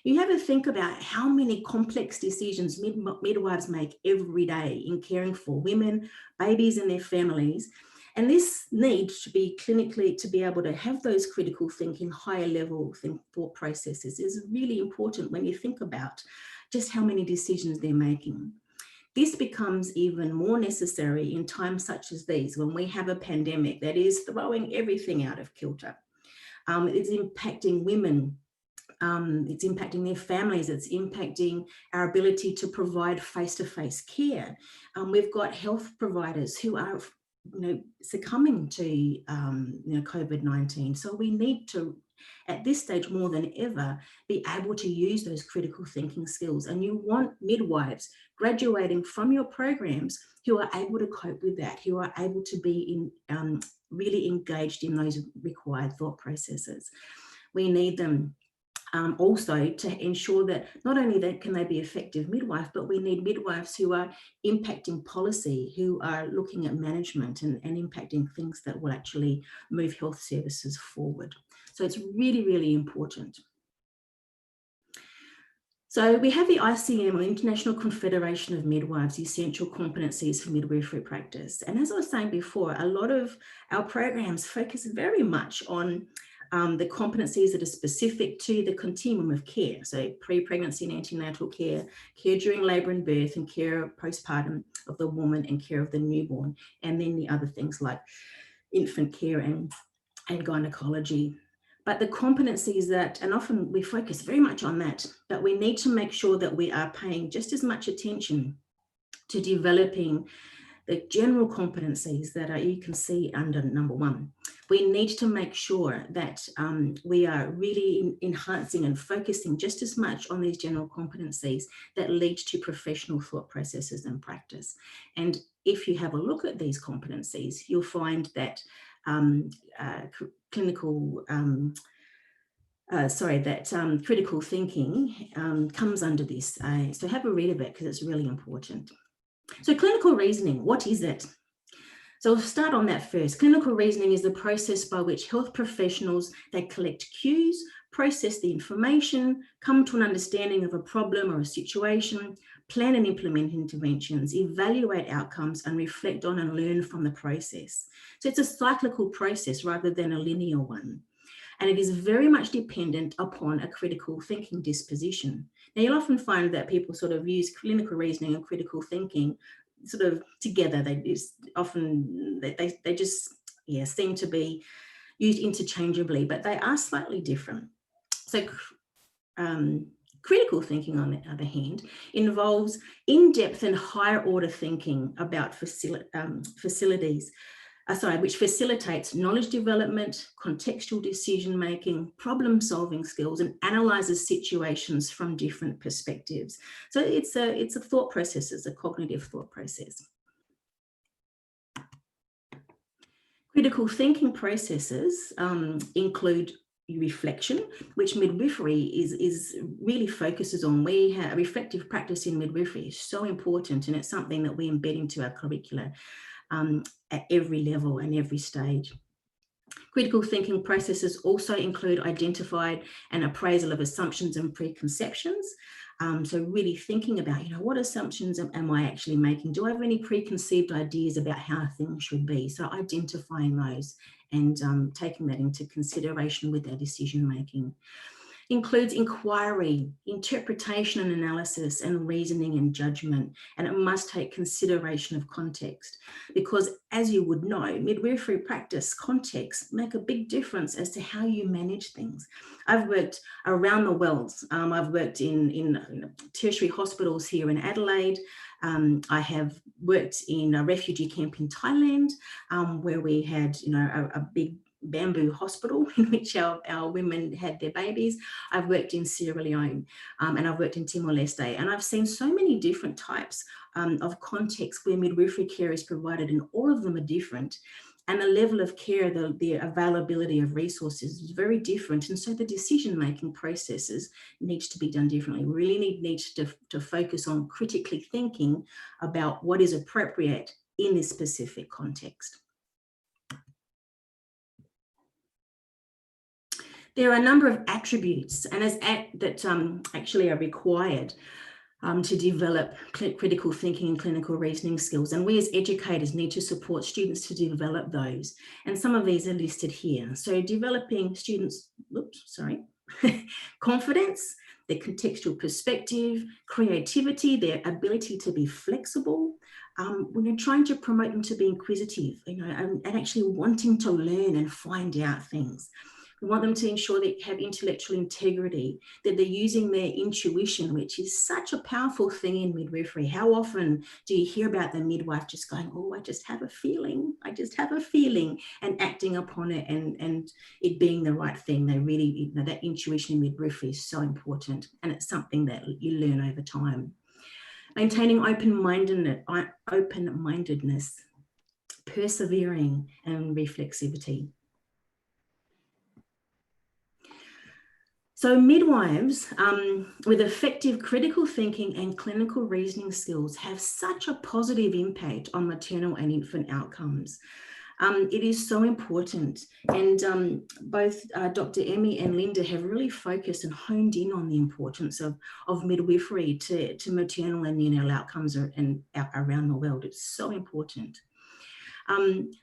You have to think about how many complex decisions midwives make every day in caring for women, babies and their families. And this need to be clinically, to be able to have those critical thinking, higher level thought processes is really important when you think about just how many decisions they're making. This becomes even more necessary in times such as these, when we have a pandemic that is throwing everything out of kilter. It's impacting women, it's impacting their families, it's impacting our ability to provide face-to-face care. We've got health providers who are succumbing to COVID-19. So we need to, at this stage more than ever, be able to use those critical thinking skills. And you want midwives graduating from your programs who are able to cope with that, who are able to be really engaged in those required thought processes. We need them also to ensure that not only that can they be effective midwife, but we need midwives who are impacting policy, who are looking at management and impacting things that will actually move health services forward. So it's really, really important. So we have the ICM, or International Confederation of Midwives, Essential Competencies for Midwifery Practice. And as I was saying before, a lot of our programs focus very much on the competencies that are specific to the continuum of care. So pre-pregnancy and antenatal care, care during labour and birth, and care postpartum of the woman, and care of the newborn. And then the other things like infant care and gynecology. But the competencies that, and often we focus very much on that, but we need to make sure that we are paying just as much attention to developing the general competencies that are, you can see under number 1. We need to make sure that we are really enhancing and focusing just as much on these general competencies that lead to professional thought processes and practice. And if you have a look at these competencies, you'll find that critical thinking comes under this. So have a read of it because it's really important. So clinical reasoning, what is it? So we'll start on that first. Clinical reasoning is the process by which health professionals, they collect cues, process the information, come to an understanding of a problem or a situation, plan and implement interventions, evaluate outcomes, and reflect on and learn from the process. So it's a cyclical process rather than a linear one. And it is very much dependent upon a critical thinking disposition. Now, you'll often find that people sort of use clinical reasoning and critical thinking sort of together. They just seem to be used interchangeably, but they are slightly different. So critical thinking, on the other hand, involves in-depth and higher order thinking about which facilitates knowledge development, contextual decision-making, problem-solving skills, and analyzes situations from different perspectives. So it's a thought process, it's a cognitive thought process. Critical thinking processes include reflection, which midwifery is really focuses on. We have reflective practice in midwifery is so important, and it's something that we embed into our curricula at every level and every stage. Critical thinking processes also include identified and appraisal of assumptions and preconceptions. So really thinking about, what assumptions am I actually making? Do I have any preconceived ideas about how things should be? So identifying those and taking that into consideration with our decision making. Includes inquiry, interpretation and analysis, and reasoning and judgment. And it must take consideration of context, because as you would know, midwifery practice contexts make a big difference as to how you manage things. I've worked around the world. I've worked in tertiary hospitals here in Adelaide. I have worked in a refugee camp in Thailand, where we had, a big bamboo hospital in which our women had their babies. I've worked in Sierra Leone and I've worked in Timor-Leste, and I've seen so many different types of contexts where midwifery care is provided, and all of them are different. And the level of care, the availability of resources is very different. And so the decision-making processes needs to be done differently. We really need to focus on critically thinking about what is appropriate in this specific context. There are a number of attributes and that actually are required to develop critical thinking and clinical reasoning skills. And we as educators need to support students to develop those. And some of these are listed here. So developing students, confidence, their contextual perspective, creativity, their ability to be flexible. We're trying to promote them to be inquisitive, and actually wanting to learn and find out things. We want them to ensure they have intellectual integrity, that they're using their intuition, which is such a powerful thing in midwifery. How often do you hear about the midwife just going, oh, I just have a feeling, and acting upon it and it being the right thing. They really, that intuition in midwifery is so important, and it's something that you learn over time. Maintaining open-mindedness, persevering, and reflexivity. So midwives with effective critical thinking and clinical reasoning skills have such a positive impact on maternal and infant outcomes. It is so important, and both Dr. Emmy and Linda have really focused and honed in on the importance of midwifery to maternal and neonatal outcomes around the world. It's so important.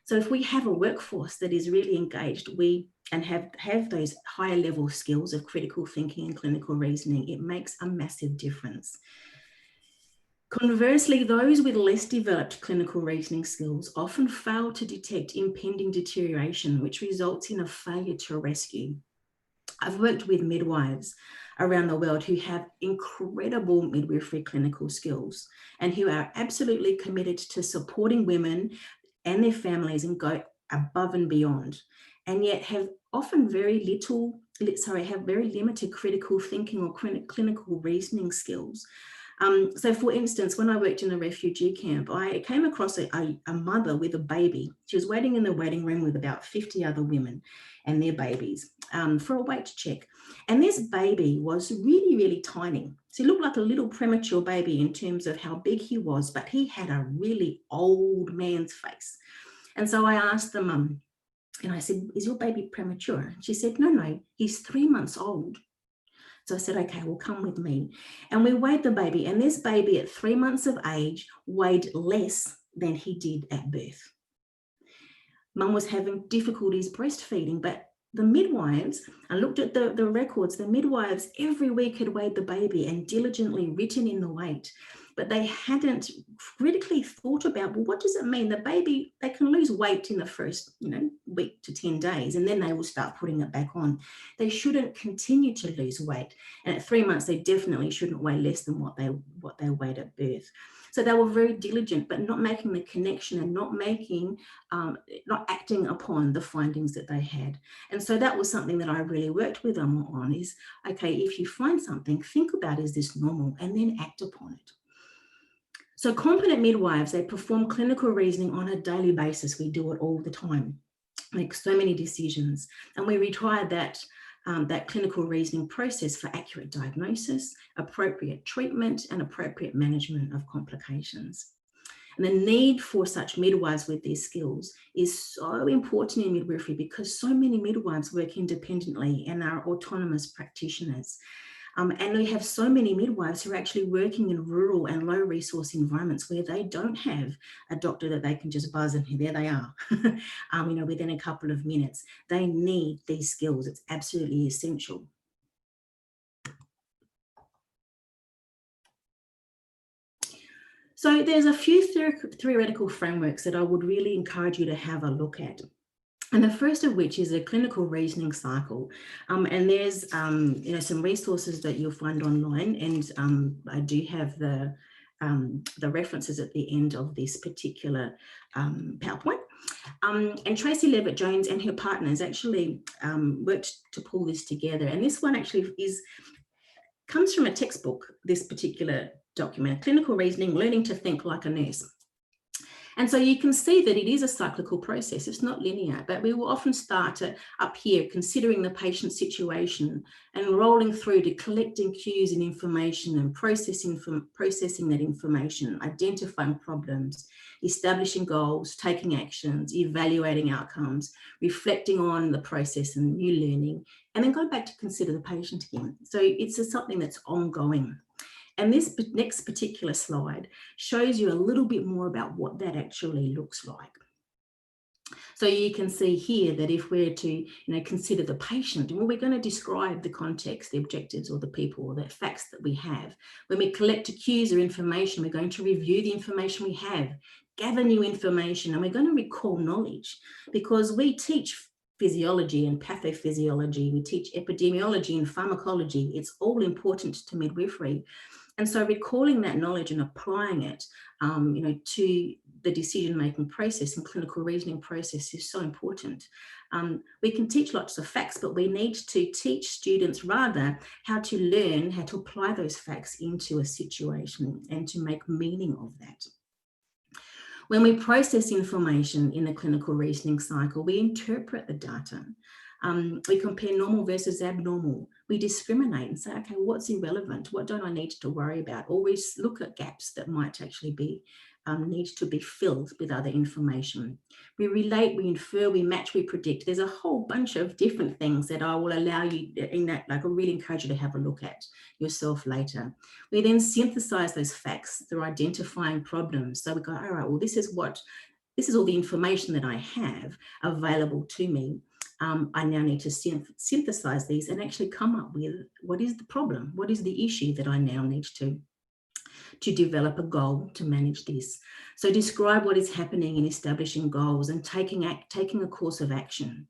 So if we have a workforce that is really engaged, and have those higher level skills of critical thinking and clinical reasoning, it makes a massive difference. Conversely, those with less developed clinical reasoning skills often fail to detect impending deterioration, which results in a failure to rescue. I've worked with midwives around the world who have incredible midwifery clinical skills and who are absolutely committed to supporting women and their families and go above and beyond, and yet have often very limited critical thinking or clinical reasoning skills. So for instance, when I worked in a refugee camp, I came across a mother with a baby. She was waiting in the waiting room with about 50 other women and their babies for a weight check. And this baby was really, really tiny. So he looked like a little premature baby in terms of how big he was, but he had a really old man's face. And so I asked the mum, and I said, is your baby premature? She said, no, he's 3 months old. So I said, okay, well, come with me. And we weighed the baby, and this baby at 3 months of age weighed less than he did at birth. Mum was having difficulties breastfeeding, but the midwives, I looked at the records, the midwives every week had weighed the baby and diligently written in the weight, but they hadn't critically thought about, well, what does it mean? The baby, they can lose weight in the first, week to 10 days, and then they will start putting it back on. They shouldn't continue to lose weight. And at 3 months, they definitely shouldn't weigh less than what they weighed at birth. So they were very diligent, but not making the connection and not acting upon the findings that they had. And so that was something that I really worked with them on is, okay, if you find something, think about, is this normal? And then act upon it. So competent midwives, they perform clinical reasoning on a daily basis. We do it all the time, make so many decisions. And we require that clinical reasoning process for accurate diagnosis, appropriate treatment, and appropriate management of complications. And the need for such midwives with these skills is so important in midwifery because so many midwives work independently and are autonomous practitioners. And we have so many midwives who are actually working in rural and low resource environments where they don't have a doctor that they can just buzz and there they are, within a couple of minutes. They need these skills. It's absolutely essential. So there's a few theoretical frameworks that I would really encourage you to have a look at. And the first of which is a clinical reasoning cycle. And there's, some resources that you'll find online, and I do have the references at the end of this particular PowerPoint. And Tracy Levitt-Jones and her partners actually worked to pull this together. And this one actually comes from a textbook, this particular document, Clinical Reasoning, Learning to Think Like a Nurse. And so you can see that it is a cyclical process. It's not linear, but we will often start up here, considering the patient situation and rolling through to collecting cues and information and processing that information, identifying problems, establishing goals, taking actions, evaluating outcomes, reflecting on the process and new learning, and then going back to consider the patient again. So it's something that's ongoing. And this next particular slide shows you a little bit more about what that actually looks like. So you can see here that if we're to consider the patient, well, we're going to describe the context, the objectives, or the people, or the facts that we have. When we collect cues or information, we're going to review the information we have, gather new information, and we're going to recall knowledge, because we teach physiology and pathophysiology, we teach epidemiology and pharmacology. It's all important to midwifery. And so recalling that knowledge and applying it, to the decision-making process and clinical reasoning process is so important. We can teach lots of facts, but we need to teach students rather how to learn, how to apply those facts into a situation and to make meaning of that. When we process information in the clinical reasoning cycle, we interpret the data. We compare normal versus abnormal. We discriminate and say, okay, what's irrelevant? What don't I need to worry about? Or we look at gaps that might actually be need to be filled with other information. We relate, we infer, we match, we predict. There's a whole bunch of different things that I will allow you in that, like I really encourage you to have a look at yourself later. We then synthesize those facts through identifying problems. So we go, all right, well, this is all the information that I have available to me. I now need to synthesize these and actually come up with what is the problem, what is the issue that I now need to develop a goal to manage this. So describe what is happening in establishing goals and taking a course of action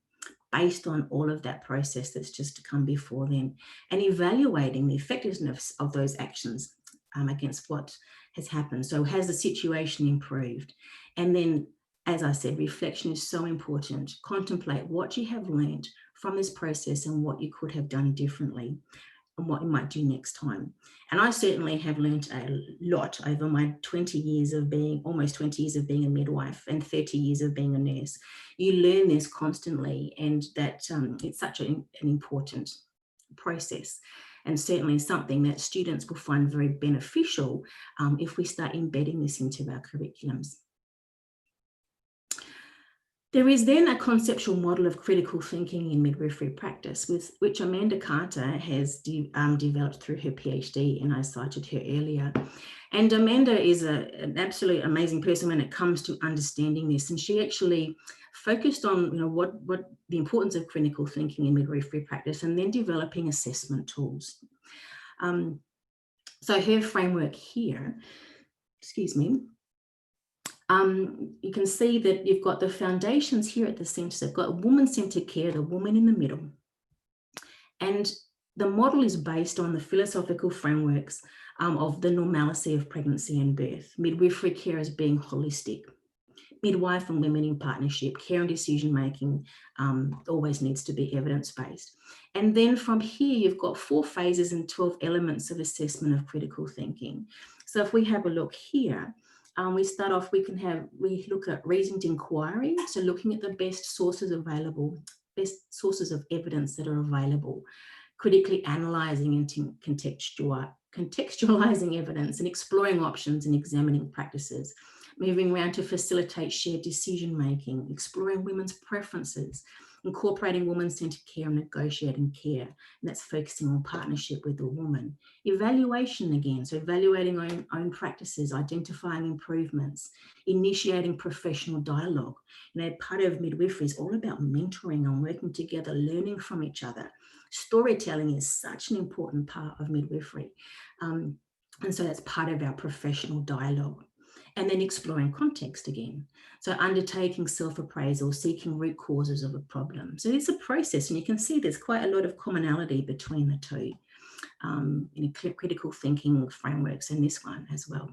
based on all of that process that's just to come before then, and evaluating the effectiveness of those actions against what has happened. So has the situation improved? And then, as I said, reflection is so important. Contemplate what you have learned from this process and what you could have done differently and what you might do next time. And I certainly have learned a lot over my almost 20 years of being a midwife and 30 years of being a nurse. You learn this constantly, and that it's such an important process, and certainly something that students will find very beneficial if we start embedding this into our curriculums. There is then a conceptual model of critical thinking in midwifery practice, which Amanda Carter has developed through her PhD, and I cited her earlier. And Amanda is an absolutely amazing person when it comes to understanding this, and she actually focused on what the importance of critical thinking in midwifery practice, and then developing assessment tools. So her framework here, you can see that you've got the foundations here at the centre. So they've got woman-centred care, the woman in the middle. And the model is based on the philosophical frameworks of the normalcy of pregnancy and birth. Midwifery care as being holistic. Midwife and women in partnership, care and decision-making always needs to be evidence-based. And then from here, you've got 4 phases and 12 elements of assessment of critical thinking. So if we have a look here, we start off, we look at reasoned inquiry. So looking at the best sources available, best sources of evidence that are available, critically analysing and contextualising evidence and exploring options and examining practices, moving around to facilitate shared decision-making, exploring women's preferences, incorporating woman-centred care and negotiating care, and that's focusing on partnership with the woman. Evaluation again, so evaluating own practices, identifying improvements, initiating professional dialogue. Part of midwifery is all about mentoring and working together, learning from each other. Storytelling is such an important part of midwifery. And so that's part of our professional dialogue. And then exploring context again. So undertaking self-appraisal, seeking root causes of a problem. So it's a process, and you can see there's quite a lot of commonality between the two critical thinking frameworks and this one as well.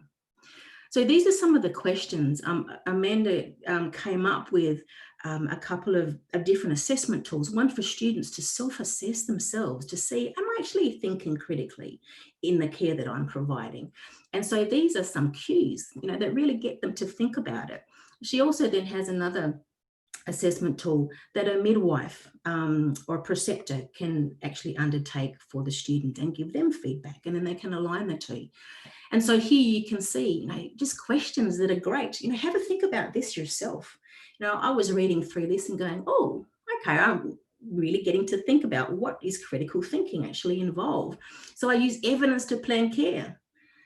So these are some of the questions. Amanda came up with a couple of different assessment tools, one for students to self-assess themselves, to see, am I actually thinking critically in the care that I'm providing? And so these are some cues, that really get them to think about it. She also then has another assessment tool that a midwife or a preceptor can actually undertake for the student and give them feedback, and then they can align the two. And so here you can see, just questions that are great. Have a think about this yourself. I was reading through this and going, oh, okay, I'm really getting to think about what is critical thinking actually involve. So I use evidence to plan care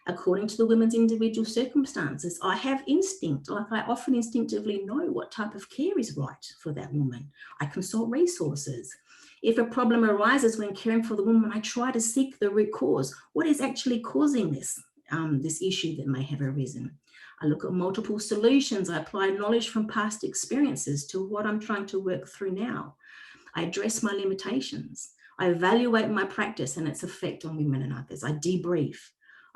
according to the women's individual circumstances. I have instinct, like I often instinctively know what type of care is right for that woman. I consult resources. If a problem arises when caring for the woman, I try to seek the root cause. What is actually causing this issue that may have arisen? I look at multiple solutions. I apply knowledge from past experiences to what I'm trying to work through now. I address my limitations. I evaluate my practice and its effect on women and others. I debrief.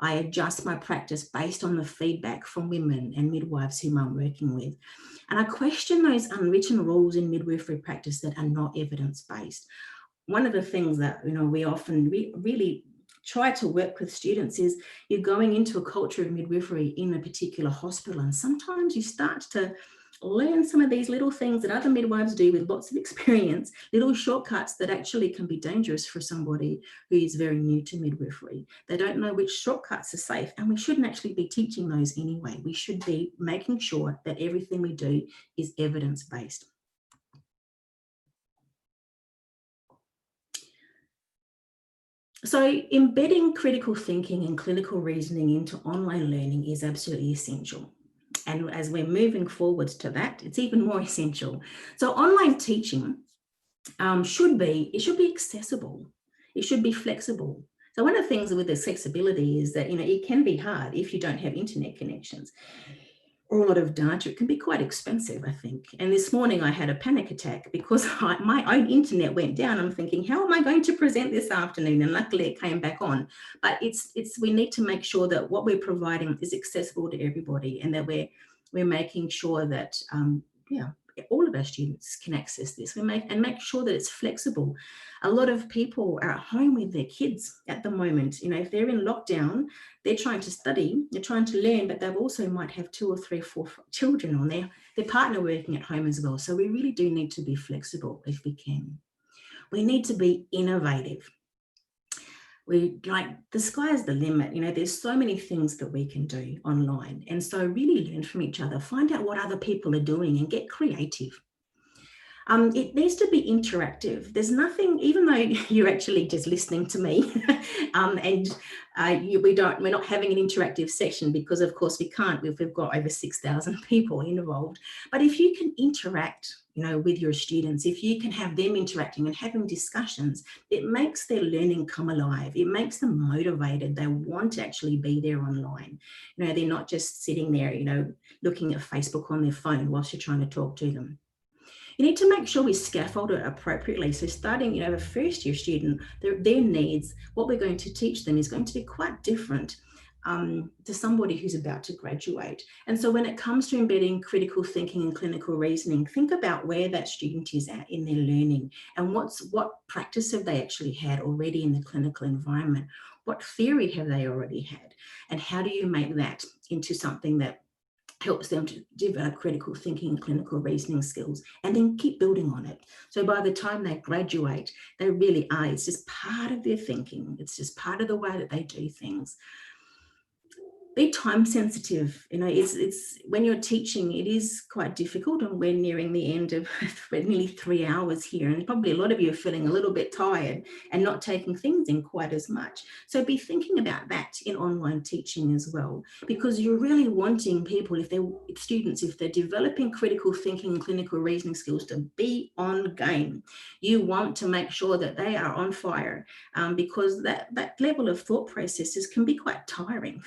I adjust my practice based on the feedback from women and midwives whom I'm working with. And I question those unwritten rules in midwifery practice that are not evidence-based. One of the things that we often really try to work with students is you're going into a culture of midwifery in a particular hospital, and sometimes you start to learn some of these little things that other midwives do with lots of experience, little shortcuts that actually can be dangerous for somebody who is very new to midwifery. They don't know which shortcuts are safe, and we shouldn't actually be teaching those anyway. We should be making sure that everything we do is evidence-based. So embedding critical thinking and clinical reasoning into online learning is absolutely essential. And as we're moving forwards to that, it's even more essential. So online teaching should be accessible. It should be flexible. So one of the things with accessibility is that, it can be hard if you don't have internet connections or a lot of data. It can be quite expensive, I think. And this morning I had a panic attack because my own internet went down. I'm thinking, how am I going to present this afternoon? And luckily it came back on. But we need to make sure that what we're providing is accessible to everybody, and that we're making sure that all of our students can access this. Make sure that it's flexible. A lot of people are at home with their kids at the moment. If they're in lockdown, they're trying to study, they're trying to learn, but they also might have 2 or 3 or 4 children on their partner working at home as well. So we really do need to be flexible if we can. We need to be innovative. The sky is the limit. There's so many things that we can do online. And so really learn from each other, find out what other people are doing and get creative. It needs to be interactive. There's nothing, even though you're actually just listening to me we're not having an interactive section because of course we can't, we've got over 6,000 people involved. But if you can interact, with your students, if you can have them interacting and having discussions, it makes their learning come alive. It makes them motivated. They want to actually be there online. They're not just sitting there, looking at Facebook on their phone whilst you're trying to talk to them. You need to make sure we scaffold it appropriately. So starting, a first year student, their needs, what we're going to teach them is going to be quite different to somebody who's about to graduate. And so when it comes to embedding critical thinking and clinical reasoning, think about where that student is at in their learning and what practice have they actually had already in the clinical environment? What theory have they already had? And how do you make that into something that helps them to develop critical thinking and clinical reasoning skills, and then keep building on it. So by the time they graduate, they really are, it's just part of their thinking. It's just part of the way that they do things. Be time sensitive. It's when you're teaching, it is quite difficult, and we're nearing the end of nearly 3 hours here, and probably a lot of you are feeling a little bit tired and not taking things in quite as much. So be thinking about that in online teaching as well, because you're really wanting people, if they're developing critical thinking and clinical reasoning skills, to be on game. You want to make sure that they are on fire, because that level of thought processes can be quite tiring.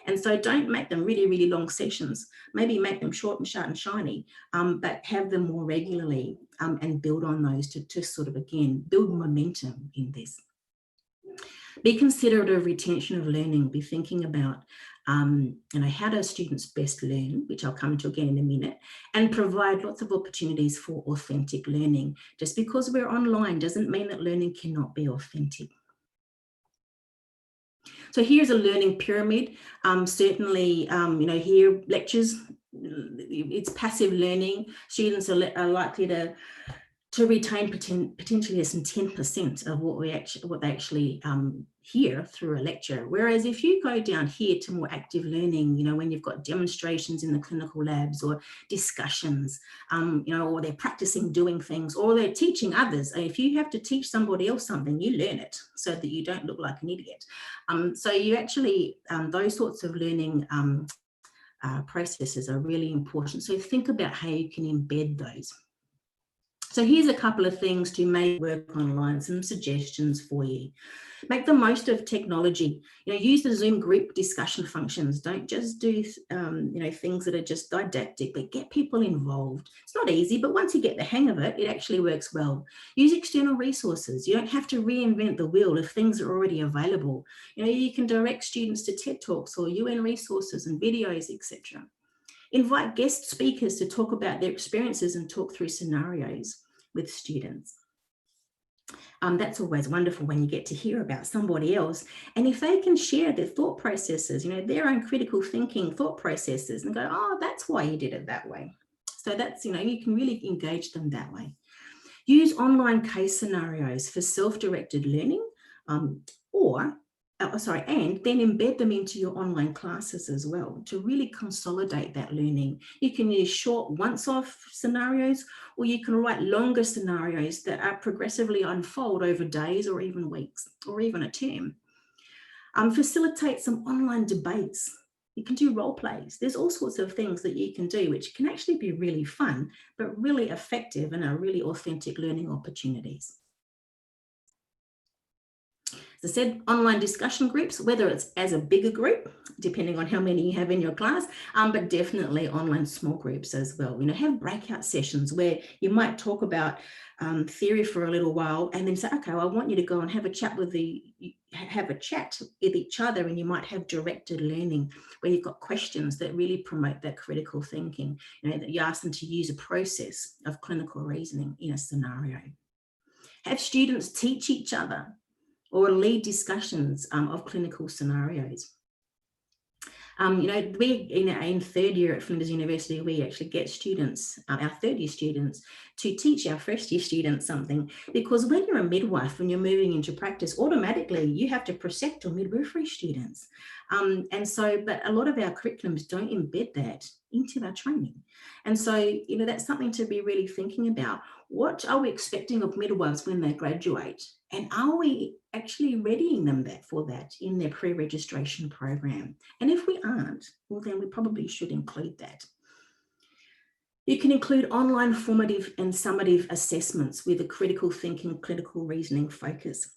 And so don't make them really, really long sessions. Maybe make them short and sharp and shiny, but have them more regularly and build on those to sort of, again, build momentum in this. Be considerate of retention of learning. Be thinking about, how do students best learn, which I'll come to again in a minute, and provide lots of opportunities for authentic learning. Just because we're online doesn't mean that learning cannot be authentic. So here's a learning pyramid. Certainly, here lectures it's passive learning. Students are likely to retain potentially less than 10% of what they actually hear through a lecture. Whereas if you go down here to more active learning, when you've got demonstrations in the clinical labs or discussions, or they're practicing doing things, or they're teaching others. If you have to teach somebody else something, you learn it so that you don't look like an idiot. So you actually, those sorts of learning processes are really important. So think about how you can embed those. So here's a couple of things to make work online, some suggestions for you. Make the most of technology. Use the Zoom group discussion functions. Don't just do, things that are just didactic, but get people involved. It's not easy, but once you get the hang of it, it actually works well. Use external resources. You don't have to reinvent the wheel if things are already available. You can direct students to TED Talks or UN resources and videos, etc. Invite guest speakers to talk about their experiences and talk through scenarios with students. That's always wonderful when you get to hear about somebody else. And if they can share their thought processes, their own critical thinking thought processes, and go, oh, that's why you did it that way. So that's, you can really engage them that way. Use online case scenarios for self-directed learning, and then embed them into your online classes as well to really consolidate that learning. You can use short once-off scenarios, or you can write longer scenarios that are progressively unfold over days or even weeks or even a term. Facilitate some online debates. You can do role plays. There's all sorts of things that you can do which can actually be really fun, but really effective and are really authentic learning opportunities. As I said, online discussion groups, whether it's as a bigger group, depending on how many you have in your class, but definitely online small groups as well. Have breakout sessions where you might talk about theory for a little while and then say, okay, well, I want you to go and have a chat with each other, and you might have directed learning where you've got questions that really promote that critical thinking, that you ask them to use a process of clinical reasoning in a scenario. Have students teach each other or lead discussions of clinical scenarios. We in third year at Flinders University, we actually get students, our third year students, to teach our first year students something, because when you're a midwife and you're moving into practice, automatically you have to precept or midwifery students. But a lot of our curriculums don't embed that into our training. And so, that's something to be really thinking about. What are we expecting of midwives when they graduate? And are we actually readying them for that in their pre-registration program? And if we aren't, well, then we probably should include that. You can include online formative and summative assessments with a critical thinking, clinical reasoning focus.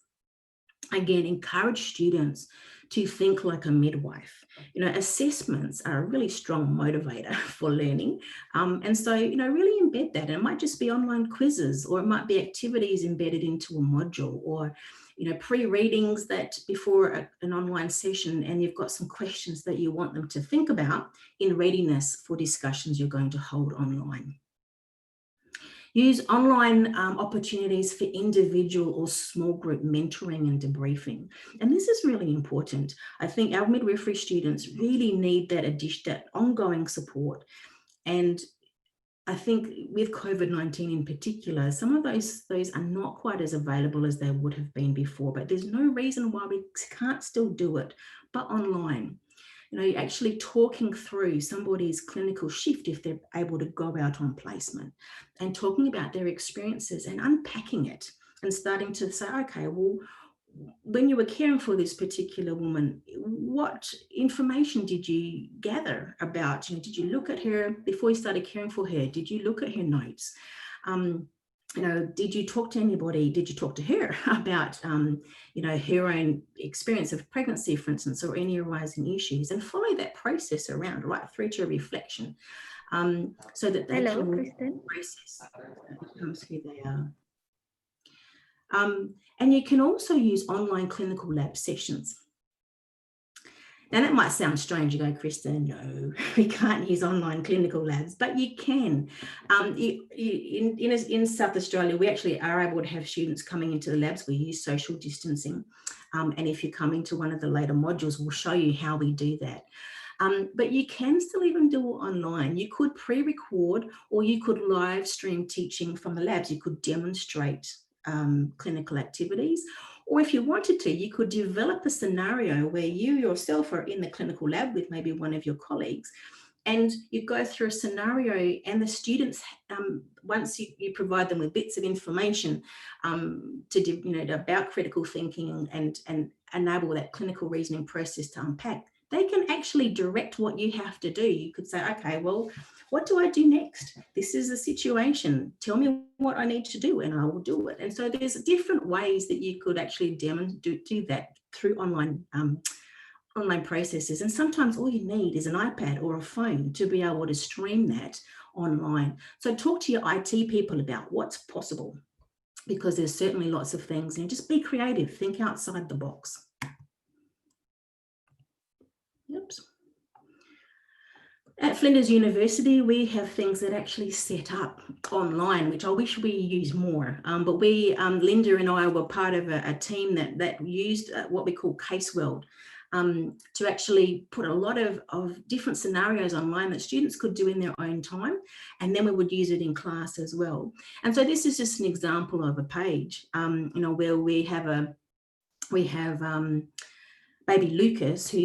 Again, encourage students to think like a midwife. Assessments are a really strong motivator for learning. And so, really embed that. And it might just be online quizzes, or it might be activities embedded into a module, or, pre-readings that before an online session, and you've got some questions that you want them to think about in readiness for discussions you're going to hold online. Use online opportunities for individual or small group mentoring and debriefing. And this is really important. I think our midwifery students really need that ongoing support. And I think with COVID-19 in particular, some of those are not quite as available as they would have been before, but there's no reason why we can't still do it, but online. Actually talking through somebody's clinical shift if they're able to go out on placement, and talking about their experiences and unpacking it and starting to say, okay, well, when you were caring for this particular woman, what information did you gather about, did you look at her before you started caring for her? Did you look at her notes? Did you talk to anybody? Did you talk to her about, her own experience of pregnancy, for instance, or any arising issues, and follow that process around right through to reflection, so that they can process who they are. And you can also use online clinical lab sessions. Now that might sound strange. You go, Kristen, no, we can't use online clinical labs, but you can. In South Australia, we actually are able to have students coming into the labs. We use social distancing. And if you come into one of the later modules, we'll show you how we do that. But you can still even do it online. You could pre-record or you could live stream teaching from the labs. You could demonstrate clinical activities. Or if you wanted to, you could develop a scenario where you yourself are in the clinical lab with maybe one of your colleagues, and you go through a scenario, and the students, once you provide them with bits of information about critical thinking and enable that clinical reasoning process to unpack, they can actually direct what you have to do. You could say, okay, well, what do I do next? This is the situation. Tell me what I need to do and I will do it. And so there's different ways that you could actually do that through online processes. And sometimes all you need is an iPad or a phone to be able to stream that online. So talk to your IT people about what's possible, because there's certainly lots of things, and just be creative, think outside the box. Oops. At Flinders University, we have things that actually set up online, which I wish we used more. But we, Linda and I were part of a team that used what we call Caseweld to actually put a lot of different scenarios online that students could do in their own time, and then we would use it in class as well. And so this is just an example of a page, where we have baby Lucas, who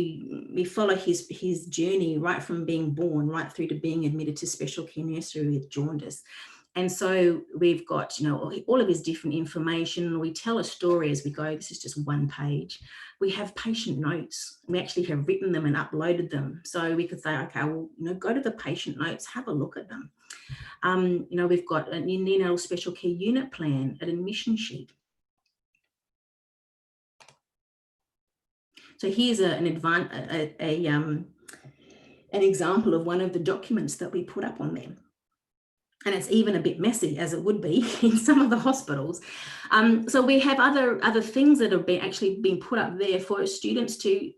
we follow his journey right from being born right through to being admitted to special care nursery with jaundice. And so we've got, all of his different information. We tell a story as we go. This is just one page. We have patient notes. We actually have written them and uploaded them. So we could say, okay, well, go to the patient notes, have a look at them. We've got a neonatal special care unit plan, an admission sheet. So here's an example of one of the documents that we put up on there. And it's even a bit messy, as it would be in some of the hospitals. So we have other things that have actually been put up there for students to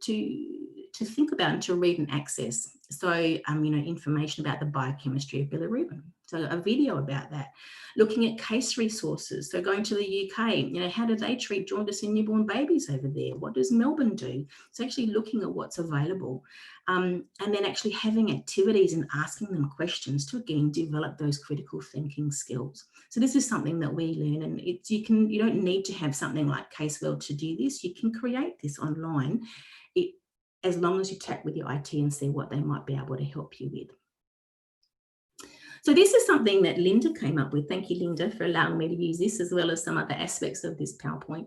think about and to read and access. So, information about the biochemistry of bilirubin. So a video about that. Looking at case resources. So going to the UK, how do they treat jaundice in newborn babies over there? What does Melbourne do? So actually looking at what's available. And then actually having activities and asking them questions to, again, develop those critical thinking skills. So this is something that we learn, and you don't need to have something like Caseweld to do this. You can create this online, as long as you chat with your IT and see what they might be able to help you with. So this is something that Linda came up with. Thank you, Linda, for allowing me to use this as well as some other aspects of this PowerPoint.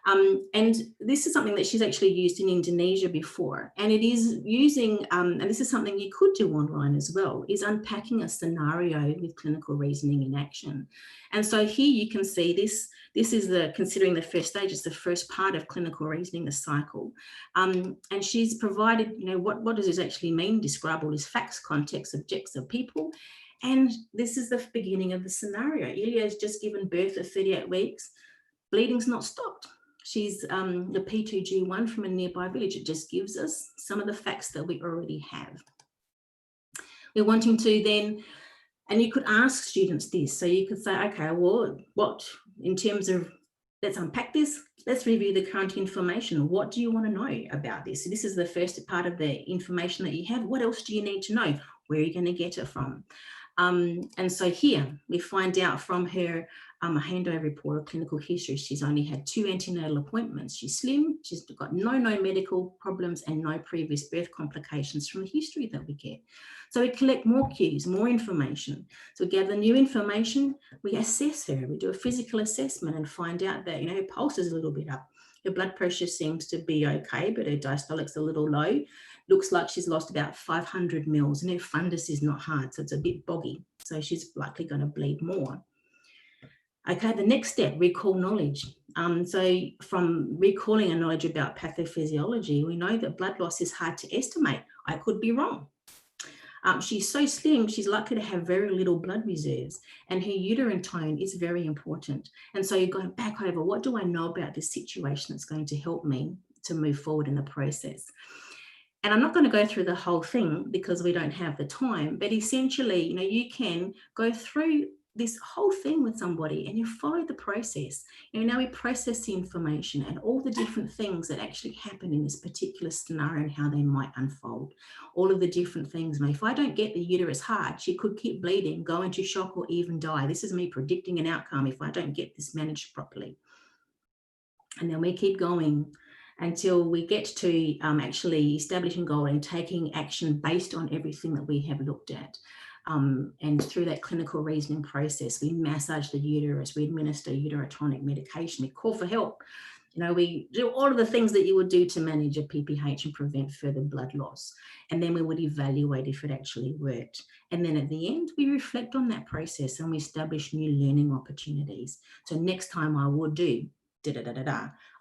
And this is something that she's actually used in Indonesia before. And it is using, and this is something you could do online as well, is unpacking a scenario with clinical reasoning in action. And so here you can see this is considering the first stage, it's the first part of clinical reasoning, the cycle. And she's provided, what does this actually mean? Describe all these facts, context, objects of people. And this is the beginning of the scenario. Ilya has just given birth at 38 weeks. Bleeding's not stopped. She's the P2G1 from a nearby village. It just gives us some of the facts that we already have. We're wanting to then, and you could ask students this. So you could say, okay, well, what in terms of, let's unpack this. Let's review the current information. What do you want to know about this? So this is the first part of the information that you have. What else do you need to know? Where are you going to get it from? And so here we find out from her a handover report of clinical history. She's only had 2 antenatal appointments. She's slim. She's got no medical problems and no previous birth complications from the history that we get. So we collect more cues, more information. So we gather new information. We assess her. We do a physical assessment and find out that her pulse is a little bit up. Her blood pressure seems to be okay, but her diastolic's a little low. Looks like she's lost about 500 mils, and her fundus is not hard, so it's a bit boggy. So she's likely going to bleed more. Okay, the next step, recall knowledge. So from recalling a knowledge about pathophysiology, we know that blood loss is hard to estimate. I could be wrong. She's so slim, she's likely to have very little blood reserves, and her uterine tone is very important. And so you're going back over, what do I know about this situation that's going to help me to move forward in the process? And I'm not going to go through the whole thing because we don't have the time, but essentially, you can go through this whole thing with somebody and you follow the process. Now we process the information and all the different things that actually happen in this particular scenario and how they might unfold. All of the different things. If I don't get the uterus hard, she could keep bleeding, go into shock, or even die. This is me predicting an outcome if I don't get this managed properly. And then we keep going until we get to actually establishing goal and taking action based on everything that we have looked at. And through that clinical reasoning process, we massage the uterus, we administer uterotonic medication, we call for help. We do all of the things that you would do to manage a PPH and prevent further blood loss. And then we would evaluate if it actually worked. And then at the end, we reflect on that process and we establish new learning opportunities. So next time I would do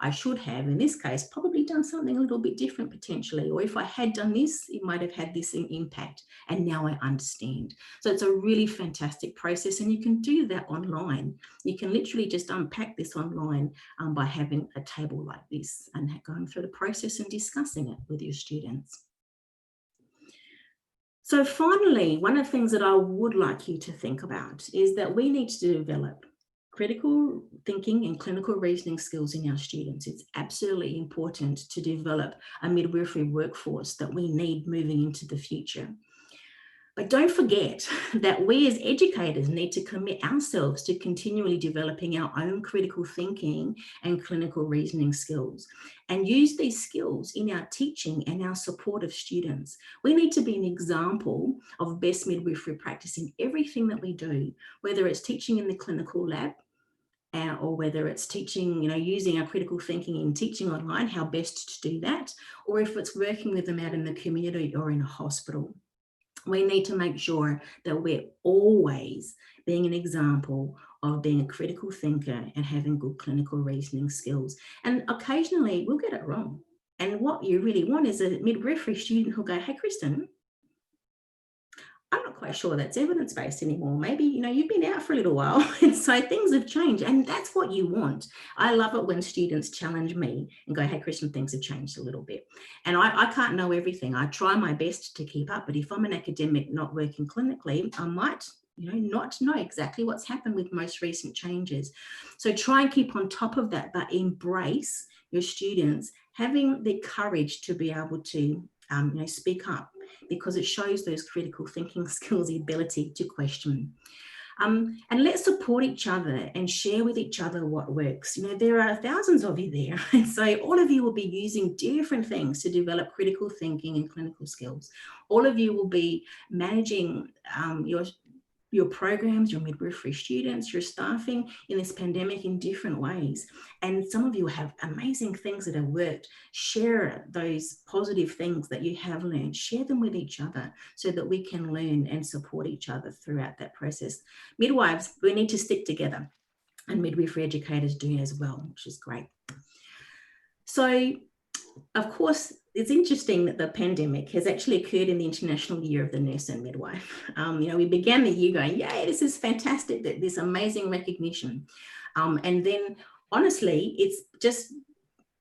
I should have, in this case, probably done something a little bit different potentially. Or if I had done this, it might have had this impact. And now I understand. So it's a really fantastic process. And you can do that online. You can literally just unpack this online by having a table like this and going through the process and discussing it with your students. So finally, one of the things that I would like you to think about is that we need to develop critical thinking and clinical reasoning skills in our students. It's absolutely important to develop a midwifery workforce that we need moving into the future. But don't forget that we as educators need to commit ourselves to continually developing our own critical thinking and clinical reasoning skills and use these skills in our teaching and our support of students. We need to be an example of best midwifery practice in everything that we do, whether it's teaching in the clinical lab, or whether it's teaching, using our critical thinking in teaching online, how best to do that, or if it's working with them out in the community or in a hospital. We need to make sure that we're always being an example of being a critical thinker and having good clinical reasoning skills. And occasionally we'll get it wrong. And what you really want is a midwifery student who'll go, hey, Kristen, I'm not quite sure that's evidence-based anymore. Maybe, you've been out for a little while and so things have changed, and that's what you want. I love it when students challenge me and go, hey, Kristen, things have changed a little bit. And I can't know everything. I try my best to keep up, but if I'm an academic not working clinically, I might not know exactly what's happened with most recent changes. So try and keep on top of that, but embrace your students having the courage to be able to speak up, because it shows those critical thinking skills, the ability to question. And let's support each other and share with each other what works. There are thousands of you there. And so all of you will be using different things to develop critical thinking and clinical skills. All of you will be managing your programs, your midwifery students, your staffing in this pandemic in different ways. And some of you have amazing things that have worked. Share those positive things that you have learned, share them with each other so that we can learn and support each other throughout that process. Midwives, we need to stick together, and midwifery educators do as well, which is great. So, of course, it's interesting that the pandemic has actually occurred in the International Year of the Nurse and Midwife. We began the year going, yay, this is fantastic, this amazing recognition. And then, honestly, it's just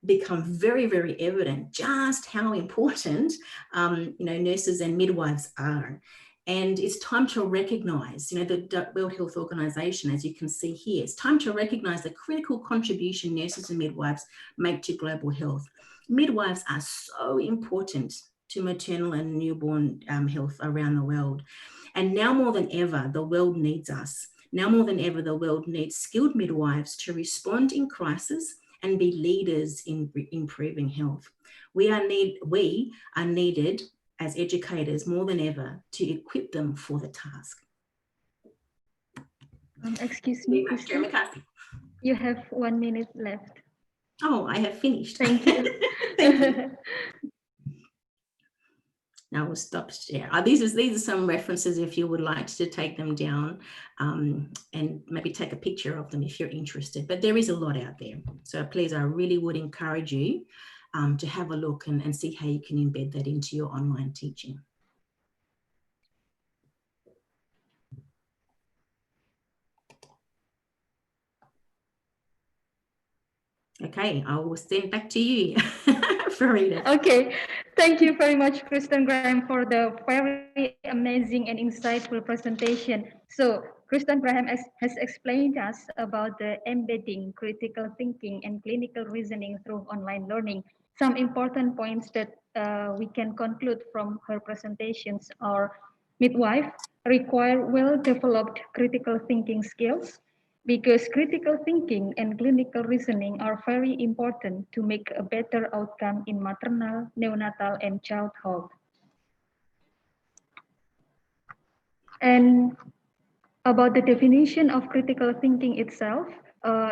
become very, very evident just how important, nurses and midwives are. And it's time to recognise, the World Health Organization, as you can see here, it's time to recognise the critical contribution nurses and midwives make to global health. Midwives are so important to maternal and newborn health around the world. And now more than ever, the world needs us. Now more than ever, the world needs skilled midwives to respond in crisis and be leaders in improving health. We are needed as educators more than ever to equip them for the task. Excuse me, Kristen. You have 1 minute left. Oh, I have finished. Thank you. Thank you. Now we'll stop share. These are some references if you would like to take them down and maybe take a picture of them if you're interested. But there is a lot out there. So please, I really would encourage you to have a look and see how you can embed that into your online teaching. Okay, I will send back to you, Farida. Okay, thank you very much, Kristen Graham, for the very amazing and insightful presentation. So Kristen Graham has explained us about the embedding critical thinking and clinical reasoning through online learning. Some important points that we can conclude from her presentations are: midwife require well-developed critical thinking skills, because critical thinking and clinical reasoning are very important to make a better outcome in maternal, neonatal, and child health. And about the definition of critical thinking itself,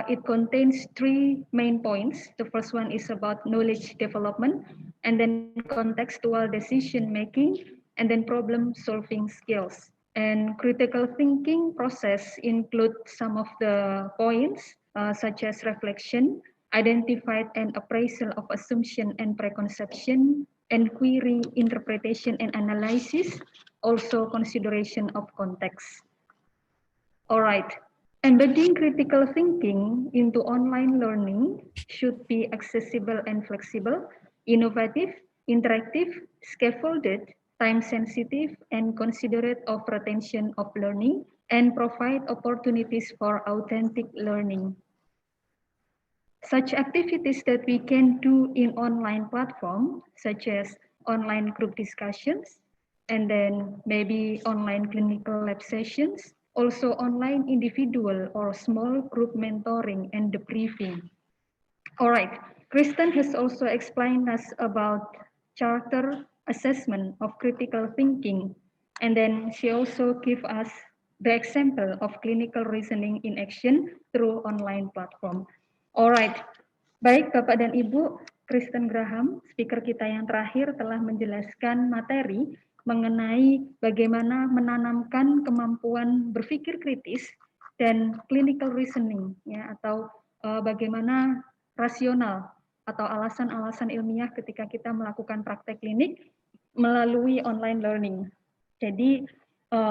it contains three main points. The first one is about knowledge development, and then contextual decision making, and then problem solving skills. And critical thinking process include some of the points such as reflection, identified and appraisal of assumption and preconception, inquiry, interpretation and analysis, also consideration of context. All right. Embedding critical thinking into online learning should be accessible and flexible, innovative, interactive, scaffolded, time-sensitive, and considerate of retention of learning, and provide opportunities for authentic learning. Such activities that we can do in online platform, such as online group discussions, and then maybe online clinical lab sessions, also online individual or small group mentoring and debriefing. All right, Kristen has also explained us about charter assessment of critical thinking, and then she also gave us the example of clinical reasoning in action through online platform. All right, baik Bapak dan Ibu, Kristen Graham, speaker kita yang terakhir telah menjelaskan materi mengenai bagaimana menanamkan kemampuan berpikir kritis dan clinical reasoning, ya, atau bagaimana rasional atau alasan-alasan ilmiah ketika kita melakukan praktek klinik melalui online learning. Jadi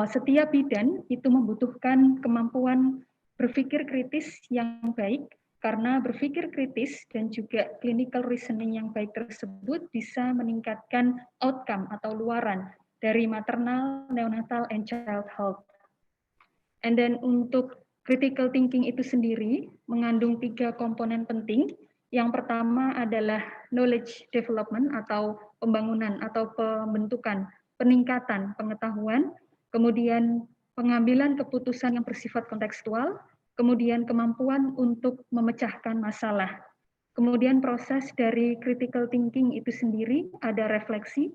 setiap bidan itu membutuhkan kemampuan berpikir kritis yang baik, karena berpikir kritis dan juga clinical reasoning yang baik tersebut bisa meningkatkan outcome atau luaran dari maternal, neonatal, and child health. And then untuk critical thinking itu sendiri mengandung 3 komponen penting. Yang pertama adalah knowledge development atau pembangunan atau pembentukan, peningkatan pengetahuan, kemudian pengambilan keputusan yang bersifat kontekstual, kemudian kemampuan untuk memecahkan masalah. Kemudian proses dari critical thinking itu sendiri ada refleksi,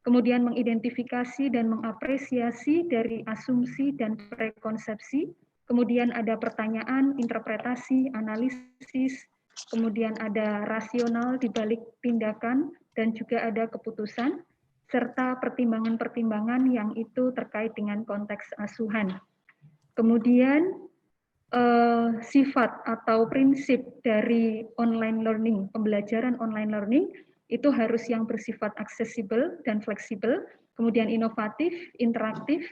kemudian mengidentifikasi dan mengapresiasi dari asumsi dan prekonsepsi, kemudian ada pertanyaan, interpretasi, analisis, kemudian ada rasional di balik tindakan, dan juga ada keputusan, serta pertimbangan-pertimbangan yang itu terkait dengan konteks asuhan. Kemudian sifat atau prinsip dari online learning, pembelajaran online learning, itu harus yang bersifat aksesibel dan fleksibel, kemudian inovatif, interaktif,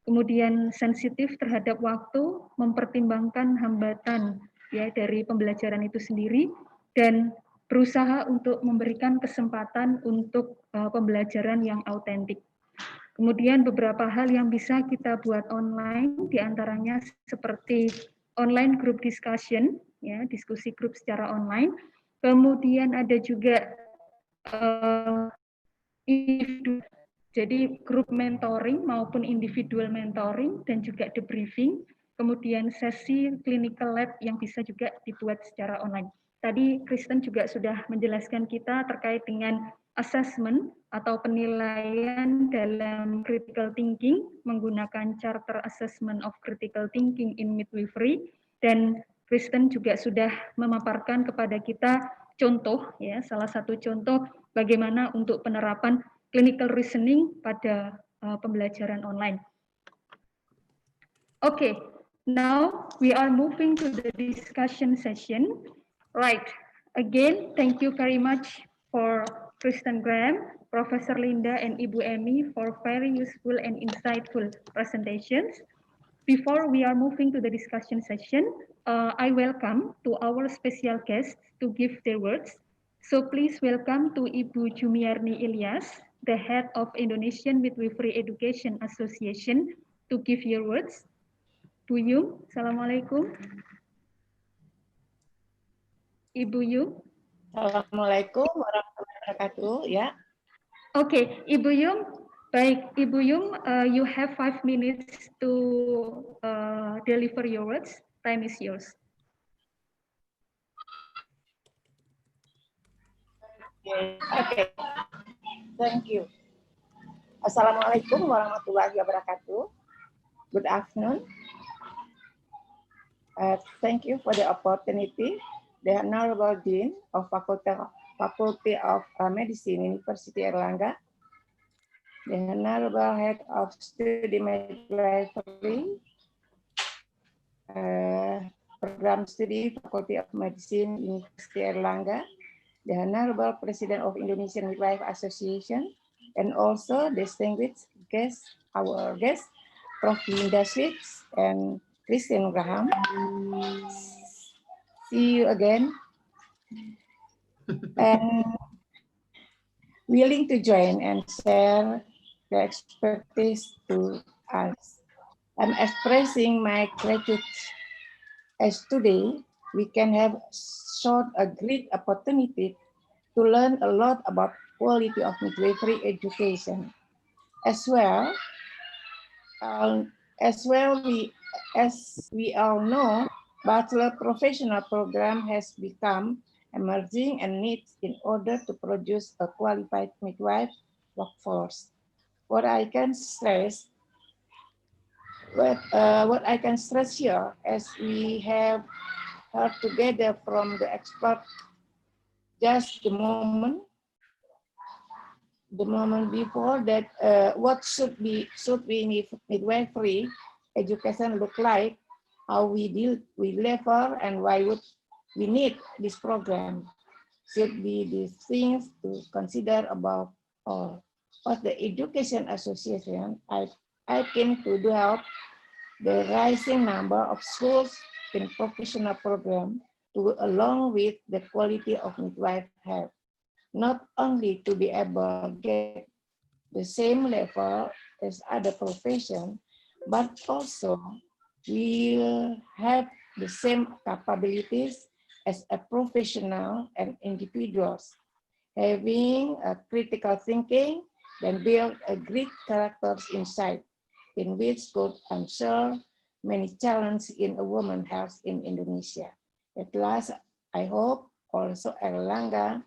kemudian sensitif terhadap waktu, mempertimbangkan hambatan ya dari pembelajaran itu sendiri, dan berusaha untuk memberikan kesempatan untuk pembelajaran yang autentik. Kemudian beberapa hal yang bisa kita buat online, diantaranya seperti online group discussion, ya, diskusi grup secara online. Kemudian ada juga jadi grup mentoring maupun individual mentoring dan juga debriefing. Kemudian sesi clinical lab yang bisa juga dibuat secara online. Tadi Kristen juga sudah menjelaskan kita terkait dengan assessment atau penilaian dalam critical thinking menggunakan charter assessment of critical thinking in midwifery, dan Kristen juga sudah memaparkan kepada kita contoh, ya, salah satu contoh bagaimana untuk penerapan clinical reasoning pada pembelajaran online. Okay, now we are moving to the discussion session. Right, again, thank you very much for Kristen Graham, Professor Linda, and Ibu Emi for very useful and insightful presentations. Before we are moving to the discussion session, I welcome to our special guests to give their words. So please welcome to Ibu Jumiarni Ilyas, the head of Indonesian Midwifery Education Association, to give your words. Bu Yum, Assalamualaikum. Ibu Yum. Assalamualaikum warahmatullahi wabarakatuh. Ya. Okay, Ibu Yum. Baik, Ibu Yum, you have 5 minutes to deliver your words. Time is yours. Okay. Thank you. Assalamualaikum warahmatullahi wabarakatuh. Good afternoon. Thank you for the opportunity. The Honorable Dean of Faculty of Medicine, University Erlangga, the Honorable Head of Study Midwifery, Program Study, Faculty of Medicine, University Erlangga, the Honorable President of Indonesian Midwife Association, and also distinguished guests, our guests, Prof. Linda Switz and Christian Graham. See you again. And willing to join and share the expertise to us. I'm expressing my gratitude as today we can have sought a great opportunity to learn a lot about quality of midwifery education. As we all know, bachelor professional program has become emerging and needs in order to produce a qualified midwife workforce. What I can stress here, as we have heard together from the expert just the moment before, that what should midwifery education look like, how we deliver, and why would we need this program, should be the things to consider above all. What the Education Association, I came to do help the rising number of schools in professional program to along with the quality of midwife help, not only to be able to get the same level as other profession, but also will have the same capabilities as a professional and individuals, having a critical thinking, then build a great characters inside, in which could answer many challenges in a woman's health in Indonesia. At last, I hope also Erlangga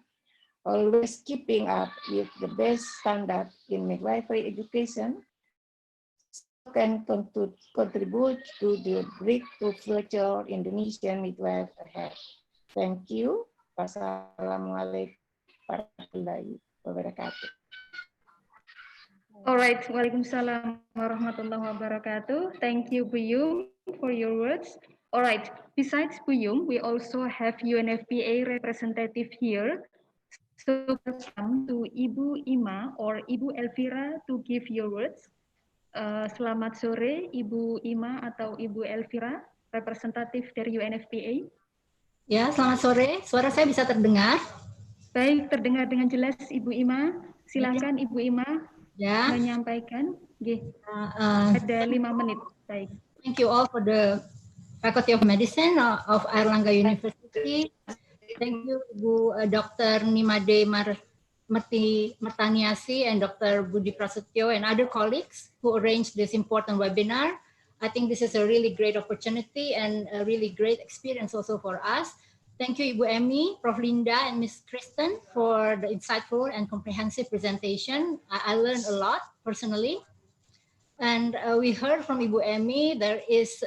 always keeping up with the best standard in midwifery education, so can contribute to the breakthrough future Indonesian midwife ahead. Thank you. Wassalamualaikum warahmatullahi wabarakatuh. All right, Waalaikumsalam warahmatullahi wabarakatuh. Thank you, Bu Yum, for your words. All right, besides Bu Yum, we also have UNFPA representative here. So welcome to Ibu Ima or Ibu Elvira to give your words. Selamat sore, Ibu Ima atau Ibu Elvira, representatif dari UNFPA. Ya, selamat sore. Suara saya bisa terdengar? Baik, terdengar dengan jelas, Ibu Ima. Silakan Ibu Ima menyampaikan. Ada 5 menit. Baik. Thank you all for the Faculty of Medicine of Airlangga University. Thank you, Ibu Dr. Nimade Martaniasi and Dr. Budi Prasetyo and other colleagues who arranged this important webinar. I think this is a really great opportunity and a really great experience also for us. Thank you, Ibu Emmy, Prof. Linda, and Ms. Kristen for the insightful and comprehensive presentation. I learned a lot personally. And we heard from Ibu Emmy, there is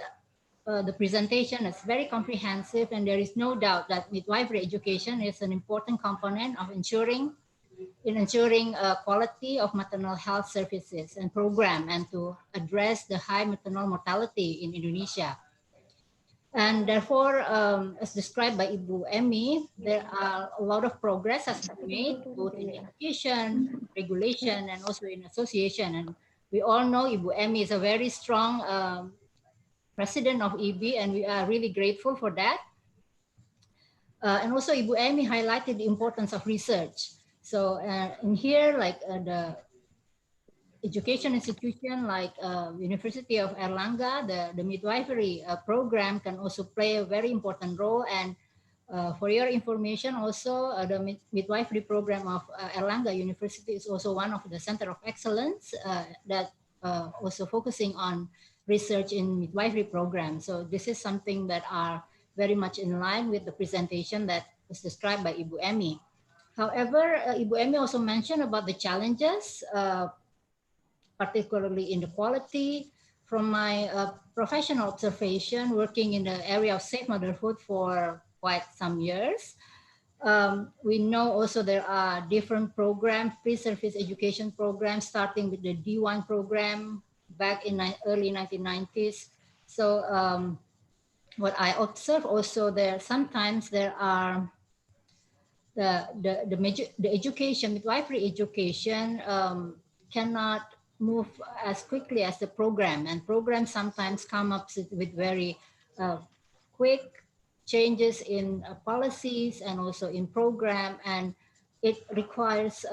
the presentation is very comprehensive, and there is no doubt that midwifery education is an important component of ensuring quality of maternal health services and program, and to address the high maternal mortality in Indonesia. And therefore, as described by Ibu Emmy, there are a lot of progress has been made both in education, regulation, and also in association. And we all know Ibu Emmy is a very strong president of EB, and we are really grateful for that. And also Ibu Emmy highlighted the importance of research. So in here, like education institution like University of Erlangga, the midwifery program can also play a very important role. And for your information, also the midwifery program of Erlangga University is also one of the center of excellence that also focusing on research in midwifery program. So this is something that are very much in line with the presentation that was described by Ibu Emmy. However, Ibu Emmy also mentioned about the challenges, particularly in the quality. From my professional observation, working in the area of safe motherhood for quite some years, we know also there are different programs, pre-service education programs, starting with the D1 program back in early 1990s. So what I observe also there, sometimes there are the education, midwifery education cannot move as quickly as the program, and programs sometimes come up with very quick changes in policies and also in program, and it requires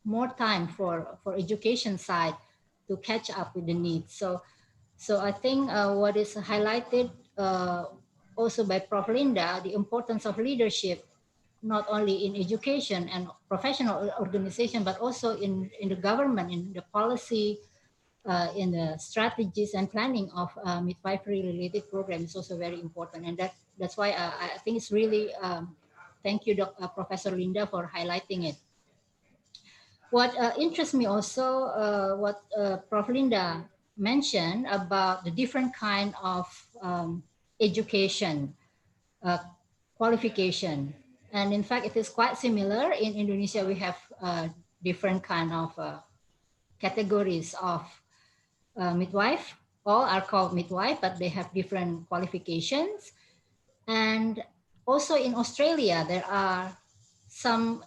more time for education side to catch up with the needs. So I think what is highlighted also by Prof. Linda, the importance of leadership, not only in education and professional organization, but also in the government, in the policy, in the strategies and planning of midwifery related programs is also very important. And that's why I think it's really, thank you, Professor Linda, for highlighting it. What interests me also, what Prof. Linda mentioned about the different kind of education qualification. And in fact, it is quite similar. In Indonesia, we have different kind of categories of midwife. All are called midwife, but they have different qualifications. And also in Australia, there are some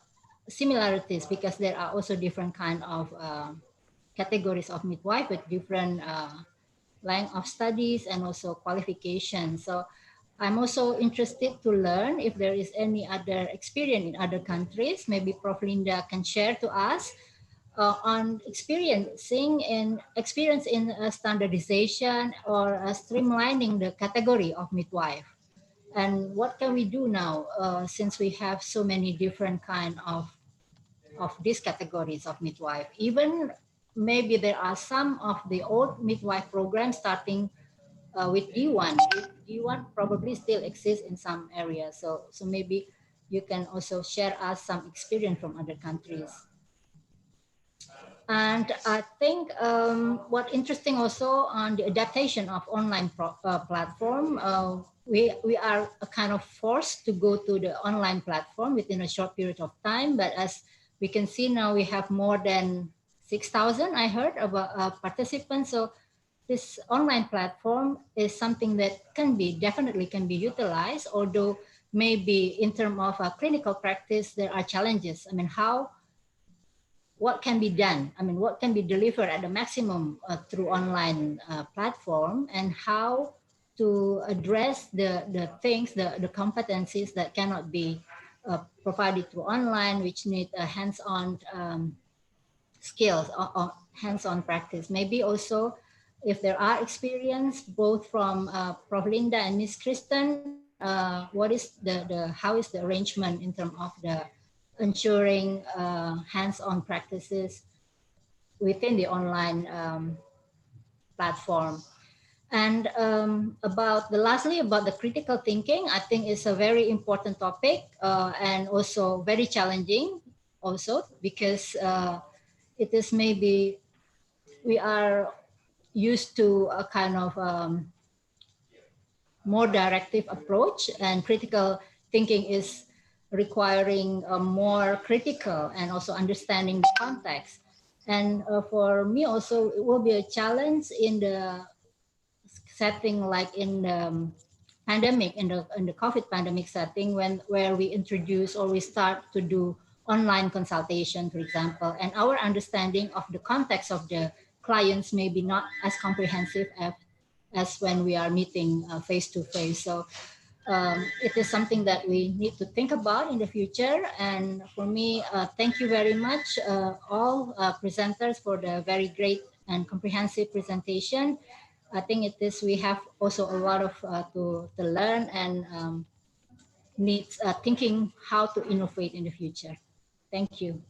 similarities because there are also different kind of categories of midwife with different line of studies and also qualifications. So I'm also interested to learn if there is any other experience in other countries. Maybe Prof. Linda can share to us on experience in standardization or streamlining the category of midwife. And what can we do now since we have so many different kind of these categories of midwife? Even maybe there are some of the old midwife programs starting with D1. D1 probably still exists in some areas. So maybe you can also share us some experience from other countries. And I think what interesting also on the adaptation of online platform, we are kind of forced to go to the online platform within a short period of time. But as we can see now, we have more than 6,000, I heard, about participants. So this online platform is something that definitely can be utilized, although maybe in terms of clinical practice, there are challenges. I mean, what can be done? I mean, what can be delivered at the maximum through online platform, and how to address the things, the competencies that cannot be provided through online, which need a hands-on skills or hands-on practice. Maybe also if there are experience both from Prof. Linda and Ms. Kristen, what is how is the arrangement in terms of the ensuring hands-on practices within the online platform. And lastly, about the critical thinking, I think it's a very important topic and also very challenging also, because it is maybe we are used to a kind of more directive approach, and critical thinking is requiring a more critical and also understanding the context. And for me also, it will be a challenge in the setting like in the pandemic, in the COVID pandemic setting, where we introduce or we start to do online consultation, for example, and our understanding of the context of the clients may be not as comprehensive as when we are meeting face to face. So it is something that we need to think about in the future. And for me, thank you very much, all presenters, for the very great and comprehensive presentation. I think we have also a lot of to learn and needs thinking how to innovate in the future. Thank you.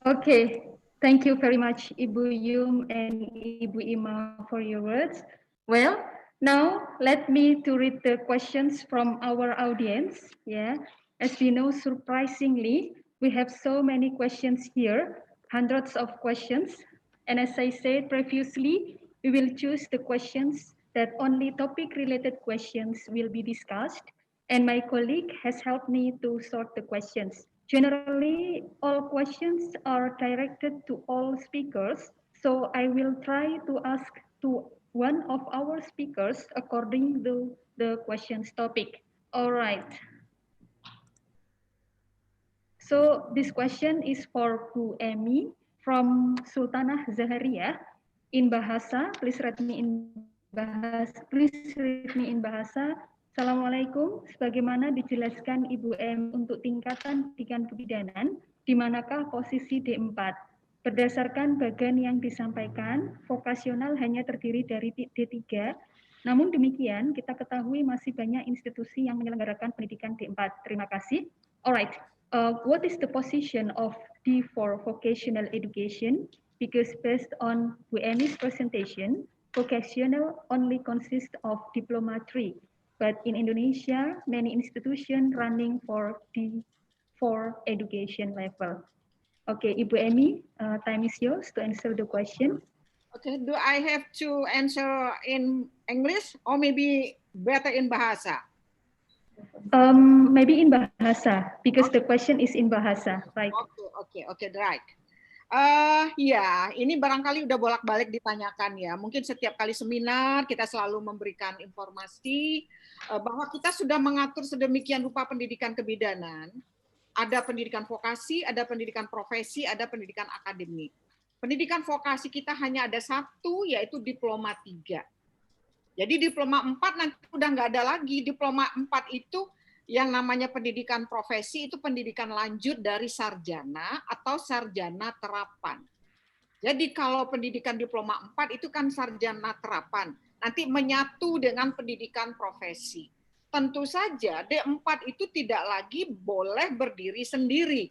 Okay, thank you very much, Ibu Yum and Ibu Ima, for your words. Well, now let me to read the questions from our audience. Yeah, as we know, surprisingly, we have so many questions here, hundreds of questions. And as I said previously, we will choose the questions that only topic-related questions will be discussed. And my colleague has helped me to sort the questions. Generally, all questions are directed to all speakers, so I will try to ask to one of our speakers according to the question's topic. All right. So this question is for Bu Emi from Sultanah Zaharia in Bahasa. Please read me in Bahasa. Assalamualaikum. Sebagaimana dijelaskan Ibu M untuk tingkatan pendidikan kebidanan, di manakah posisi D4? Berdasarkan bagan yang disampaikan, vokasional hanya terdiri dari D3. Namun demikian, kita ketahui masih banyak institusi yang menyelenggarakan pendidikan D4. Terima kasih. Alright. What is the position of D4 vocational education? Because based on Bu Emi's presentation, vocational only consists of diploma 3. But in Indonesia, many institutions running for D4 education level. Okay, Ibu Emi, time is yours to answer the question. Okay, do I have to answer in English or maybe better in Bahasa? Maybe in Bahasa, because the question is in Bahasa, right? Okay, right. Ya, ini barangkali udah bolak-balik ditanyakan ya. Mungkin setiap kali seminar kita selalu memberikan informasi bahwa kita sudah mengatur sedemikian rupa pendidikan kebidanan. Ada pendidikan vokasi, ada pendidikan profesi, ada pendidikan akademik. Pendidikan vokasi kita hanya ada satu, yaitu diploma 3. Jadi diploma 4 nanti udah nggak ada lagi. Diploma 4 itu yang namanya pendidikan profesi, itu pendidikan lanjut dari sarjana atau sarjana terapan. Jadi kalau pendidikan diploma 4 itu kan sarjana terapan, nanti menyatu dengan pendidikan profesi. Tentu saja D4 itu tidak lagi boleh berdiri sendiri,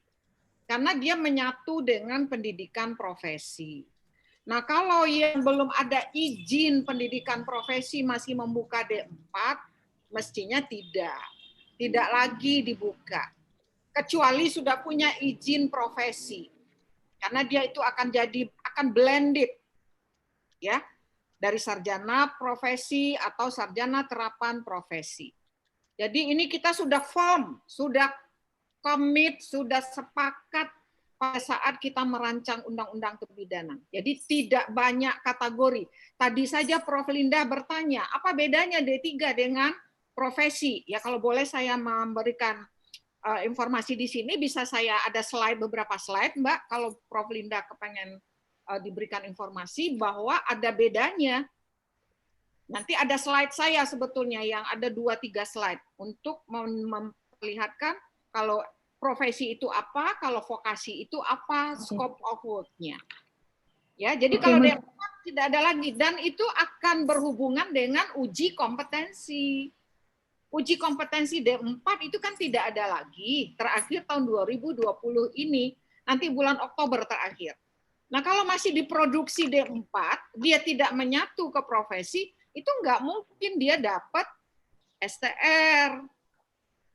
karena dia menyatu dengan pendidikan profesi. Nah, kalau yang belum ada izin pendidikan profesi masih membuka D4, mestinya tidak lagi dibuka. Kecuali sudah punya izin profesi. Karena dia itu akan blended. Ya, dari sarjana profesi atau sarjana terapan profesi. Jadi ini kita sudah firm, sudah komit, sudah sepakat pada saat kita merancang undang-undang kebidanan. Jadi tidak banyak kategori. Tadi saja Prof. Linda bertanya, apa bedanya D3 dengan profesi? Ya kalau boleh saya memberikan informasi di sini, bisa saya ada beberapa slide, Mbak, kalau Prof. Linda kepengen diberikan informasi bahwa ada bedanya. Nanti ada slide saya sebetulnya yang ada 2-3 slide untuk memperlihatkan kalau profesi itu apa, kalau vokasi itu apa, scope of work-nya. Ya, jadi kalau D4 tidak ada lagi, dan itu akan berhubungan dengan uji kompetensi. Uji kompetensi D4 itu kan tidak ada lagi, terakhir tahun 2020 ini, nanti bulan Oktober terakhir. Nah, kalau masih diproduksi D4, dia tidak menyatu ke profesi, itu nggak mungkin dia dapat STR.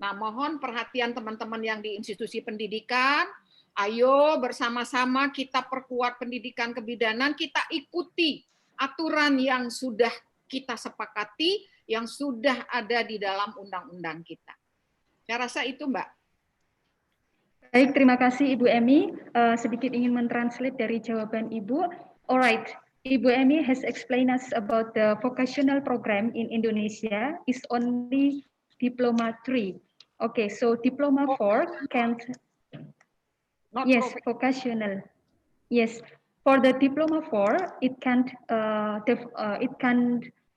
Nah, mohon perhatian teman-teman yang di institusi pendidikan, ayo bersama-sama kita perkuat pendidikan kebidanan, kita ikuti aturan yang sudah kita sepakati, yang sudah ada di dalam undang-undang kita. Saya rasa itu, Mbak. Baik, terima kasih Ibu Emi. Sedikit ingin mentranslate dari jawaban Ibu. Alright, Ibu Emi has explained us about the vocational program in Indonesia is only diploma 3. Okay, so diploma 4 can't. Yes, vocational. Yes, for the diploma 4, it can't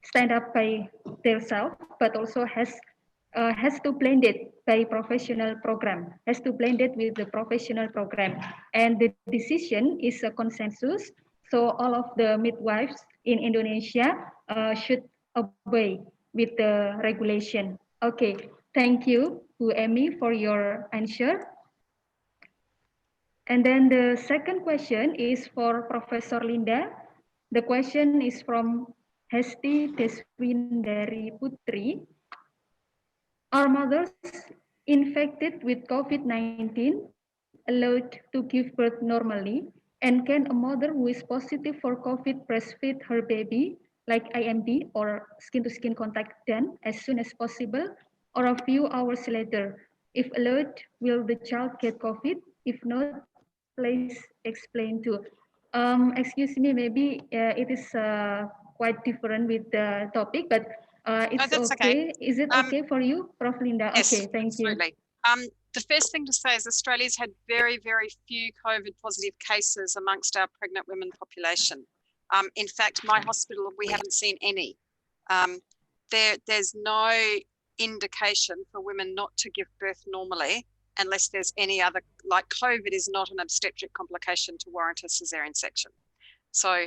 stand up by themselves, but also has to blend it by professional program, has to blend it with the professional program. And the decision is a consensus. So all of the midwives in Indonesia should obey with the regulation. Okay, thank you, Bu Emi, for your answer. And then the second question is for Professor Linda. The question is from Hesti Deswindari Putri. Are mothers infected with COVID-19 allowed to give birth normally? And can a mother who is positive for COVID breastfeed her baby like IMD or skin-to-skin contact done as soon as possible or a few hours later? If allowed, will the child get COVID? If not, please explain too. Excuse me, maybe it is quite different with the topic, but it's that's okay. okay. Is it okay for you, Prof. Linda? Yes, Okay, thank absolutely. you. The first thing to say is Australia's had very, very few COVID positive cases amongst our pregnant women population. In fact, my hospital, we haven't seen any. There's no indication for women not to give birth normally unless there's any other, like COVID is not an obstetric complication to warrant a cesarean section. So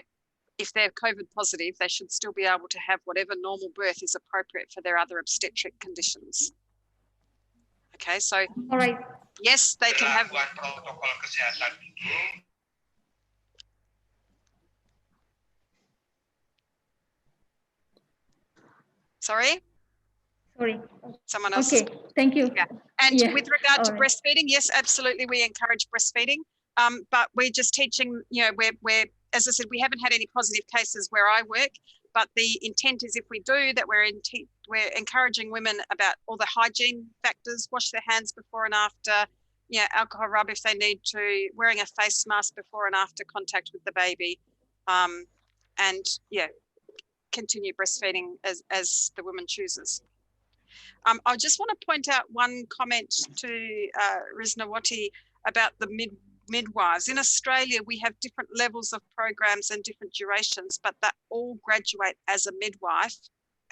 if they're COVID positive, they should still be able to have whatever normal birth is appropriate for their other obstetric conditions. Okay, so all right. Yes, they can have. Sorry? Sorry. Someone else. Okay, thank you. Yeah. And Yeah. with regard to All right. breastfeeding, yes, absolutely, we encourage breastfeeding. But we're just teaching, you know, we're as I said, we haven't had any positive cases where I work, but the intent is if we do that, we're encouraging women about all the hygiene factors, wash their hands before and after, you know, alcohol rub if they need to, wearing a face mask before and after contact with the baby, and yeah, continue breastfeeding as the woman chooses. I just want to point out one comment to Risnawati about the midwives. In Australia, we have different levels of programs and different durations, but that all graduate as a midwife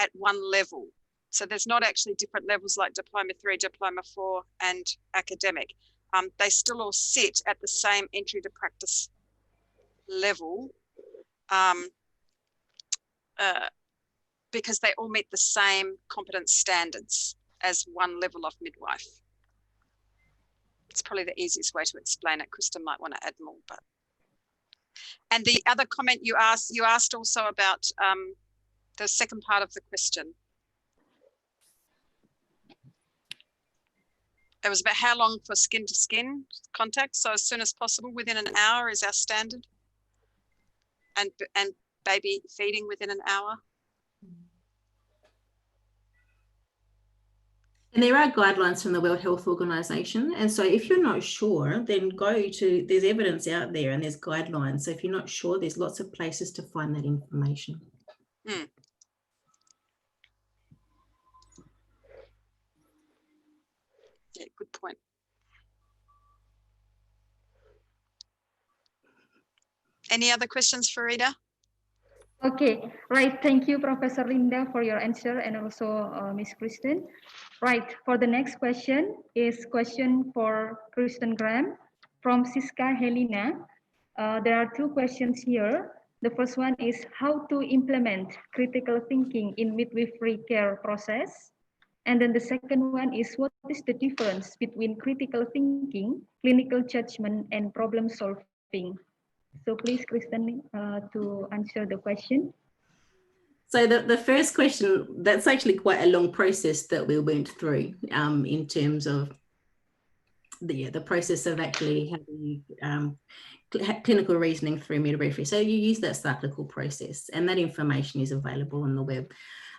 at one level. So there's not actually different levels like Diploma 3, Diploma 4 and academic. They still all sit at the same entry to practice level because they all meet the same competence standards as one level of midwife. It's probably the easiest way to explain it. Kristen might want to add more, but. And the other comment you asked also about the second part of the question. It was about how long for skin to skin contact. So as soon as possible, within an hour is our standard. And baby feeding within an hour. And there are guidelines from the World Health Organization. And so if you're not sure, then there's evidence out there and there's guidelines. So if you're not sure, there's lots of places to find that information. Mm. Yeah, good point. Any other questions for Rita? Okay, right. Thank you, Professor Linda, for your answer, and also Ms. Kristen. Right, for the next question is question for Kristen Graham from Siska Helena. There are two questions here. The first one is how to implement critical thinking in midwifery care process. And then the second one is what is the difference between critical thinking, clinical judgment, and problem solving? So please, Kristen, to answer the question. So the first question, that's actually quite a long process that we went through in terms of the process of actually having clinical reasoning through midwifery. So you use that cyclical process, and that information is available on the web.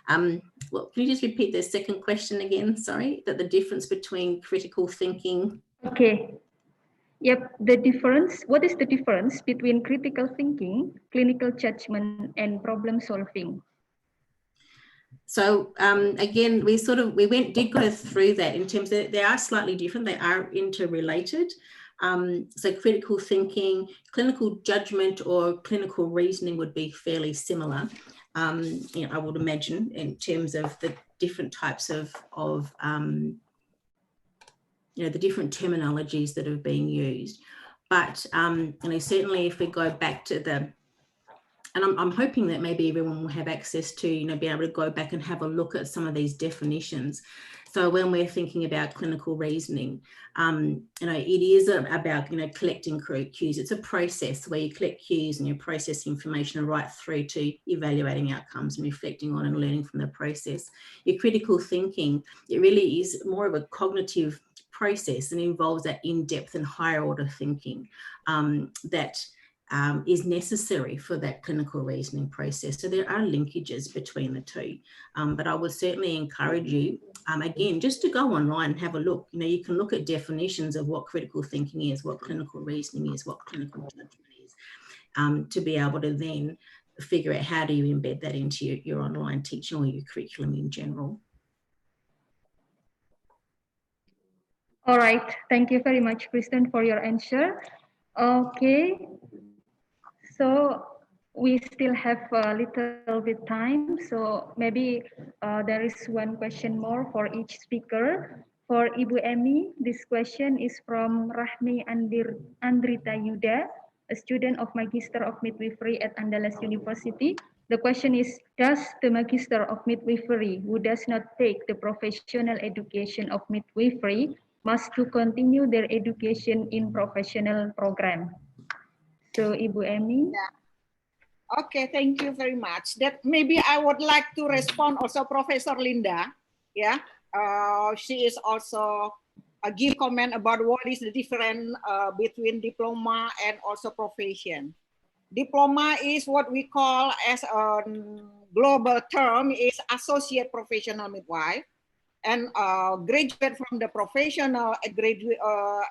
Well, can you just repeat the second question again? Sorry, that the difference between critical thinking. Okay. Yep, the difference. What is the difference between critical thinking, clinical judgment, and problem solving? So again, we did go through that in terms of they are slightly different. They are interrelated. So critical thinking, clinical judgment, or clinical reasoning would be fairly similar. I would imagine, in terms of the different types of the different terminologies that are being used. But certainly if we go back to and I'm hoping that maybe everyone will have access to, be able to go back and have a look at some of these definitions. So when we're thinking about clinical reasoning, it is about, collecting cues. It's a process where you collect cues and you process information right through to evaluating outcomes and reflecting on and learning from the process. Your critical thinking, it really is more of a cognitive process and involves that in-depth and higher order thinking that is necessary for that clinical reasoning process. So there are linkages between the two, but I would certainly encourage you, again, just to go online and have a look. You can look at definitions of what critical thinking is, what clinical reasoning is, what clinical judgment is, to be able to then figure out how do you embed that into your online teaching or your curriculum in general. All right, thank you very much, Kristen, for your answer. Okay, so we still have a little bit time, so maybe there is one question more for each speaker. For Ibu Emi, this question is from Rahmi Andrita Yuda, a student of Magister of Midwifery at Andalas University. The question is, does the Magister of Midwifery who does not take the professional education of midwifery must to continue their education in professional program? So Ibu Emi. Yeah. Okay, thank you very much. That maybe I would like to respond also Professor Linda. Yeah, she is also give comment about what is the difference between diploma and also profession. Diploma is what we call as a global term is associate professional midwife, and graduate from the professional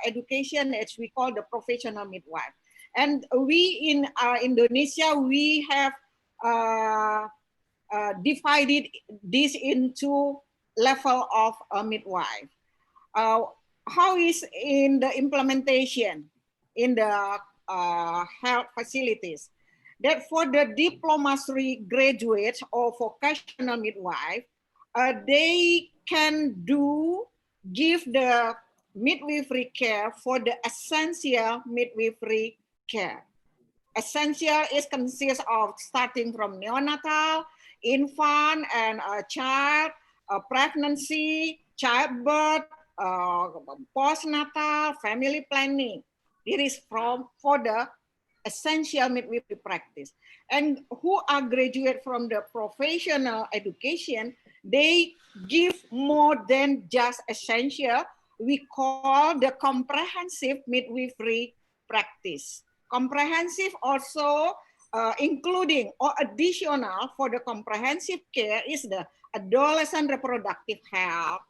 education as we call the professional midwife. And we in Indonesia, we have divided this into level of a midwife. How is in the implementation in the health facilities? That for the diploma-3 graduate or vocational midwife, they can give the midwifery care for the essential midwifery care. Essential is consists of starting from neonatal, infant and child, pregnancy, childbirth, postnatal, family planning. It is for the essential midwifery practice. And who are graduate from the professional education, they give more than just essential. We call the comprehensive midwifery practice. Comprehensive also including or additional for the comprehensive care is the adolescent reproductive health,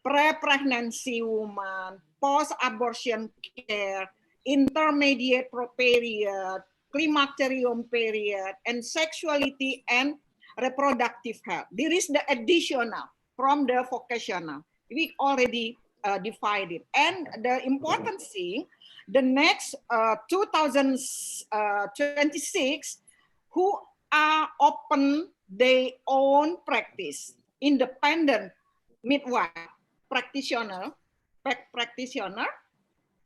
pre-pregnancy woman, post-abortion care, intermediate period, climacterium period, and sexuality and reproductive health. There is the additional from the vocational. We already divided. And the important thing, the next 2026, who are open their own practice, independent midwife practitioner,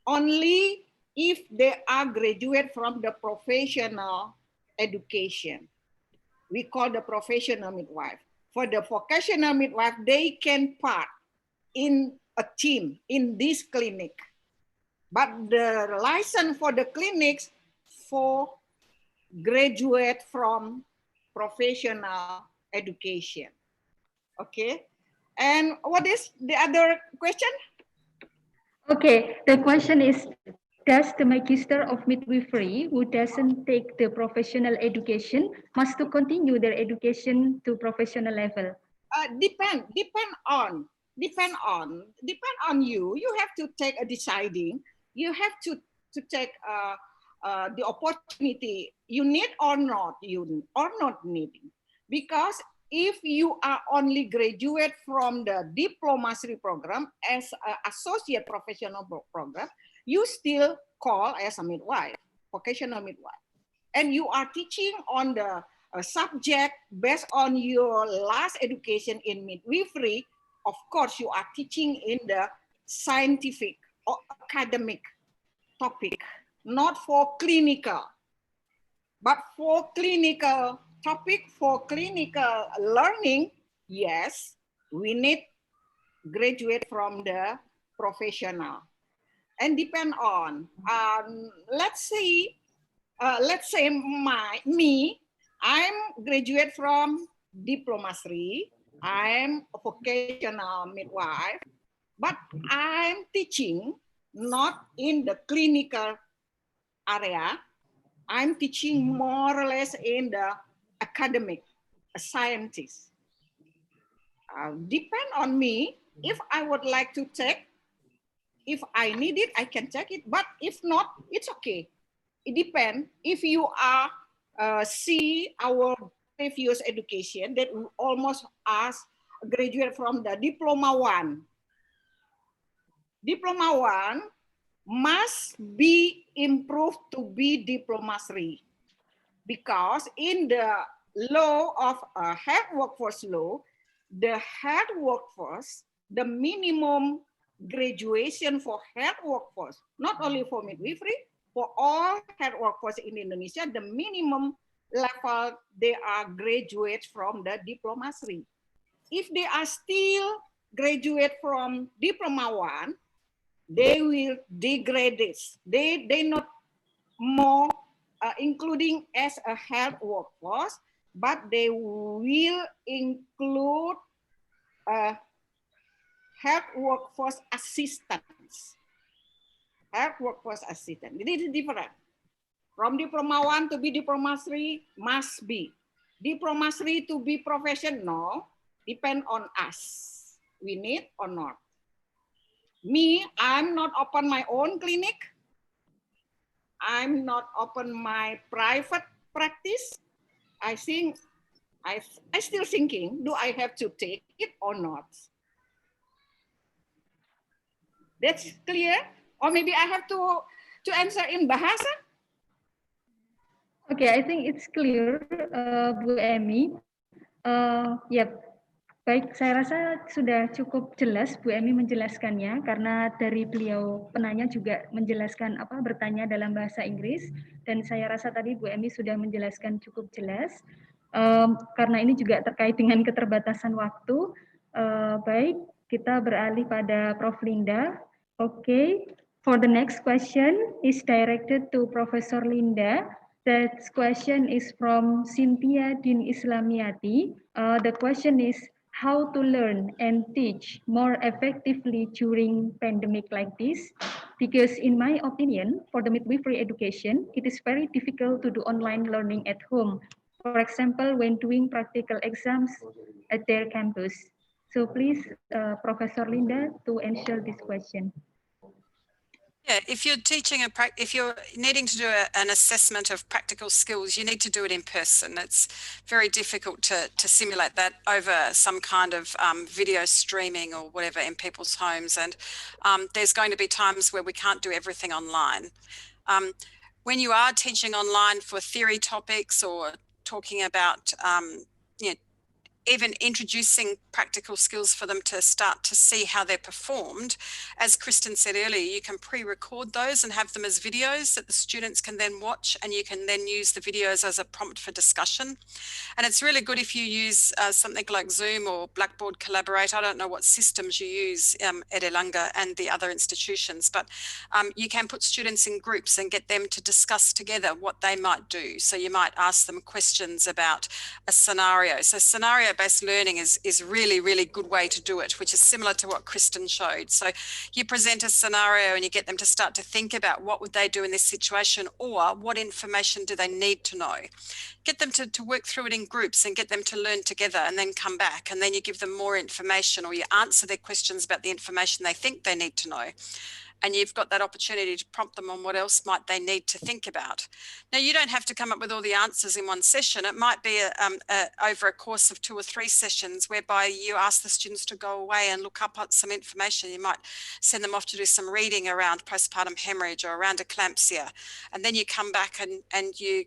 only if they are graduate from the professional education. We call the professional midwife. For the vocational midwife, they can part in a team in this clinic. But the license for the clinics for graduate from professional education. Okay. And what is the other question? Okay, the question is, does the Magister of Midwifery who doesn't take the professional education must to continue their education to professional level? Depend on you. You have to take a deciding. You have to take the opportunity you need or not needing. Because if you are only graduate from the diploma-3 program as an associate professional program, you still call as a midwife, vocational midwife. And you are teaching on the subject based on your last education in midwifery, of course you are teaching in the scientific or academic topic, not for clinical. But for clinical topic, for clinical learning, yes, we need graduate from the professional. And depend on, let's say me, I'm graduate from diplomacy, I'm a vocational midwife, but I'm teaching not in the clinical area. I'm teaching more or less in the academic, a scientist. Depend on me. If I would like to take, if I need it, I can take it. But if not, it's okay. It depends. If you are see our previous education that we almost ask graduate from the diploma 1. Diploma 1 must be improved to be diploma 3. Because in the law of health workforce law, the health workforce, the minimum graduation for health workforce, not only for midwifery, for all health workforce in Indonesia, the minimum level they are graduate from the diploma 3. If they are still graduate from diploma 1, they will degrade this. They not more including as a health workforce, but they will include health workforce assistants. Health workforce assistant. It is different. From diploma 1 to be diploma 3 must be. Diploma 3 to be professional depend on us. We need or not. Me, I'm not open my own clinic. I'm not open my private practice. I think I still thinking, do I have to take it or not? That's clear? Or maybe I have to answer in bahasa? Okay, I think it's clear, Bu Emi. Yep. Baik, saya rasa sudah cukup jelas Bu Emi menjelaskannya karena dari beliau penanya juga menjelaskan bertanya dalam bahasa Inggris dan saya rasa tadi Bu Emi sudah menjelaskan cukup jelas. Karena ini juga terkait dengan keterbatasan waktu. Baik, kita beralih pada Prof. Linda. Okay, for the next question is directed to Professor Linda. That question is from Cynthia Din Islamiati. The question is how to learn and teach more effectively during pandemic like this. Because in my opinion, for the midwifery education, it is very difficult to do online learning at home. For example, when doing practical exams at their campus. So please, Professor Linda, to answer this question. Yeah, if you're teaching if you're needing to do an assessment of practical skills, you need to do it in person. It's very difficult to simulate that over some kind of video streaming or whatever in people's homes. And there's going to be times where we can't do everything online. When you are teaching online for theory topics or talking about even introducing practical skills for them to start to see how they're performed. As Kristen said earlier, you can pre-record those and have them as videos that the students can then watch, and you can then use the videos as a prompt for discussion. And it's really good if you use something like Zoom or Blackboard Collaborate. I don't know what systems you use at Elanga and the other institutions, but you can put students in groups and get them to discuss together what they might do. So you might ask them questions about a scenario. So scenario-based learning is really, really good way to do it, which is similar to what Kristen showed. So you present a scenario and you get them to start to think about what would they do in this situation, or what information do they need to know. Get them to work through it in groups and get them to learn together, and then come back, and then you give them more information, or you answer their questions about the information they think they need to know. And you've got that opportunity to prompt them on what else might they need to think about. Now, you don't have to come up with all the answers in one session. It might be over a course of 2 or 3 sessions, whereby you ask the students to go away and look up some information. You might send them off to do some reading around postpartum hemorrhage or around eclampsia. And then you come back and you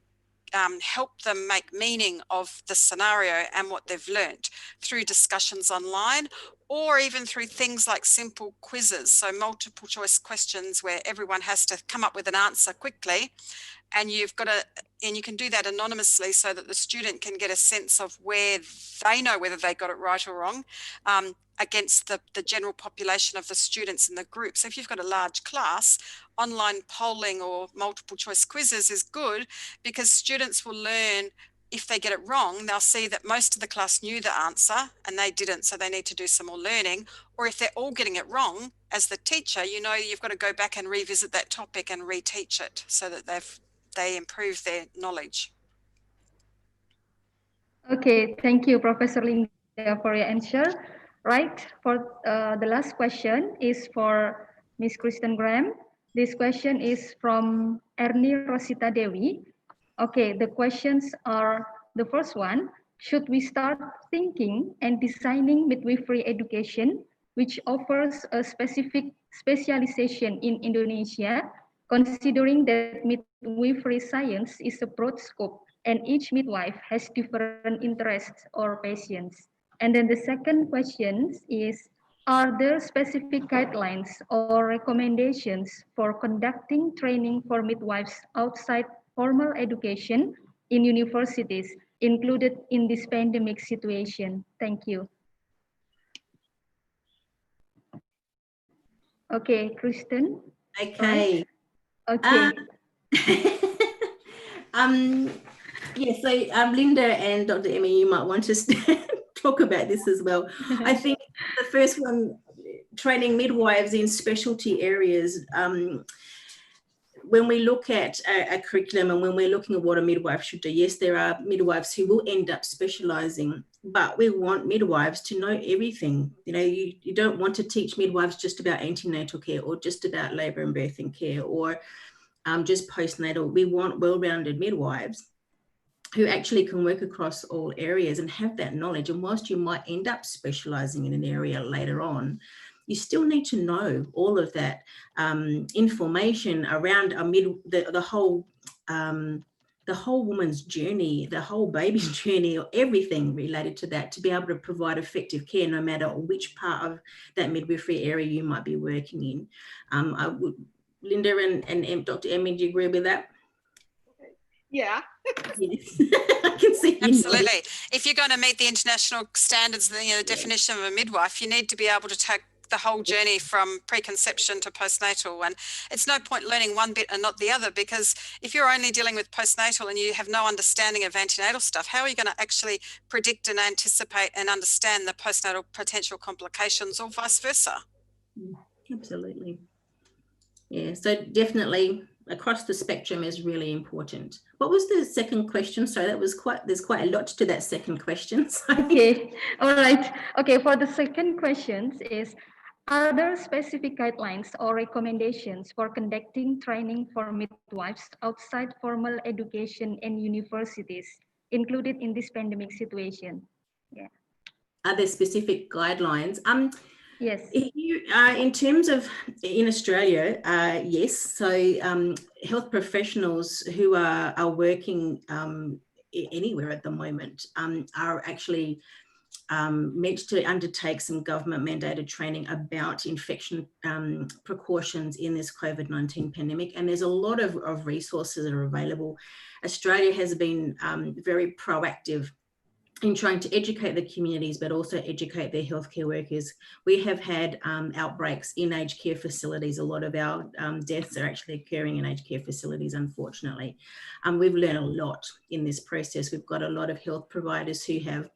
help them make meaning of the scenario and what they've learnt through discussions online, or even through things like simple quizzes, so multiple choice questions where everyone has to come up with an answer quickly, and you can do that anonymously so that the student can get a sense of where they know whether they got it right or wrong against the general population of the students in the group. So if you've got a large class, online polling or multiple choice quizzes is good, because students will learn, if they get it wrong, they'll see that most of the class knew the answer and they didn't, so they need to do some more learning. Or if they're all getting it wrong, as the teacher, you know you've got to go back and revisit that topic and reteach it so that they improve their knowledge. Okay, thank you, Professor Linda, for your answer. Right, for the last question is for Ms. Kristen Graham. This question is from Ernie Rosita Dewi. Okay, the questions are, the first one, should we start thinking and designing midwifery education, which offers a specific specialization in Indonesia, considering that midwifery science is a broad scope and each midwife has different interests or passions? And then the second question is, are there specific guidelines or recommendations for conducting training for midwives outside formal education in universities included in this pandemic situation? Thank you. Okay, Kristen. Okay. Right. Okay. Yeah, so Linda and Dr. Emmy, you might want to talk about this as well. I think the first one, training midwives in specialty areas. When we look at a curriculum and when we're looking at what a midwife should do, yes, there are midwives who will end up specializing, but we want midwives to know everything. You know, you don't want to teach midwives just about antenatal care or just about labor and birthing care or just postnatal. We want well-rounded midwives who actually can work across all areas and have that knowledge. And whilst you might end up specializing in an area later on, you still need to know all of that information around the whole woman's journey, the whole baby's journey, or everything related to that, to be able to provide effective care no matter which part of that midwifery area you might be working in. Linda and Dr. Emmy, do you agree with that? Yeah. Yes. I can see you Absolutely. nodding. If you're going to meet the international standards, the definition of a midwife, you need to be able to take the whole journey from preconception to postnatal. And it's no point learning one bit and not the other, because if you're only dealing with postnatal and you have no understanding of antenatal stuff, how are you going to actually predict and anticipate and understand the postnatal potential complications, or vice versa? Absolutely. Yeah, so definitely across the spectrum is really important. What was the second question? So that was there's quite a lot to that second question. So. Okay, all right. Okay, for the second question is, are there specific guidelines or recommendations for conducting training for midwives outside formal education and universities included in this pandemic situation? Yeah. Are there specific guidelines? Yes. In terms of in Australia, yes. So health professionals who are working anywhere at the moment are actually meant to undertake some government mandated training about infection precautions in this COVID-19 pandemic. And there's a lot of resources that are available. Australia has been very proactive in trying to educate the communities, but also educate their healthcare workers. We have had outbreaks in aged care facilities. A lot of our deaths are actually occurring in aged care facilities, unfortunately. We've learned a lot in this process. We've got a lot of health providers who have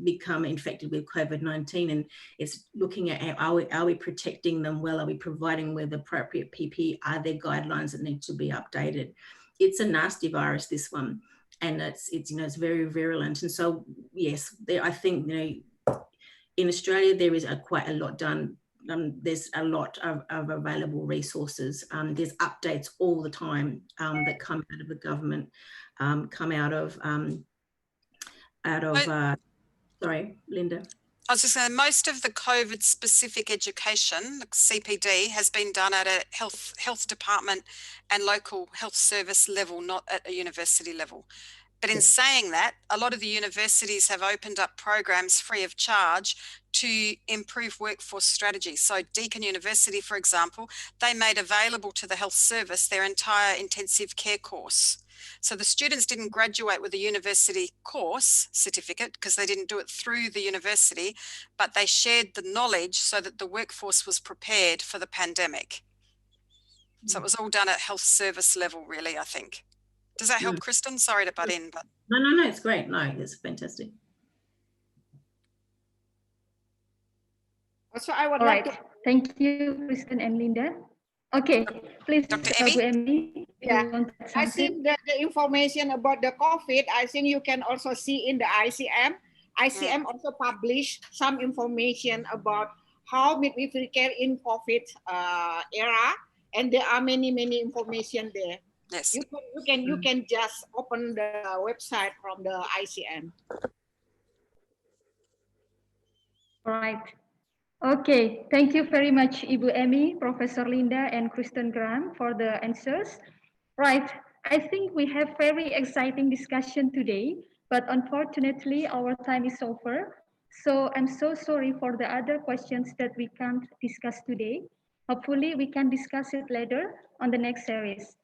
become infected with COVID-19, and it's looking at are we protecting them well? Are we providing with appropriate PPE? Are there guidelines that need to be updated? It's a nasty virus, this one. And it's very virulent, and so yes, I think in Australia there is quite a lot done. There's a lot of available resources. There's updates all the time that come out of the government, come out of sorry, Linda. I was just saying, most of the COVID specific education, the CPD, has been done at a health department and local health service level, not at a university level. But in saying that, a lot of the universities have opened up programs free of charge to improve workforce strategy. So Deakin University, for example, they made available to the health service their entire intensive care course. So the students didn't graduate with a university course certificate because they didn't do it through the university, but they shared the knowledge so that the workforce was prepared for the pandemic. So it was all done at health service level, really, I think. Does that help, Kristen? Sorry to butt in, but No, it's great. No, it's fantastic. Also, I would All like right. to. Thank you, Kristen and Linda. Okay, please, Dr. Bu Emmy, Yeah, you want to add I something? think that the information about the COVID, I think you can also see in the ICM. ICM also published some information about how midwifery care in COVID era, and there are many information there. Yes. You can just open the website from the ICM. All right. Okay, thank you very much, Ibu Emmy, Professor Linda, and Kristen Graham for the answers. Right, I think we have very exciting discussion today, but unfortunately our time is over. So I'm so sorry for the other questions that we can't discuss today. Hopefully we can discuss it later on the next series.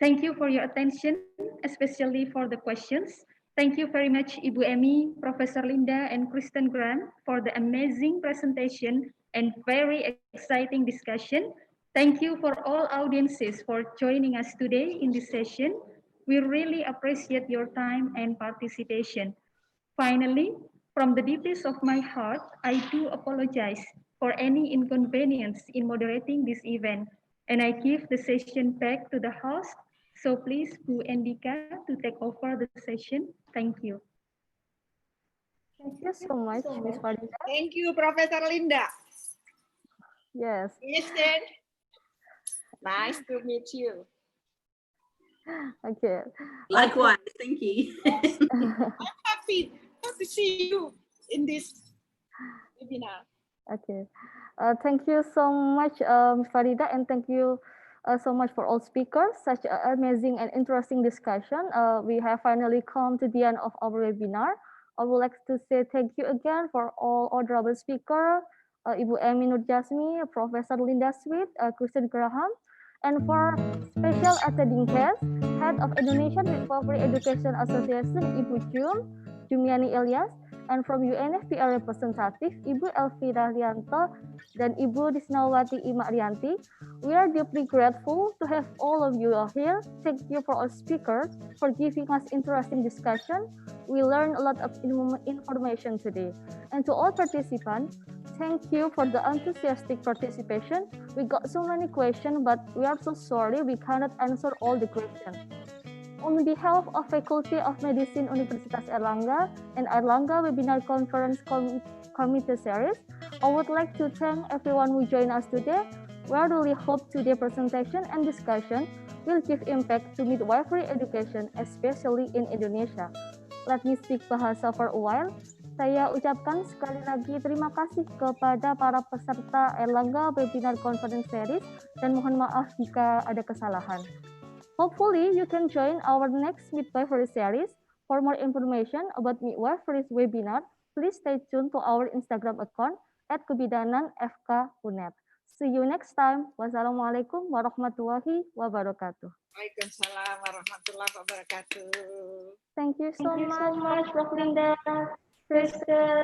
Thank you for your attention, especially for the questions. Thank you very much, Ibu Emmy, Professor Linda, and Kristen Graham for the amazing presentation and very exciting discussion. Thank you for all audiences for joining us today in this session. We really appreciate your time and participation. Finally, from the deepest of my heart, I do apologize for any inconvenience in moderating this event, and I give the session back to the host. So please, Bu Endika, to take over the session. Thank you. Thank you so much, Ms. Farida. Thank you, Professor Linda. Yes. Kristen, nice to meet you. Okay. Likewise, thank you. I'm happy to see you in this webinar. Okay. Thank you so much, Ms. Farida, and thank you so much for all speakers. Such an amazing and interesting discussion. We have finally come to the end of our webinar. I would like to say thank you again for all honorable speakers, Ibu Emmy Nurjasmi, Professor Linda Sweet, Kristen Graham, and for special attending guests, Head of Indonesian Midwifery Education Association, Ibu Jumiani Ilyas, and from UNFPA representative, Ibu Elvira Rianto dan Ibu Disnawati Imakrianti. We are deeply grateful to have all of you here. Thank you for our speakers for giving us interesting discussion. We learned a lot of information today. And to all participants, thank you for the enthusiastic participation. We got so many questions, but we are so sorry we cannot answer all the questions. On behalf of Faculty of Medicine Universitas Airlangga and Airlangga Webinar Conference Committee Series, I would like to thank everyone who joined us today. We really hope today's presentation and discussion will give impact to midwifery education, especially in Indonesia. Let me speak bahasa for a while. Saya ucapkan sekali lagi terima kasih kepada para peserta Airlangga Webinar Conference Series dan mohon maaf jika ada kesalahan. Hopefully, you can join our next midwifery series. For more information about midwifery webinar, please stay tuned to our Instagram account @kebidananfkunet. See you next time. Wassalamualaikum warahmatullahi wabarakatuh. Waalaikumsalam warahmatullahi wabarakatuh. Thank you so much, Prof. Linda, Kristen.